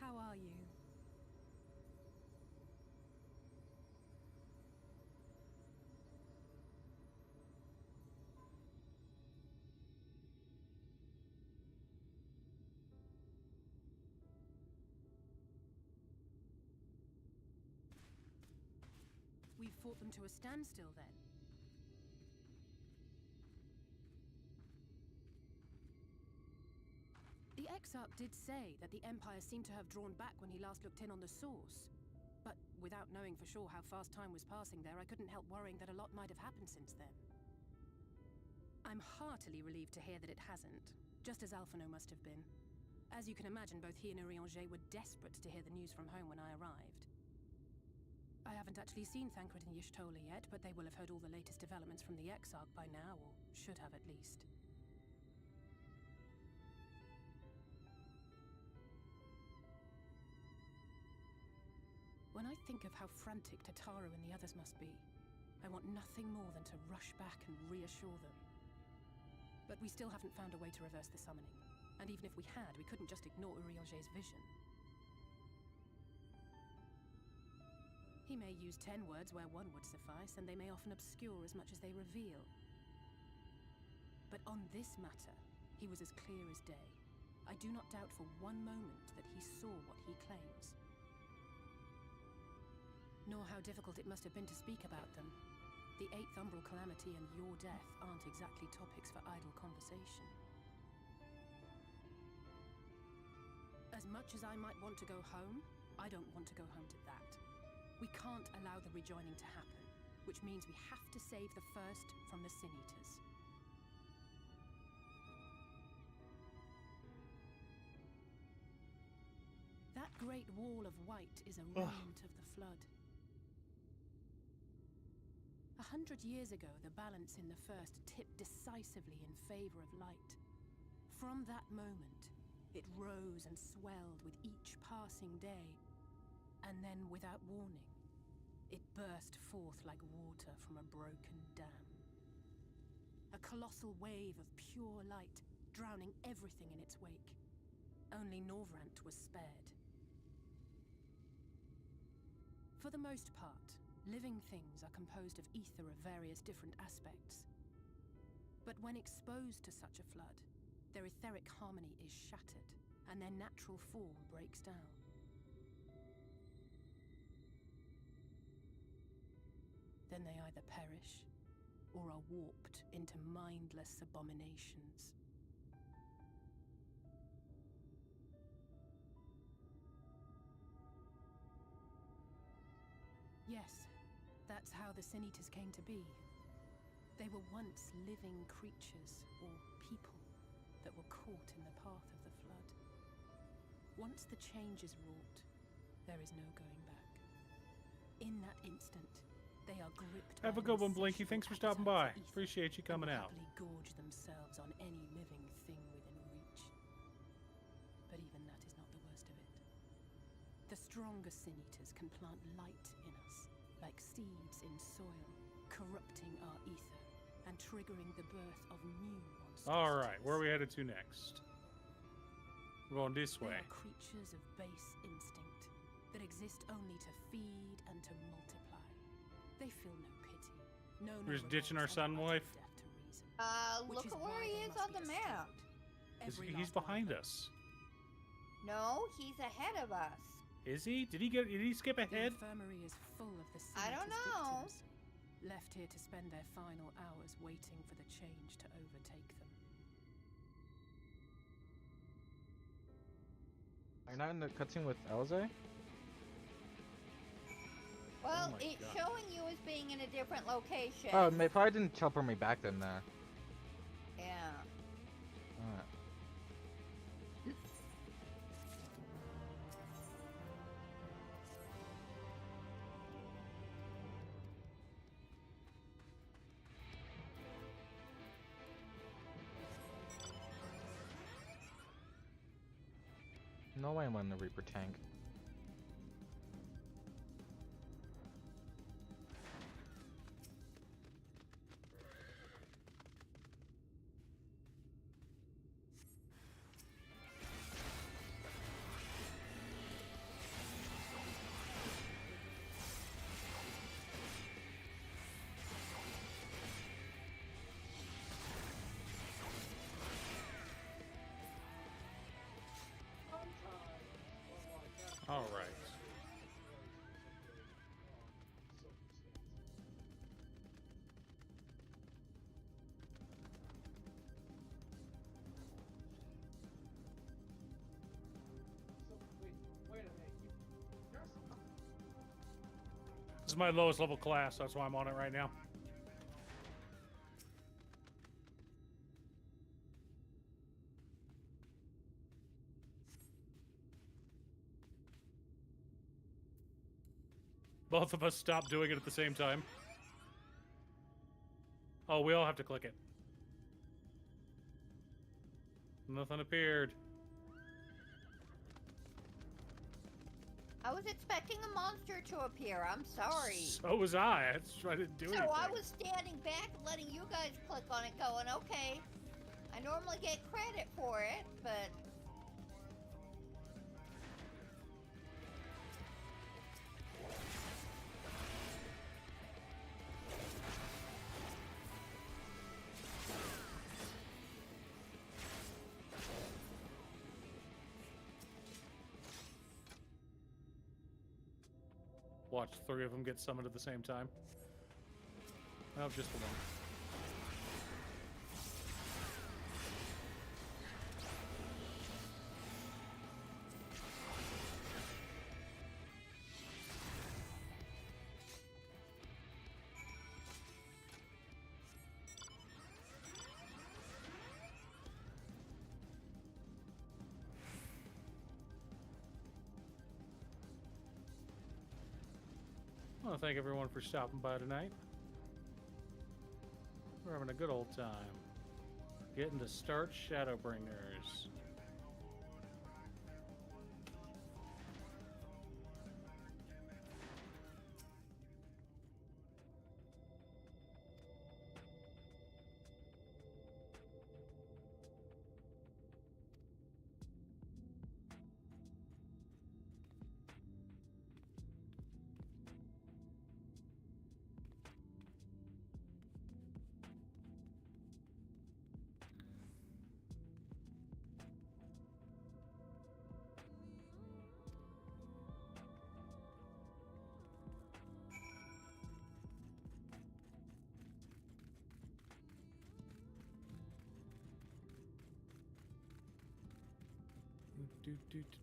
How are you? We fought them to a standstill then. Exarch did say that the Empire seemed to have drawn back when he last looked in on the source. But without knowing for sure how fast time was passing there, I couldn't help worrying that a lot might have happened since then. I'm heartily relieved to hear that it hasn't, just as Alphino must have been. As you can imagine, both he and Urianger were desperate to hear the news from home when I arrived. I haven't actually seen Thancred and Y'shtola yet, but they will have heard all the latest developments from the Exarch by now, or should have at least. When I think of how frantic Tataru and the others must be, I want nothing more than to rush back and reassure them. But we still haven't found a way to reverse the summoning. And even if we had, we couldn't just ignore Urianger's vision. He may use 10 words where one would suffice, and they may often obscure as much as they reveal. But on this matter, he was as clear as day. I do not doubt for one moment that he saw what he claims. Nor how difficult it must have been to speak about them. The 8th Umbral Calamity and your death aren't exactly topics for idle conversation. As much as I might want to go home, I don't want to go home to that. We can't allow the rejoining to happen, which means we have to save the first from the Sin Eaters. That great wall of white is a remnant of the Flood. 100 years ago, the balance in the First tipped decisively in favor of light. From that moment, it rose and swelled with each passing day, and then, without warning, it burst forth like water from a broken dam. A colossal wave of pure light, drowning everything in its wake. Only Norvrant was spared. For the most part, living things are composed of ether of various different aspects. But when exposed to such a flood, their etheric harmony is shattered, and their natural form breaks down. Then they either perish, or are warped into mindless abominations. Yes, that's how the Sin Eaters came to be. They were once living creatures, or people, that were caught in the path of the Flood. Once the change is wrought, there is no going back. In that instant, they are gripped. Have a good one, Blinky. Thanks for stopping by. Appreciate you coming out. Happily gorge themselves on any living thing within reach. But even that is not the worst of it. The stronger Sin Eaters can plant light in us, like seeds in soil, corrupting our ether and triggering the birth of new monsters. All right, where are we headed to next? We're going this way. They are creatures of base instinct that exist only to feed and to multiply. They feel no pity. We're just ditching our son wife. Look at where he is on the map. He's behind us. No, he's ahead of us. Is he? Did he skip ahead? The infirmary is full of the I don't know. victims, left here to spend their final hours waiting for the change to overtake them. Are you not in the cutscene with Elze? Well, it's showing you as being in a different location. Oh, it probably didn't teleport me back then there. Yeah. Alright. No way I'm on the Reaper tank. is my lowest level class. That's why I'm on it right now. Both of us stopped doing it at the same time. Oh, we all have to click it. Nothing appeared. I was expecting a monster to appear. I'm sorry. So was I. I didn't do anything. So I was standing back, letting you guys click on it, going, okay. I normally get credit for it, but... Watch 3 of them get summoned at the same time. Oh, just the one. I want to thank everyone for stopping by tonight. We're having a good old time. Getting to start Shadowbringers.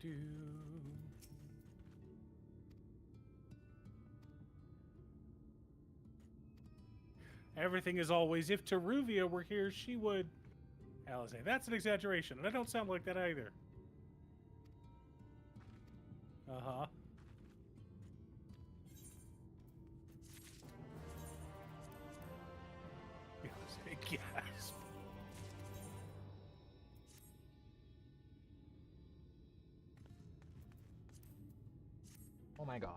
Do. Everything is always, if Teruvia were here, she would... Alice, that's an exaggeration, and I don't sound like that either. Uh-huh. Gasp. Oh my god.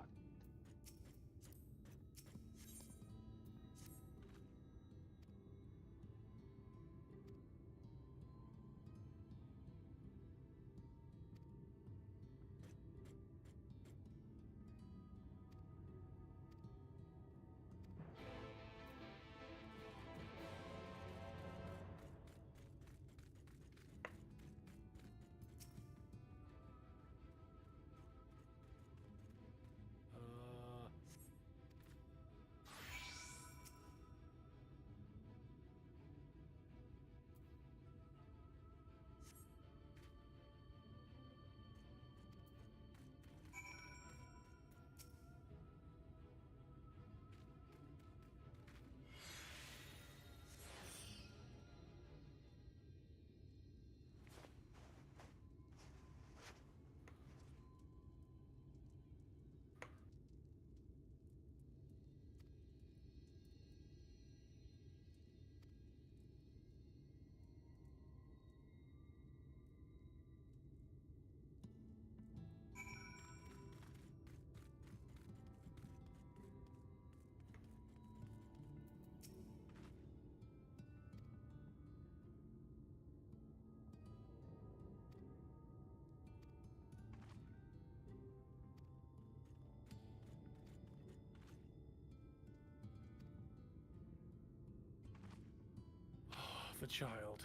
The child.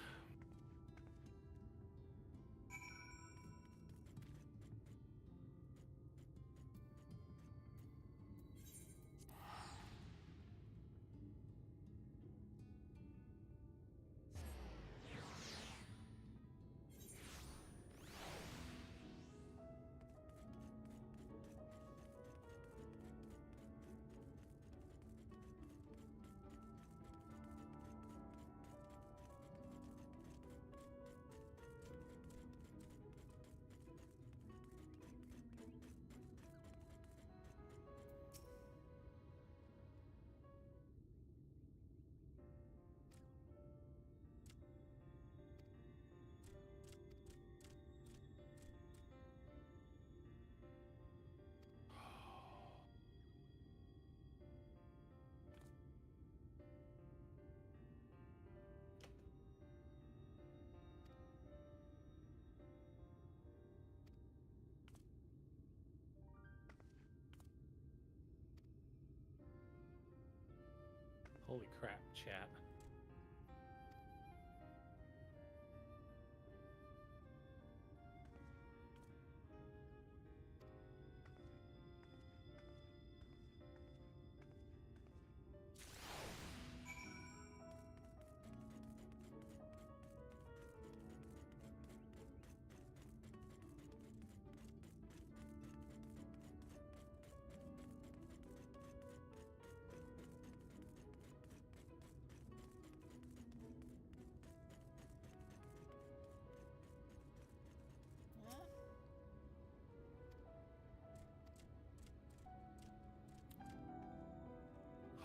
Holy crap, chat.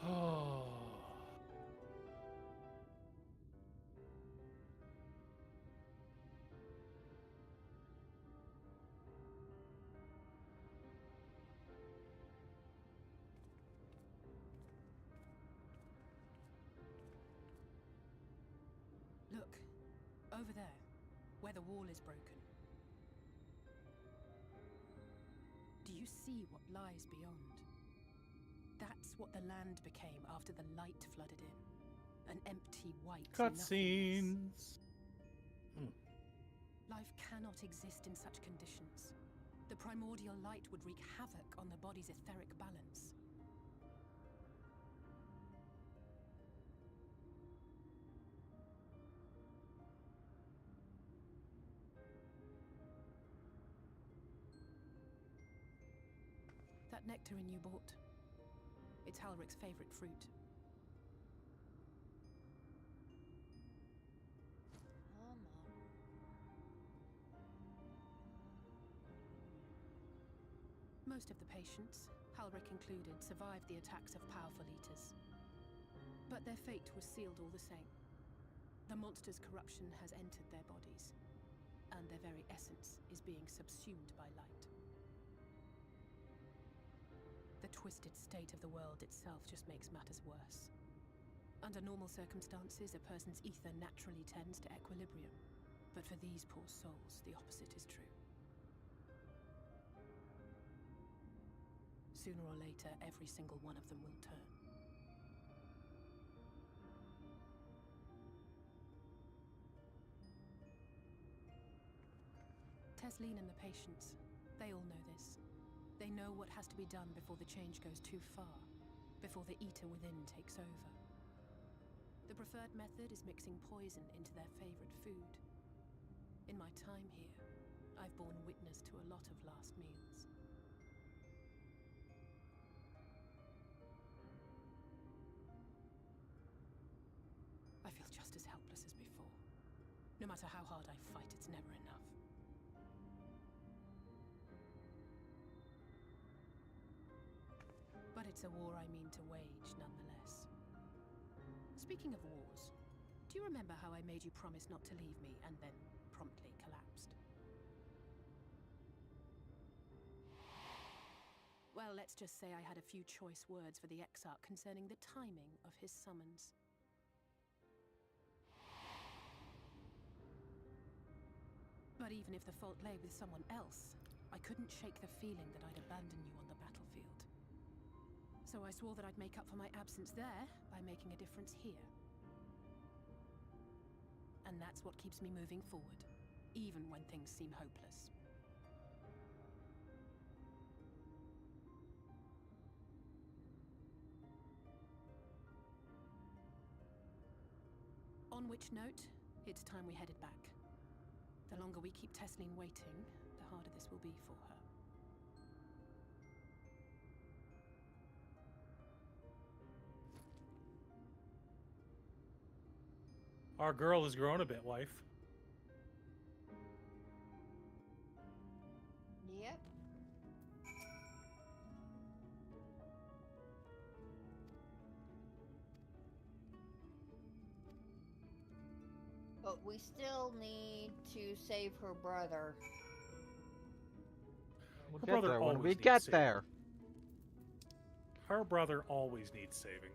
Oh. Look, over there, where the wall is broken. Do you see what lies beyond? That's what the land became after the light flooded in. An empty white cutscenes. Life cannot exist in such conditions. The primordial light would wreak havoc on the body's etheric balance. That nectarine you bought, it's Halric's favorite fruit. Most of the patients, Halric included, survived the attacks of powerful eaters. But their fate was sealed all the same. The monster's corruption has entered their bodies, and their very essence is being subsumed by light. The twisted state of the world itself just makes matters worse. Under normal circumstances, a person's ether naturally tends to equilibrium. But for these poor souls, the opposite is true. Sooner or later, every single one of them will turn. Tesleen and the patients, they all know this. They know what has to be done before the change goes too far, before the eater within takes over. The preferred method is mixing poison into their favorite food. In my time here, I've borne witness to a lot of last meals. I feel just as helpless as before. No matter how hard I fight, it's never enough. But it's a war I mean to wage, nonetheless. Speaking of wars, do you remember how I made you promise not to leave me and then promptly collapsed? Well, let's just say I had a few choice words for the Exarch concerning the timing of his summons. But even if the fault lay with someone else, I couldn't shake the feeling that I'd abandon you on the battlefield. So I swore that I'd make up for my absence there by making a difference here. And that's what keeps me moving forward, even when things seem hopeless. On which note, it's time we headed back. The longer we keep Tesleen waiting, the harder this will be for her. Our girl has grown a bit, wife. Yep. But we still need to save her brother. We'll Her get brother there when always we needs get saving. there. Her brother always needs saving.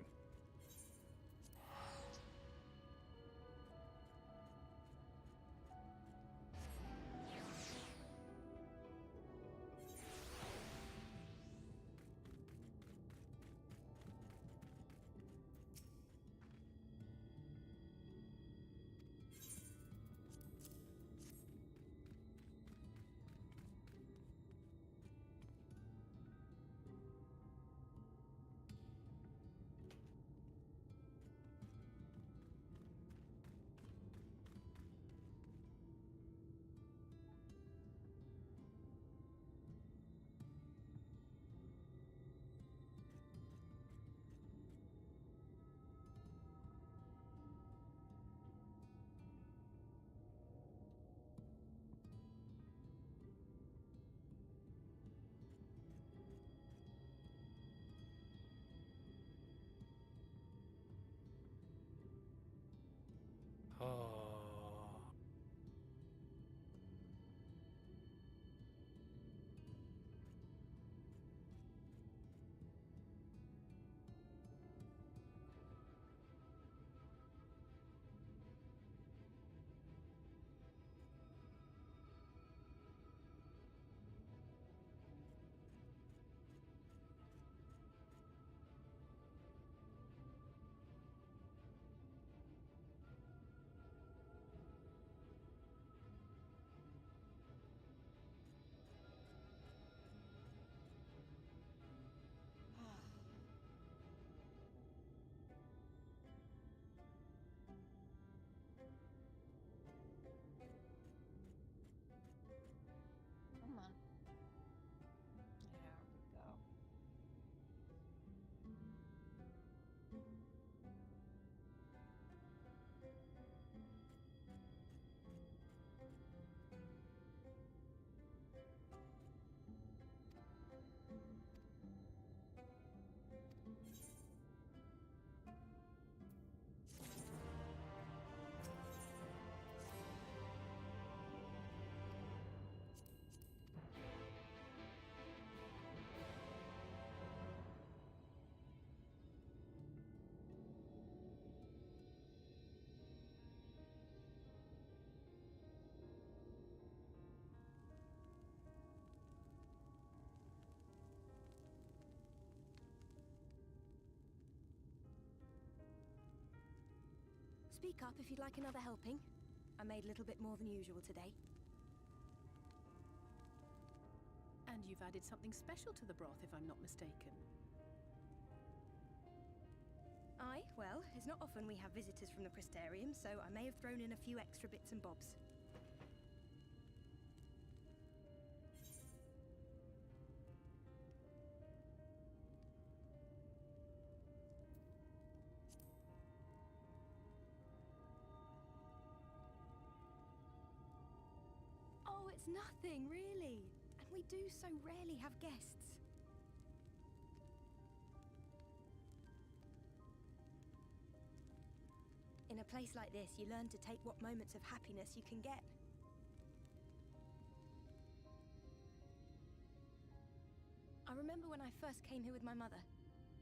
Speak up if you'd like another helping. I made a little bit more than usual today. And you've added something special to the broth, if I'm not mistaken. Aye, well, it's not often we have visitors from the Crystarium, so I may have thrown in a few extra bits and bobs. Oh, it's nothing, really. And we do so rarely have guests. In a place like this, you learn to take what moments of happiness you can get. I remember when I first came here with my mother.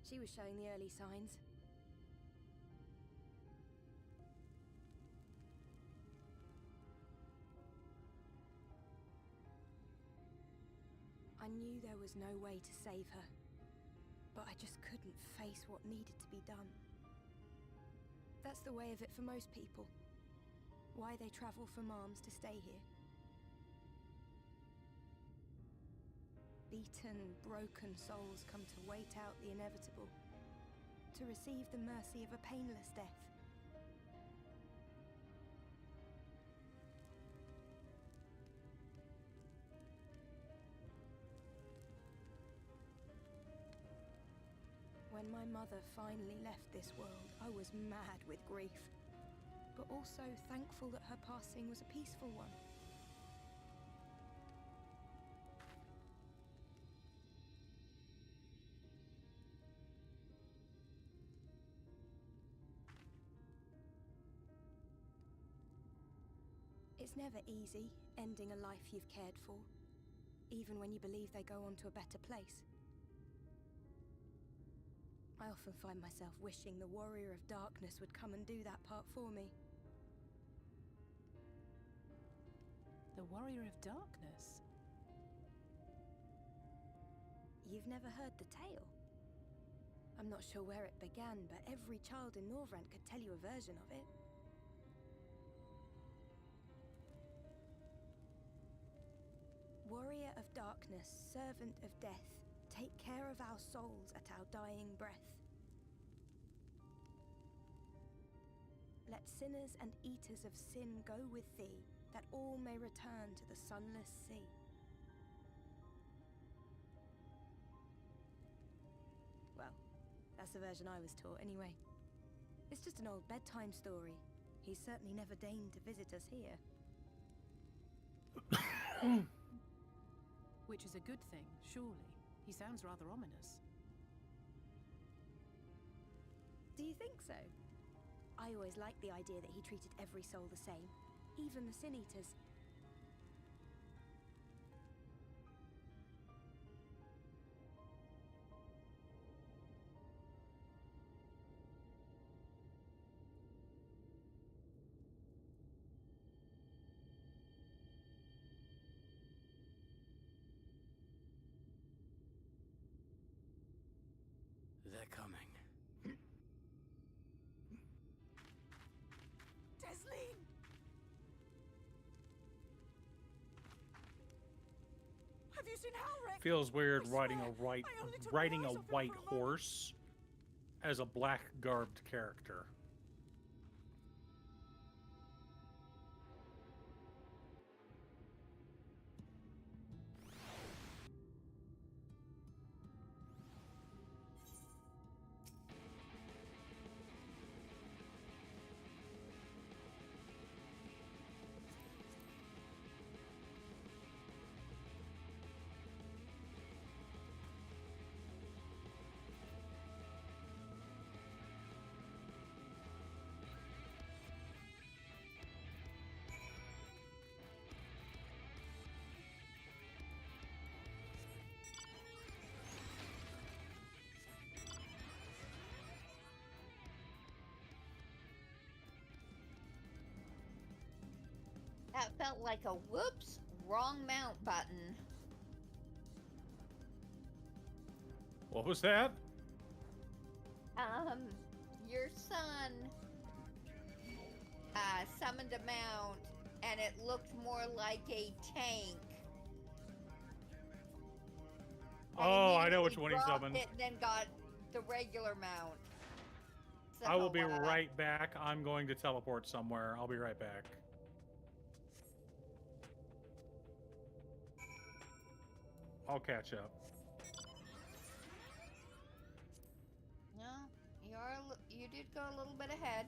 She was showing the early signs. I knew there was no way to save her, but I just couldn't face what needed to be done. That's the way of it for most people. Why they travel from arms to stay here. Beaten, broken souls come to wait out the inevitable, to receive the mercy of a painless death. When my mother finally left this world, I was mad with grief, but also thankful that her passing was a peaceful one. It's never easy, ending a life you've cared for, even when you believe they go on to a better place. I often find myself wishing the Warrior of Darkness would come and do that part for me. The Warrior of Darkness? You've never heard the tale? I'm not sure where it began, but every child in Norvrent could tell you a version of it. Warrior of Darkness, servant of death, take care of our souls at our dying breath. Let sinners and eaters of sin go with thee, that all may return to the sunless sea. Well, that's the version I was taught anyway. It's just an old bedtime story. He's certainly never deigned to visit us here. Which is a good thing, surely. He sounds rather ominous. Do you think so? I always liked the idea that he treated every soul the same, even the Sin Eaters. They're coming. Desleen! Have you seen Halric? Feels weird riding a white horse as a black garbed character. That felt like a whoops, wrong mount button. What was that? Your son summoned a mount, and it looked more like a tank. Oh, I know which one he dropped summoned. it and then got the regular mount. So, I will be right back. I'm going to teleport somewhere. I'll be right back. I'll catch up. No, you did go a little bit ahead.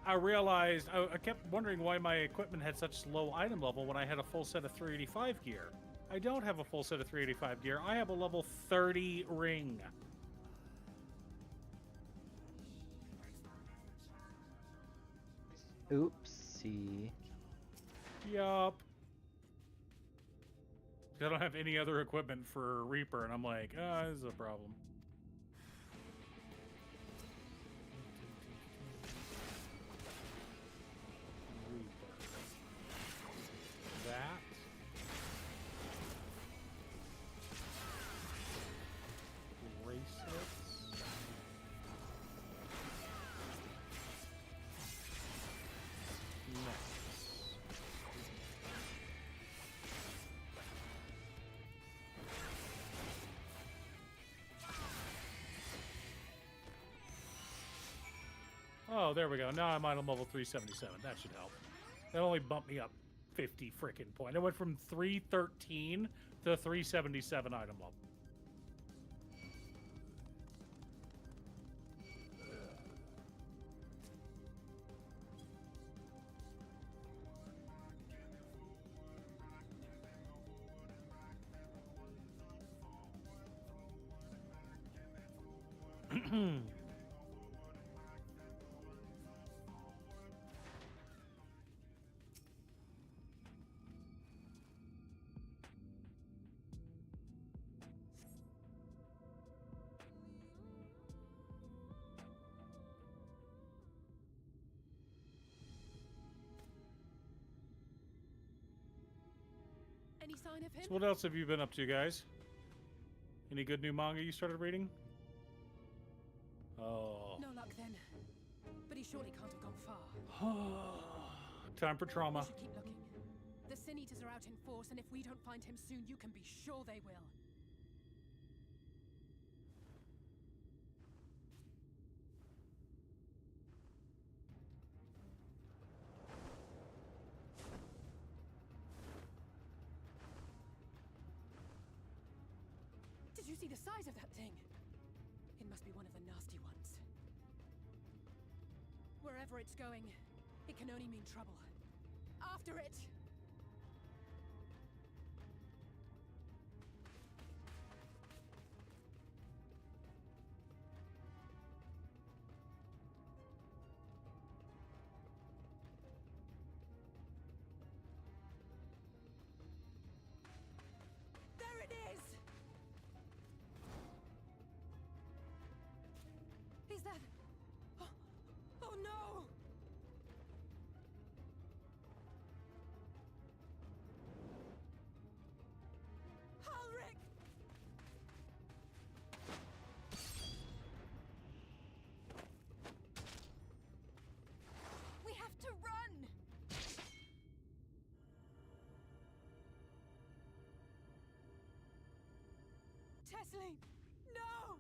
I realized I kept wondering why my equipment had such low item level when I had a full set of 385 gear. I don't have a full set of 385 gear. I have a level 30 ring. Oopsie. Yup. I don't have any other equipment for Reaper, and I'm like, this is a problem. Reaper. That. Bracelets. Next. Oh, there we go. Now I'm item level 377. That should help. That only bumped me up 50 frickin' points. I went from 313 to 377 item level. Any sign of him? So what else have you been up to, guys? Any good new manga you started reading? Oh. No luck then. But he surely can't have gone far. Time for trauma. We should keep looking. The Sin Eaters are out in force, and if we don't find him soon, you can be sure they will. Did you see the size of that thing? It must be one of the nasty ones. Wherever it's going, it can only mean trouble. After it! There it is! Is that... Oh no! Ulrich! We have to run! Tessie! No!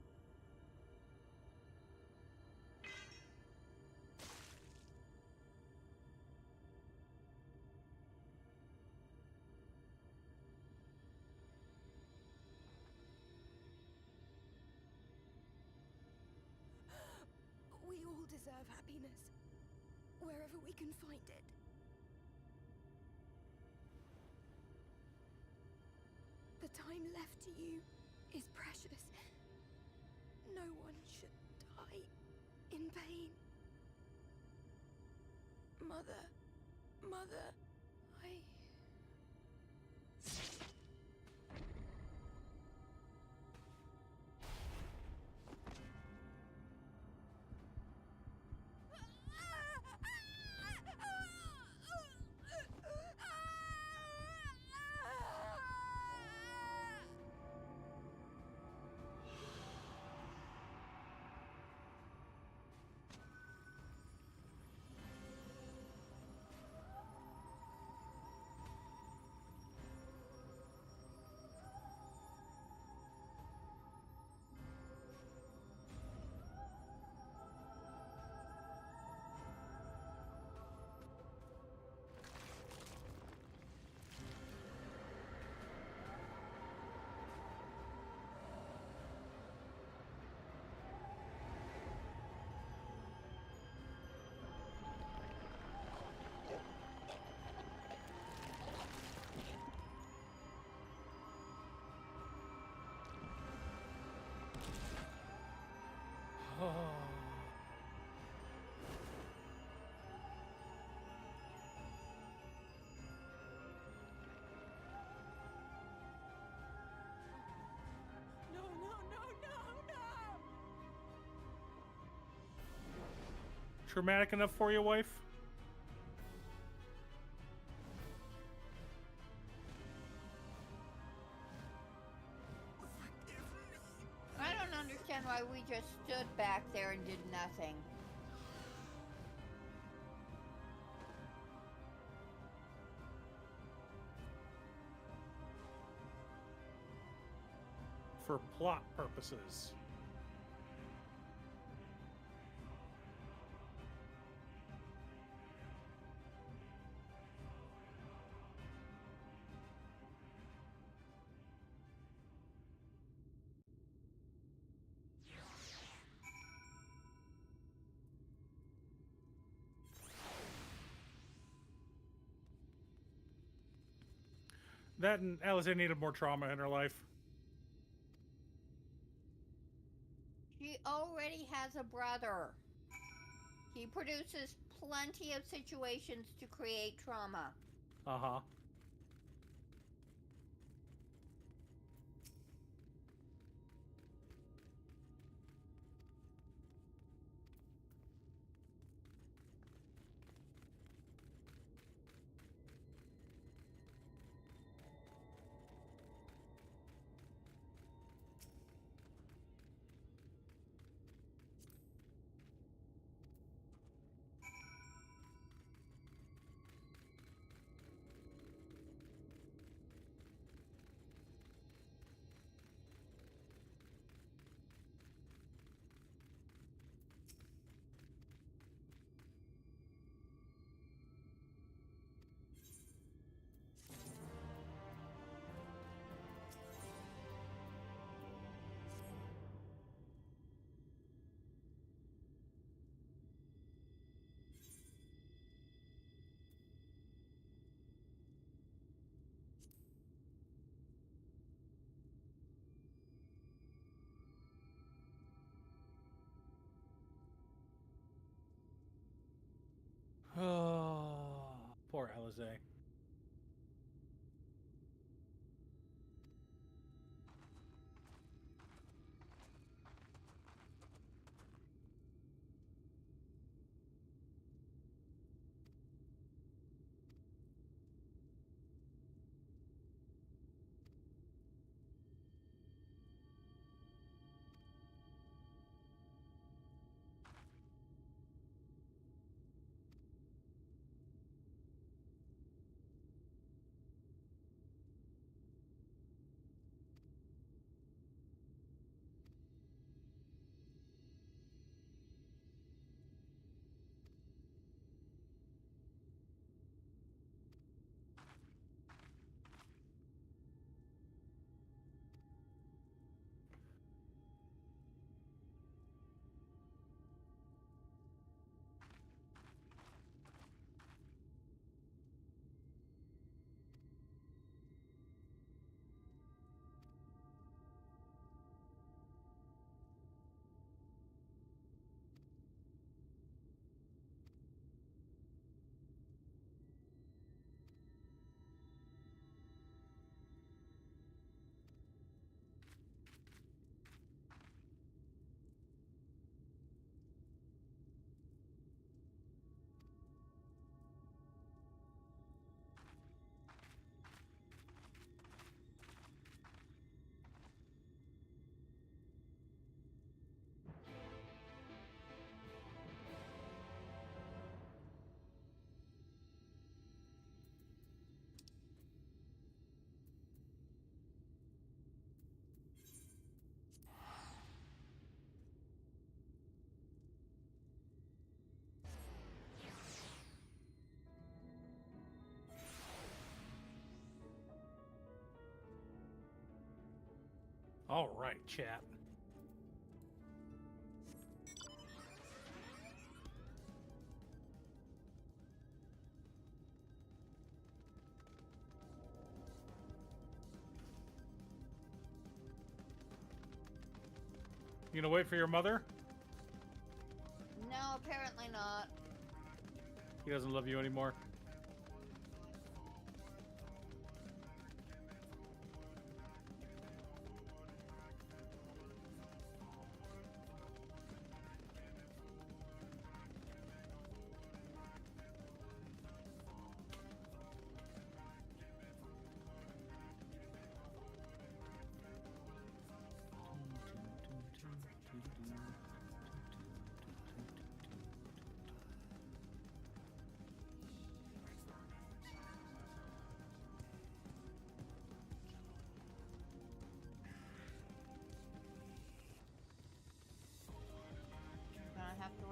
We all deserve happiness, wherever we can find it. The time left to you is precious. No one should die in pain. Mother, I... traumatic enough for you, wife? I don't understand why we just stood back there and did nothing. For plot purposes. That and Alice needed more trauma in her life. She already has a brother. He produces plenty of situations to create trauma. Uh-huh. Oh, poor Alize. All right, chat. You gonna wait for your mother? No, apparently not. He doesn't love you anymore.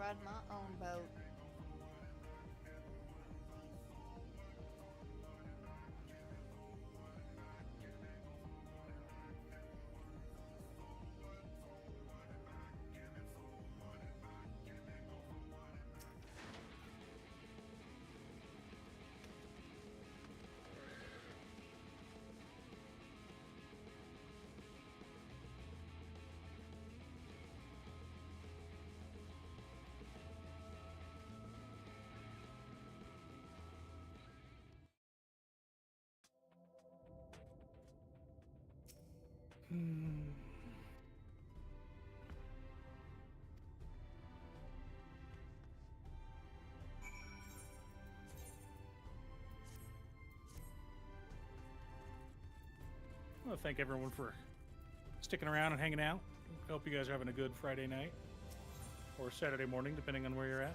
run my own boat. I want to thank everyone for sticking around and hanging out. Hope you guys are having a good Friday night or Saturday morning, depending on where you're at.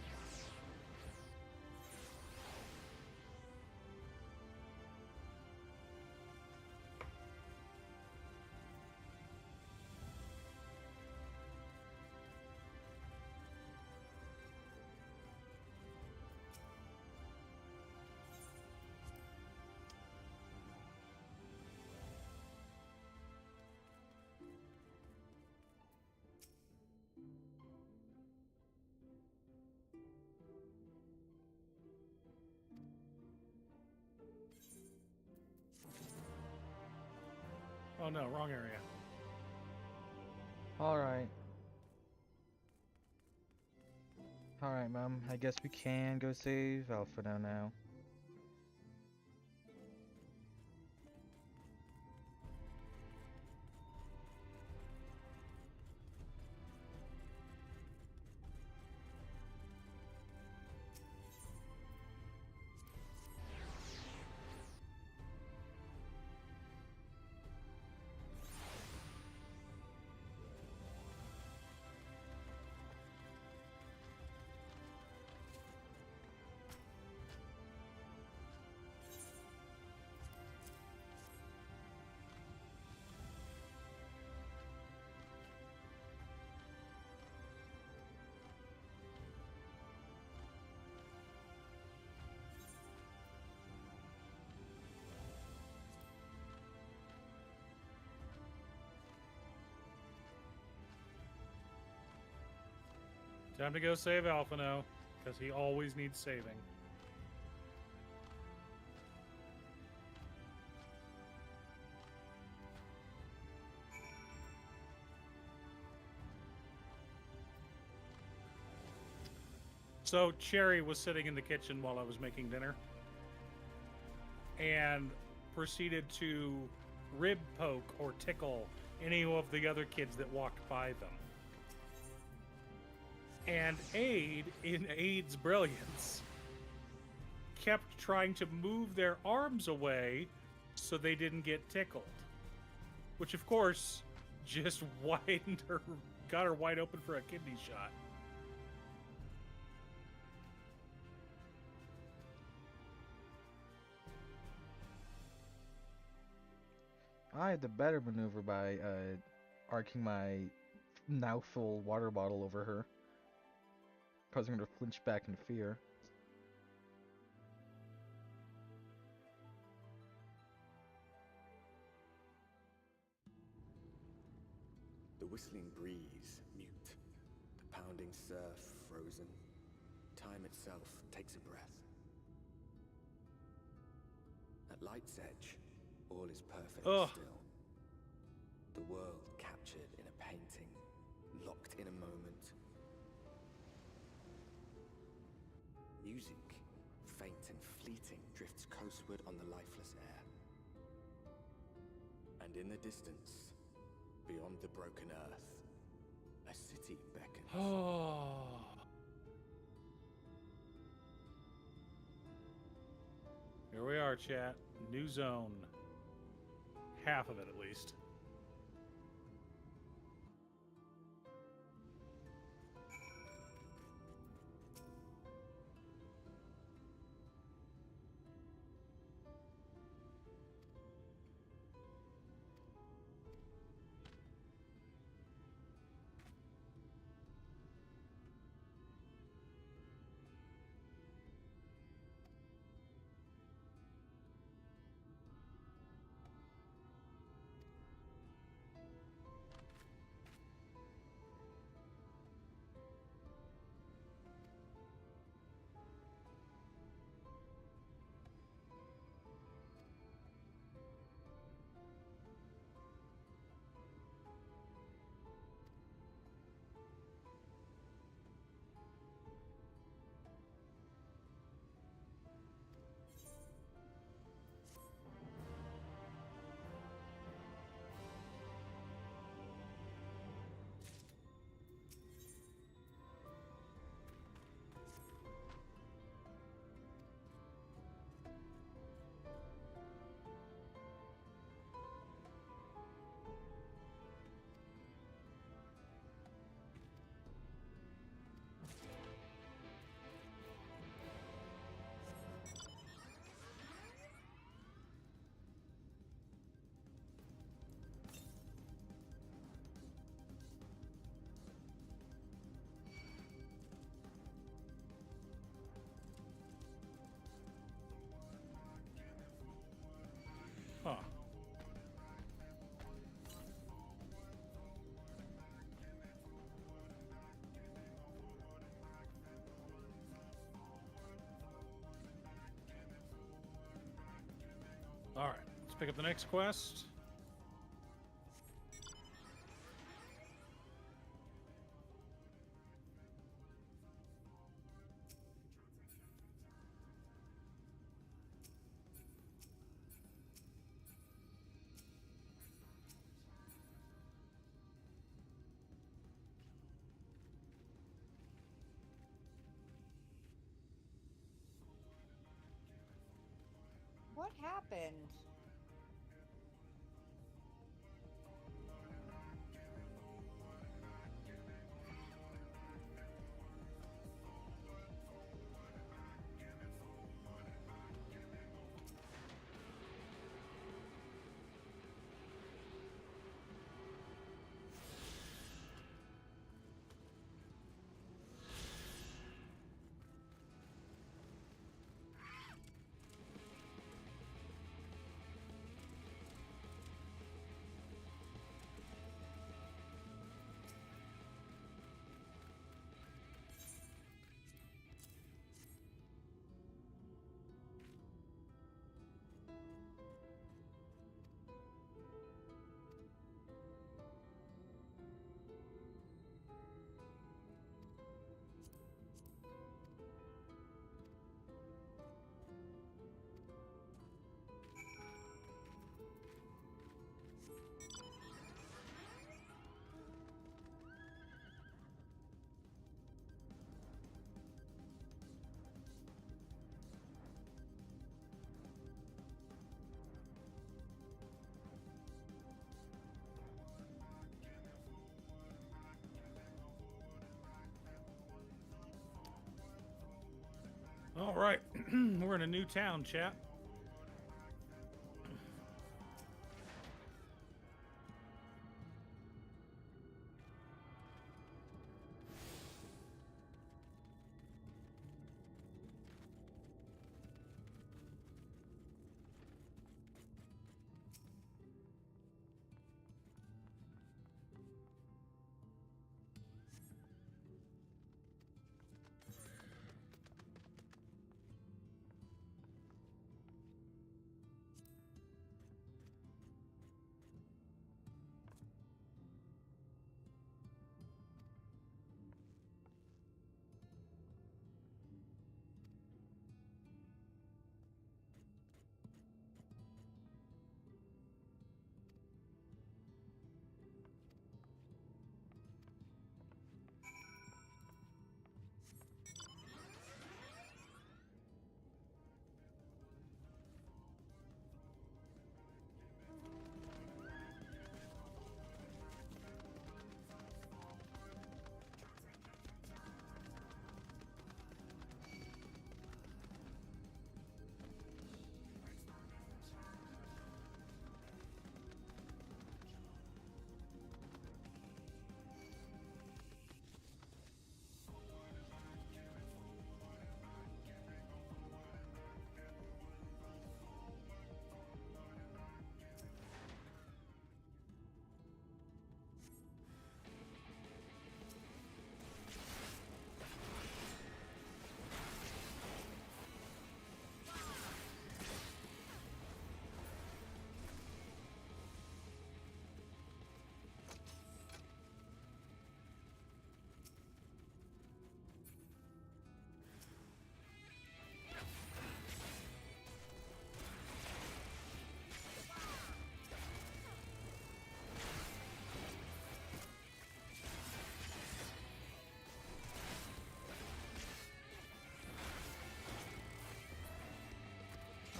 Oh no, wrong area. Alright. Alright, Mom. I guess we can go save Alpha now. Time to go save Alpha now, because he always needs saving. So Cherry was sitting in the kitchen while I was making dinner and proceeded to rib poke or tickle any of the other kids that walked by them. And Aid, in Aid's brilliance, kept trying to move their arms away so they didn't get tickled. Which, of course, just widened her, got her wide open for a kidney shot. I had the better maneuver by arcing my now full water bottle over her, causing her to flinch back in fear. The whistling breeze, mute. The pounding surf, frozen. Time itself takes a breath. At light's edge, all is perfect still. The world captured in a painting, locked in a moment. Music, faint and fleeting, drifts coastward on the lifeless air. And in the distance, beyond the broken earth, a city beckons. Here we are, chat. New zone. Half of it, at least. pick up the next quest. What happened? All right, we're in a new town, chat.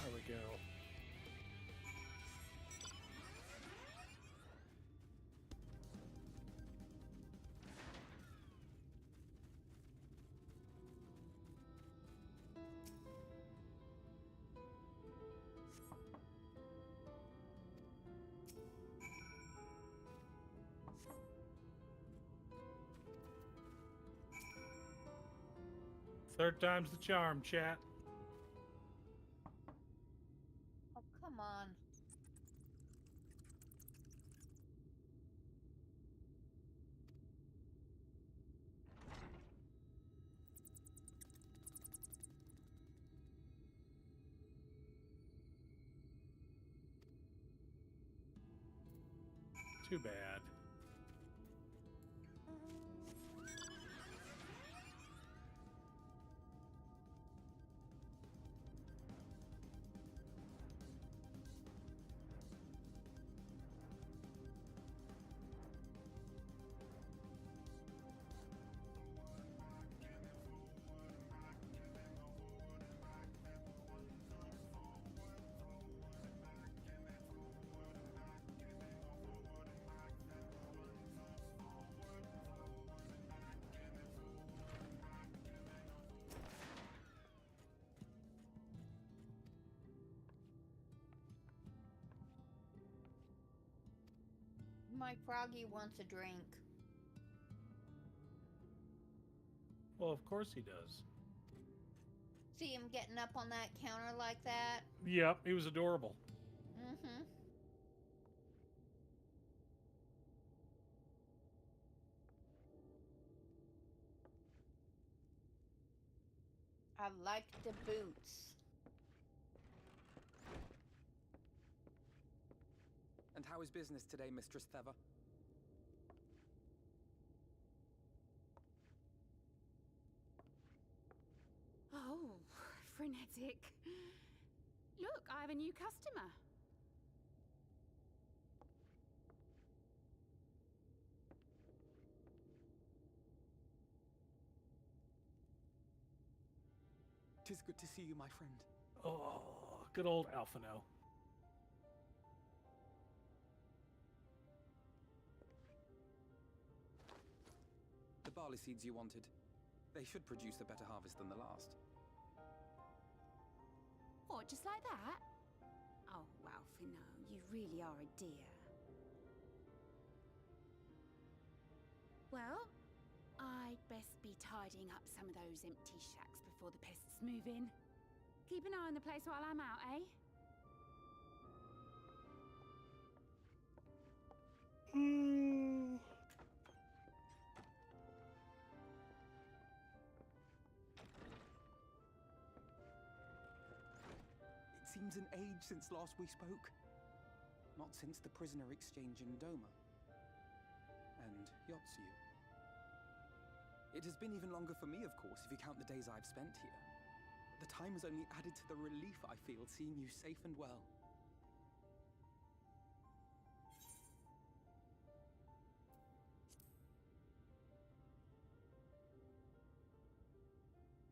There we go. Third time's the charm, chat. Oh, come on. Too bad. My froggy wants a drink. Well, of course he does. See him getting up on that counter like that? Yep, he was adorable. Mm-hmm. I like the boots. And how is business today, Mistress Theva? Oh, frenetic. Look, I have a new customer. Tis good to see you, my friend. Oh, good old Alphino. The barley seeds you wanted. They should produce a better harvest than the last. What, just like that? Oh, Alphino, you really are a dear. Well, I'd best be tidying up some of those empty shacks before the pests move in. Keep an eye on the place while I'm out, eh? It seems an age since last we spoke. Not since the prisoner exchange in Doma. And Yotsu. It has been even longer for me, of course, if you count the days I've spent here. But the time has only added to the relief I feel seeing you safe and well.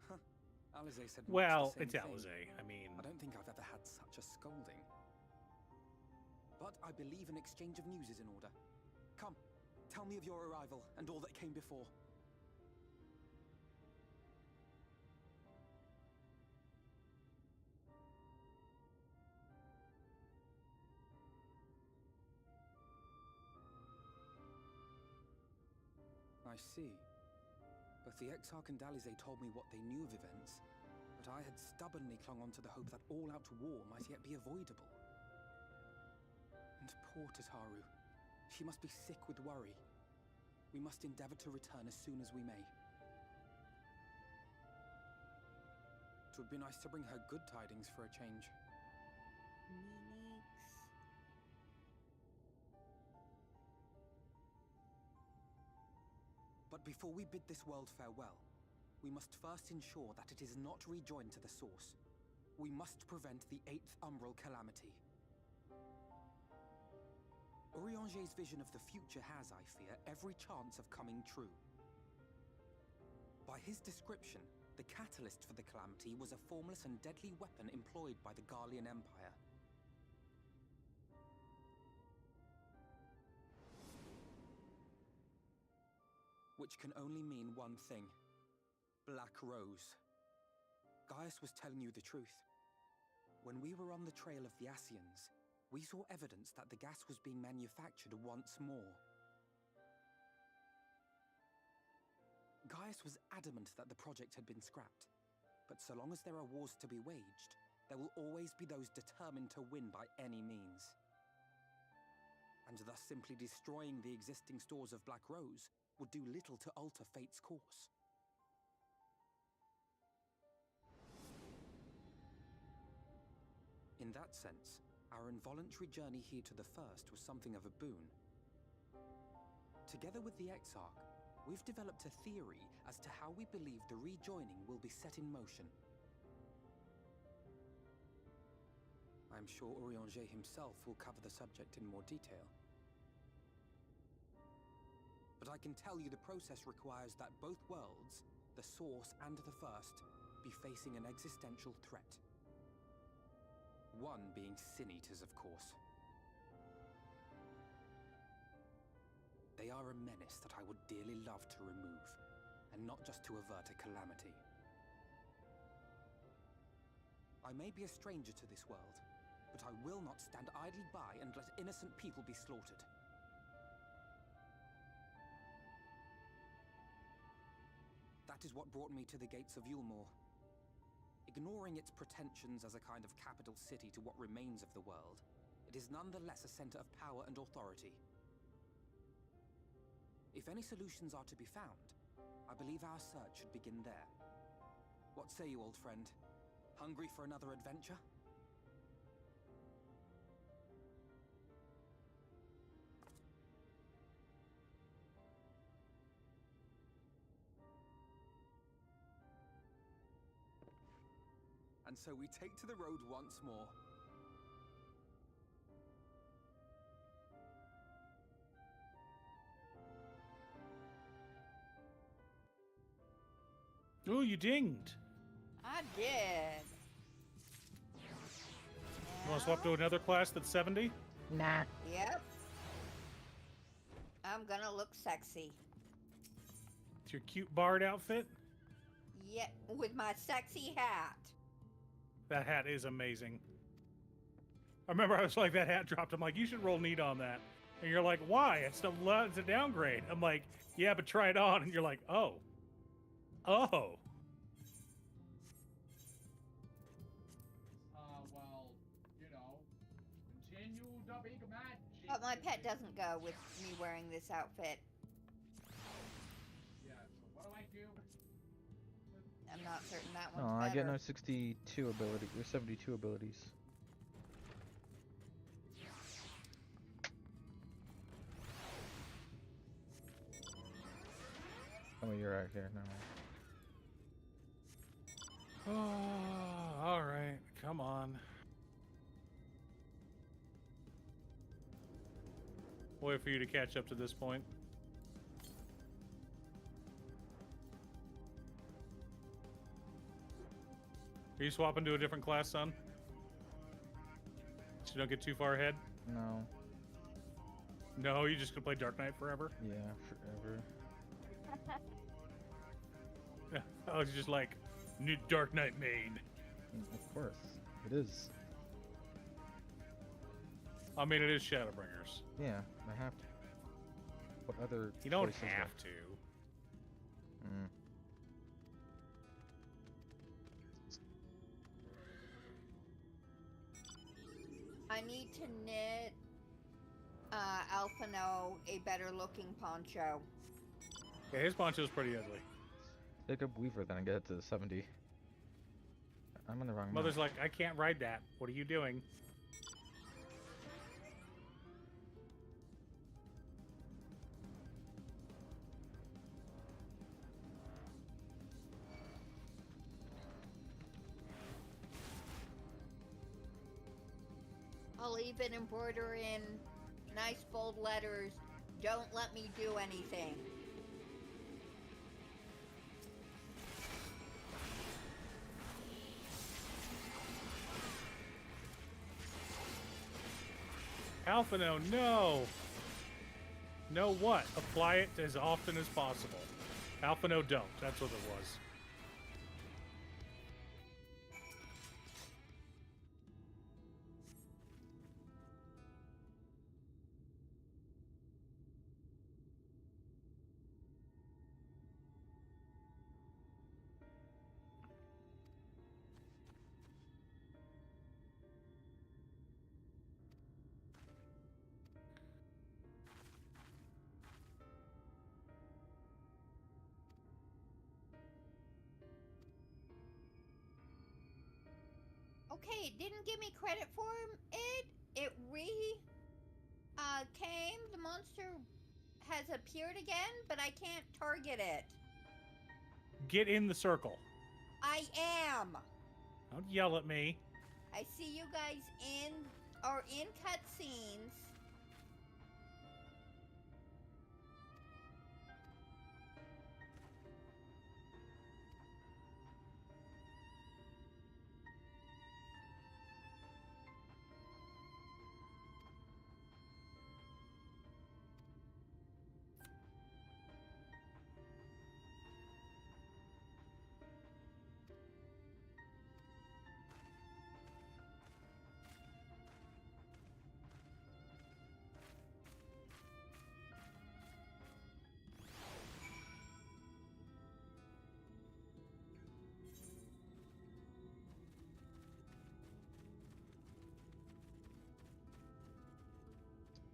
Huh. Alize said much Well, the same it's thing. Alize. I mean... I don't think I've ever had such a scolding. But I believe an exchange of news is in order. Come, tell me of your arrival and all that came before. I see. Both the Exarch and Alize told me what they knew of events, but I had stubbornly clung on to the hope that all-out war might yet be avoidable. And poor Tataru. She must be sick with worry. We must endeavor to return as soon as we may. It would be nice to bring her good tidings for a change. Meanix. But before we bid this world farewell, we must first ensure that it is not rejoined to the source. We must prevent the 8th Umbral calamity. Urianger's vision of the future has, I fear, every chance of coming true. By his description, the catalyst for the calamity was a formless and deadly weapon employed by the Garlean Empire. Which can only mean one thing. Black Rose. Gaius was telling you the truth. When we were on the trail of the Ascians, we saw evidence that the gas was being manufactured once more. Gaius was adamant that the project had been scrapped, but so long as there are wars to be waged, there will always be those determined to win by any means. And thus simply destroying the existing stores of Black Rose would do little to alter fate's course. In that sense, our involuntary journey here to the First was something of a boon. Together with the Exarch, we've developed a theory as to how we believe the rejoining will be set in motion. I'm sure Urianger himself will cover the subject in more detail. But I can tell you the process requires that both worlds, the Source and the First, be facing an existential threat. One being Sin Eaters, of course. They are a menace that I would dearly love to remove, and not just to avert a calamity. I may be a stranger to this world, but I will not stand idly by and let innocent people be slaughtered. That is what brought me to the gates of Yulmore. Ignoring its pretensions as a kind of capital city to what remains of the world, it is nonetheless a center of power and authority. If any solutions are to be found, I believe our search should begin there. What say you, old friend? Hungry for another adventure? And so we take to the road once more. Oh, you dinged. I did. You want to swap to another class that's 70? Nah. Yep. I'm gonna look sexy. It's your cute bard outfit? Yeah, with my sexy hat. That hat is amazing. I remember I was like, that hat dropped. I'm like, you should roll neat on that. And you're like, why? It's a downgrade. I'm like, yeah, but try it on. And you're like, oh. Oh. Well, you know, continue the big magic. But my pet doesn't go with me wearing this outfit. Yeah, so what do I do? I'm not certain that one's Oh, better. I get no 62 ability or 72 abilities. Oh, you're right here. Never mind. Oh, all right. Come on. Wait for you to catch up to this point. Are you swapping to a different class, son? So you don't get too far ahead? No. No, you just gonna play Dark Knight forever? Yeah, forever. I was just like, new Dark Knight main. Of course, it is. I mean, it is Shadowbringers. Yeah, I have to. What other? You don't choices have are- to. Mm. I need to knit Alphino a better looking poncho. Yeah, his poncho's pretty ugly. Pick up Weaver, then I get it to 70. I'm in the wrong. Mother's map. like, I can't ride that. What are you doing? I'll even embroider in nice bold letters, "Don't let me do anything." Alphino, no! No what? Apply it as often as possible. Alphino, don't. That's what it was. Okay, it didn't give me credit for it. It came. The monster has appeared again, but I can't target it. Get in the circle. I am. Don't yell at me. I see you guys in cutscenes.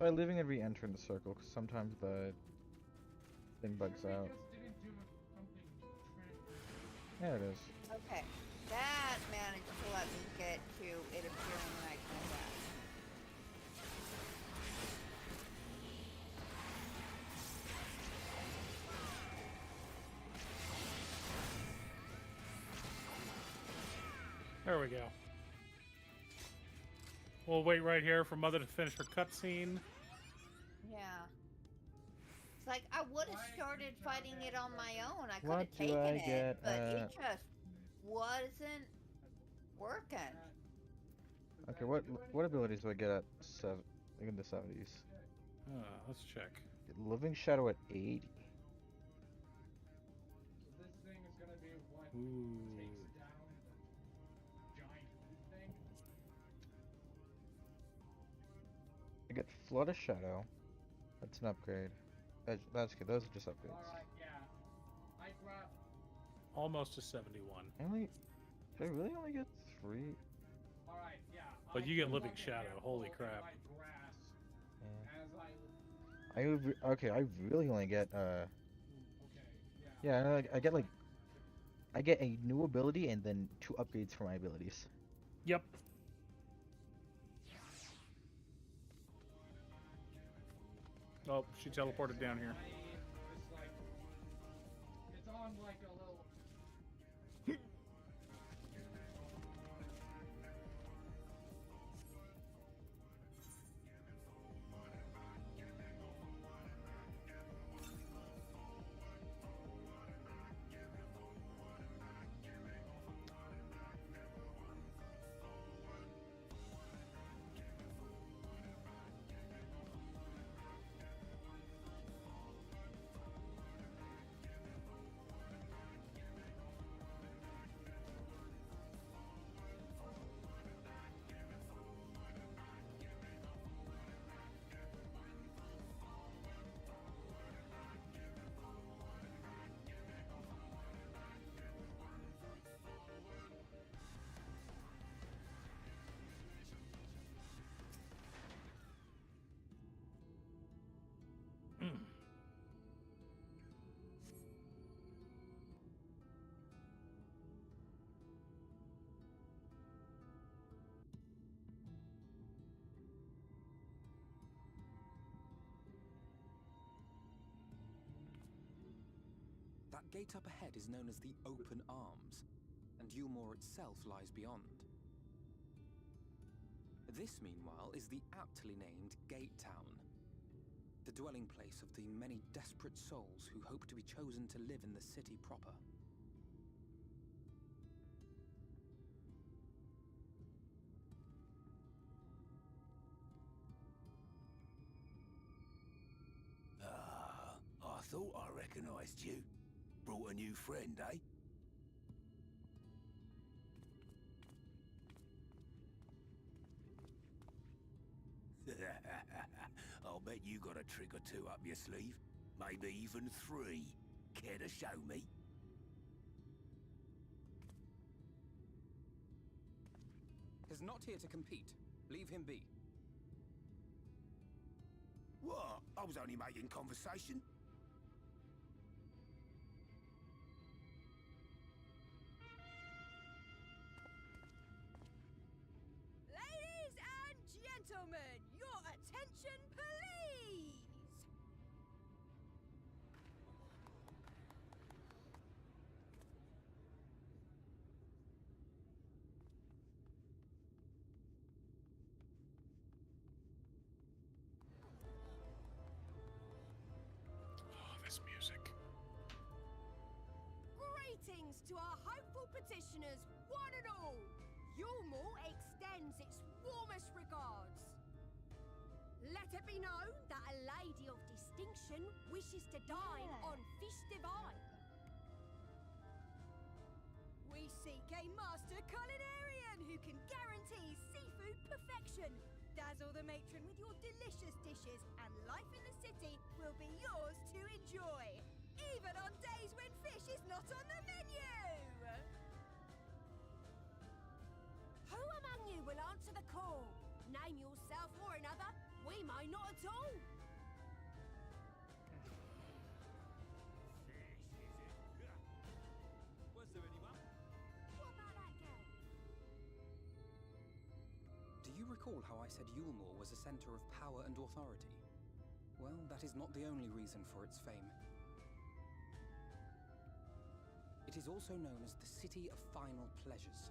By leaving and re-entering the circle, because sometimes the thing bugs out. There it is. Okay, that managed to let me get to it appearing when I come back. There we go. We'll wait right here for Mother to finish her cutscene. Yeah. It's like I would have started fighting it on my own. I could What have do taken I it, get, but it just wasn't working. Okay, what abilities do I get at in the 70s? Let's check. Living Shadow at 80. So this thing is gonna be what Ooh. takes down the giant thing. I get Flood of Shadow. That's an upgrade. That's good. Those are just upgrades. Alright, yeah. I grab Almost to 71. Did I really only get 3? Alright, yeah. But you get Living Shadow. Holy crap. I really only get yeah, I get like I get a new ability and then 2 upgrades for my abilities. Yep. Oh, she teleported down here. It's like it's on like a little That gate up ahead is known as the Open Arms, and Yulmore itself lies beyond. This, meanwhile, is the aptly named Gate Town, the dwelling place of the many desperate souls who hope to be chosen to live in the city proper. I thought I recognized you. Brought a new friend, eh? I'll bet you got a trick or 2 up your sleeve. Maybe even 3. Care to show me? He's not here to compete. Leave him be. What? I was only making conversation. Ladies and gentlemen, your attention, please! Greetings to our hopeful petitioners, one and all. Yulmore extends its warmest regards. Let it be known that a lady of distinction wishes to dine on fish divine. We seek a master culinarian who can guarantee seafood perfection. Dazzle the matron with your delicious dishes, and life in the city will be yours to enjoy, even on days when fish is not on the menu. Who among you will answer the call? Name yourself or another. We may not at all. Was there anyone? What about that girl? Do you recall how I said Yulmore was a center of power and authority? Well, that is not the only reason for its fame. It is also known as the City of Final Pleasures.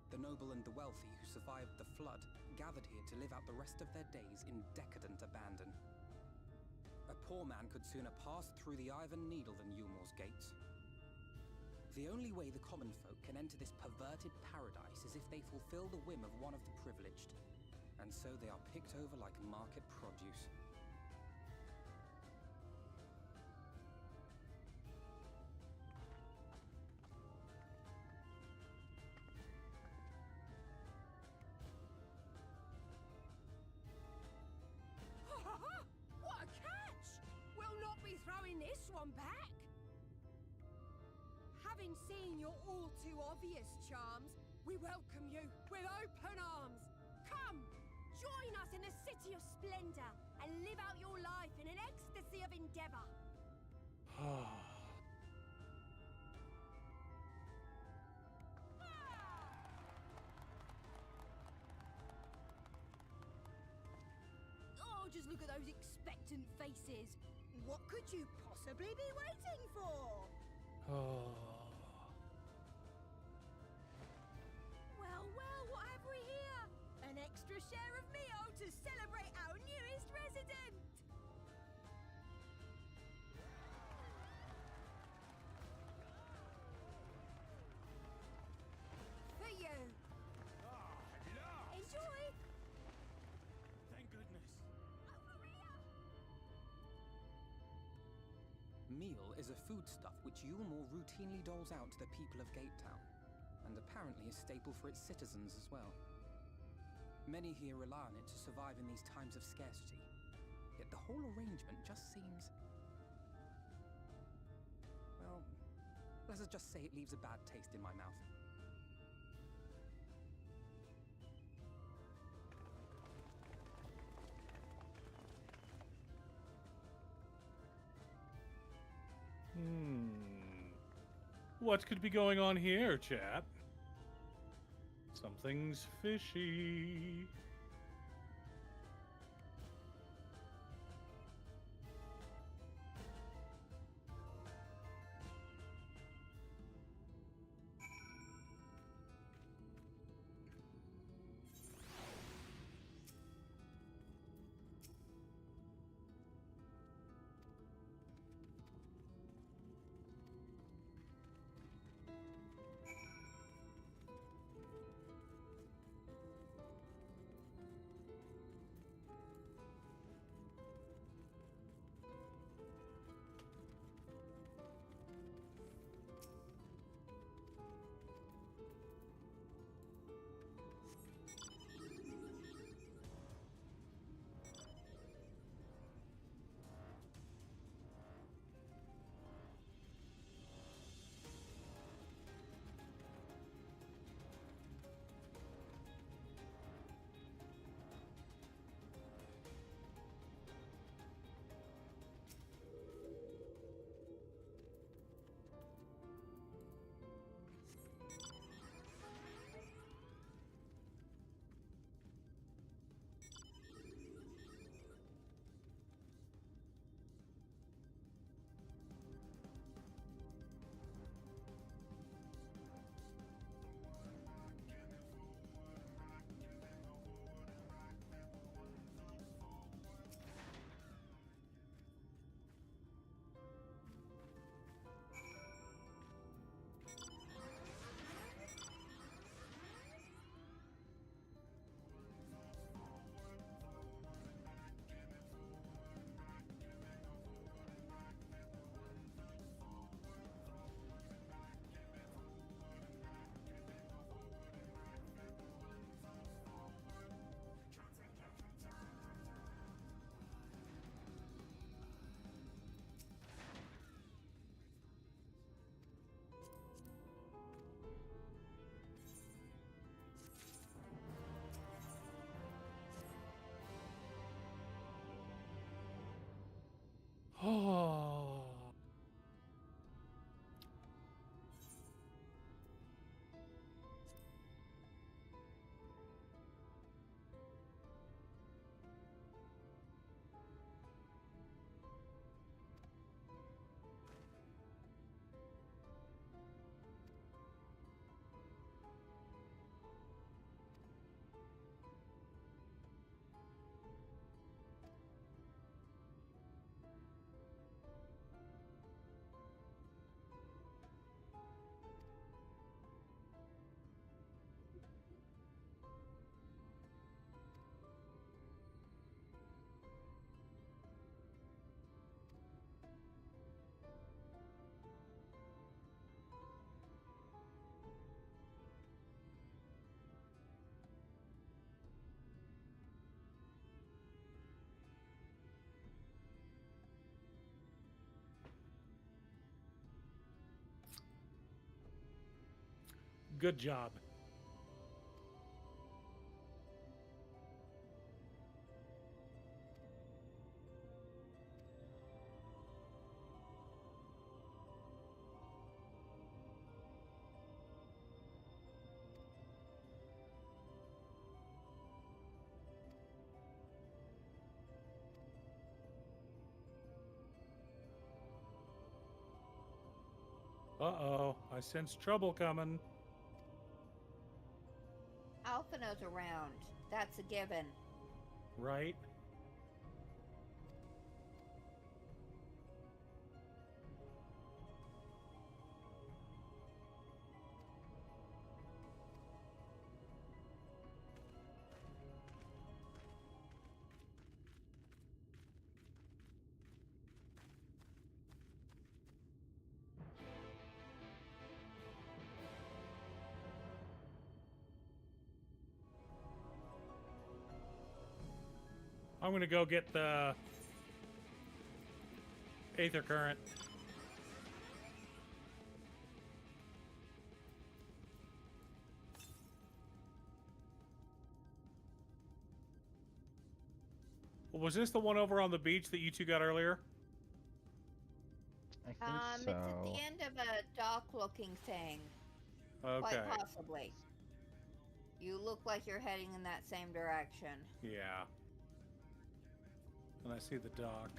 The noble and the wealthy who survived the flood gathered here to live out the rest of their days in decadent abandon. A poor man could sooner pass through the Iron Needle than Yulmore's gates. The only way the common folk can enter this perverted paradise is if they fulfill the whim of one of the privileged. And so they are picked over like market produce. What a catch! We'll not be throwing this one back. Having seen your all too obvious charms, we welcome you with open arms. Come, join us in the city of splendor and live out your life in an ecstasy of endeavor. Oh, just look at those expectant faces. What could you possibly be waiting for? Well, well, what have we here? An extra share of meal to celebrate our newest resident! For you! Enjoy! Thank goodness. Meal is a foodstuff which Yulmore routinely doles out to the people of Gatetown, and apparently a staple for its citizens as well. Many here rely on it to survive in these times of scarcity, yet the whole arrangement just seems... well, let us just say it leaves a bad taste in my mouth. What could be going on here, chat? Something's fishy. Good job. Uh-oh, I sense trouble coming. Alphina's around. That's a given. Right? I'm gonna go get the Aether Current. Was this the one over on the beach that you two got earlier? I think It's so. at the end of a dock-looking thing. Okay. Quite possibly. You look like you're heading in that same direction. Yeah. And I see the dock.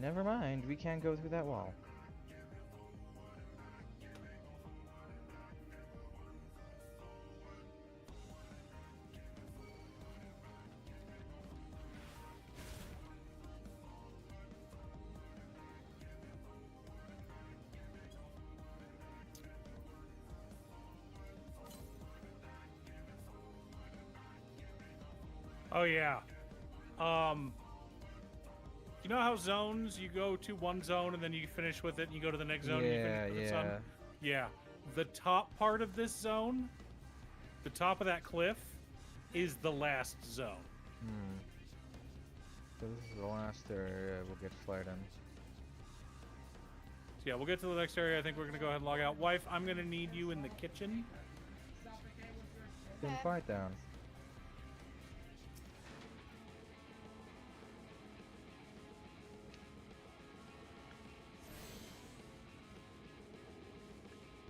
Never mind, we can't go through that wall. Oh yeah. You know how zones, you go to one zone and then you finish with it and you go to the next zone and you finish with the sun? Yeah. The top part of this zone, the top of that cliff, is the last zone. So this is the last area we'll get flared in. So yeah, we'll get to the next area. I think we're going to go ahead and log out. Wife, I'm going to need you in the kitchen. Then quiet down.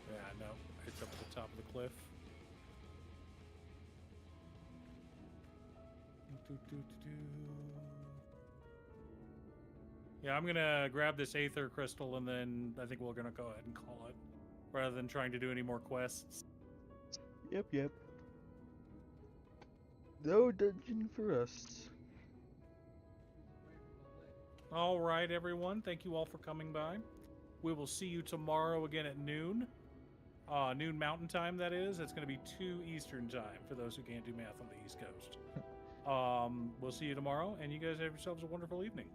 Yeah, no, it's up at the top of the cliff. Yeah, I'm gonna grab this Aether Crystal and then I think we're gonna go ahead and call it, rather than trying to do any more quests. Yep. No dungeon for us. All right, everyone. Thank you all for coming by. We will see you tomorrow again at noon. Noon Mountain Time, that is. It's going to be 2 Eastern Time for those who can't do math on the East Coast. We'll see you tomorrow, and you guys have yourselves a wonderful evening.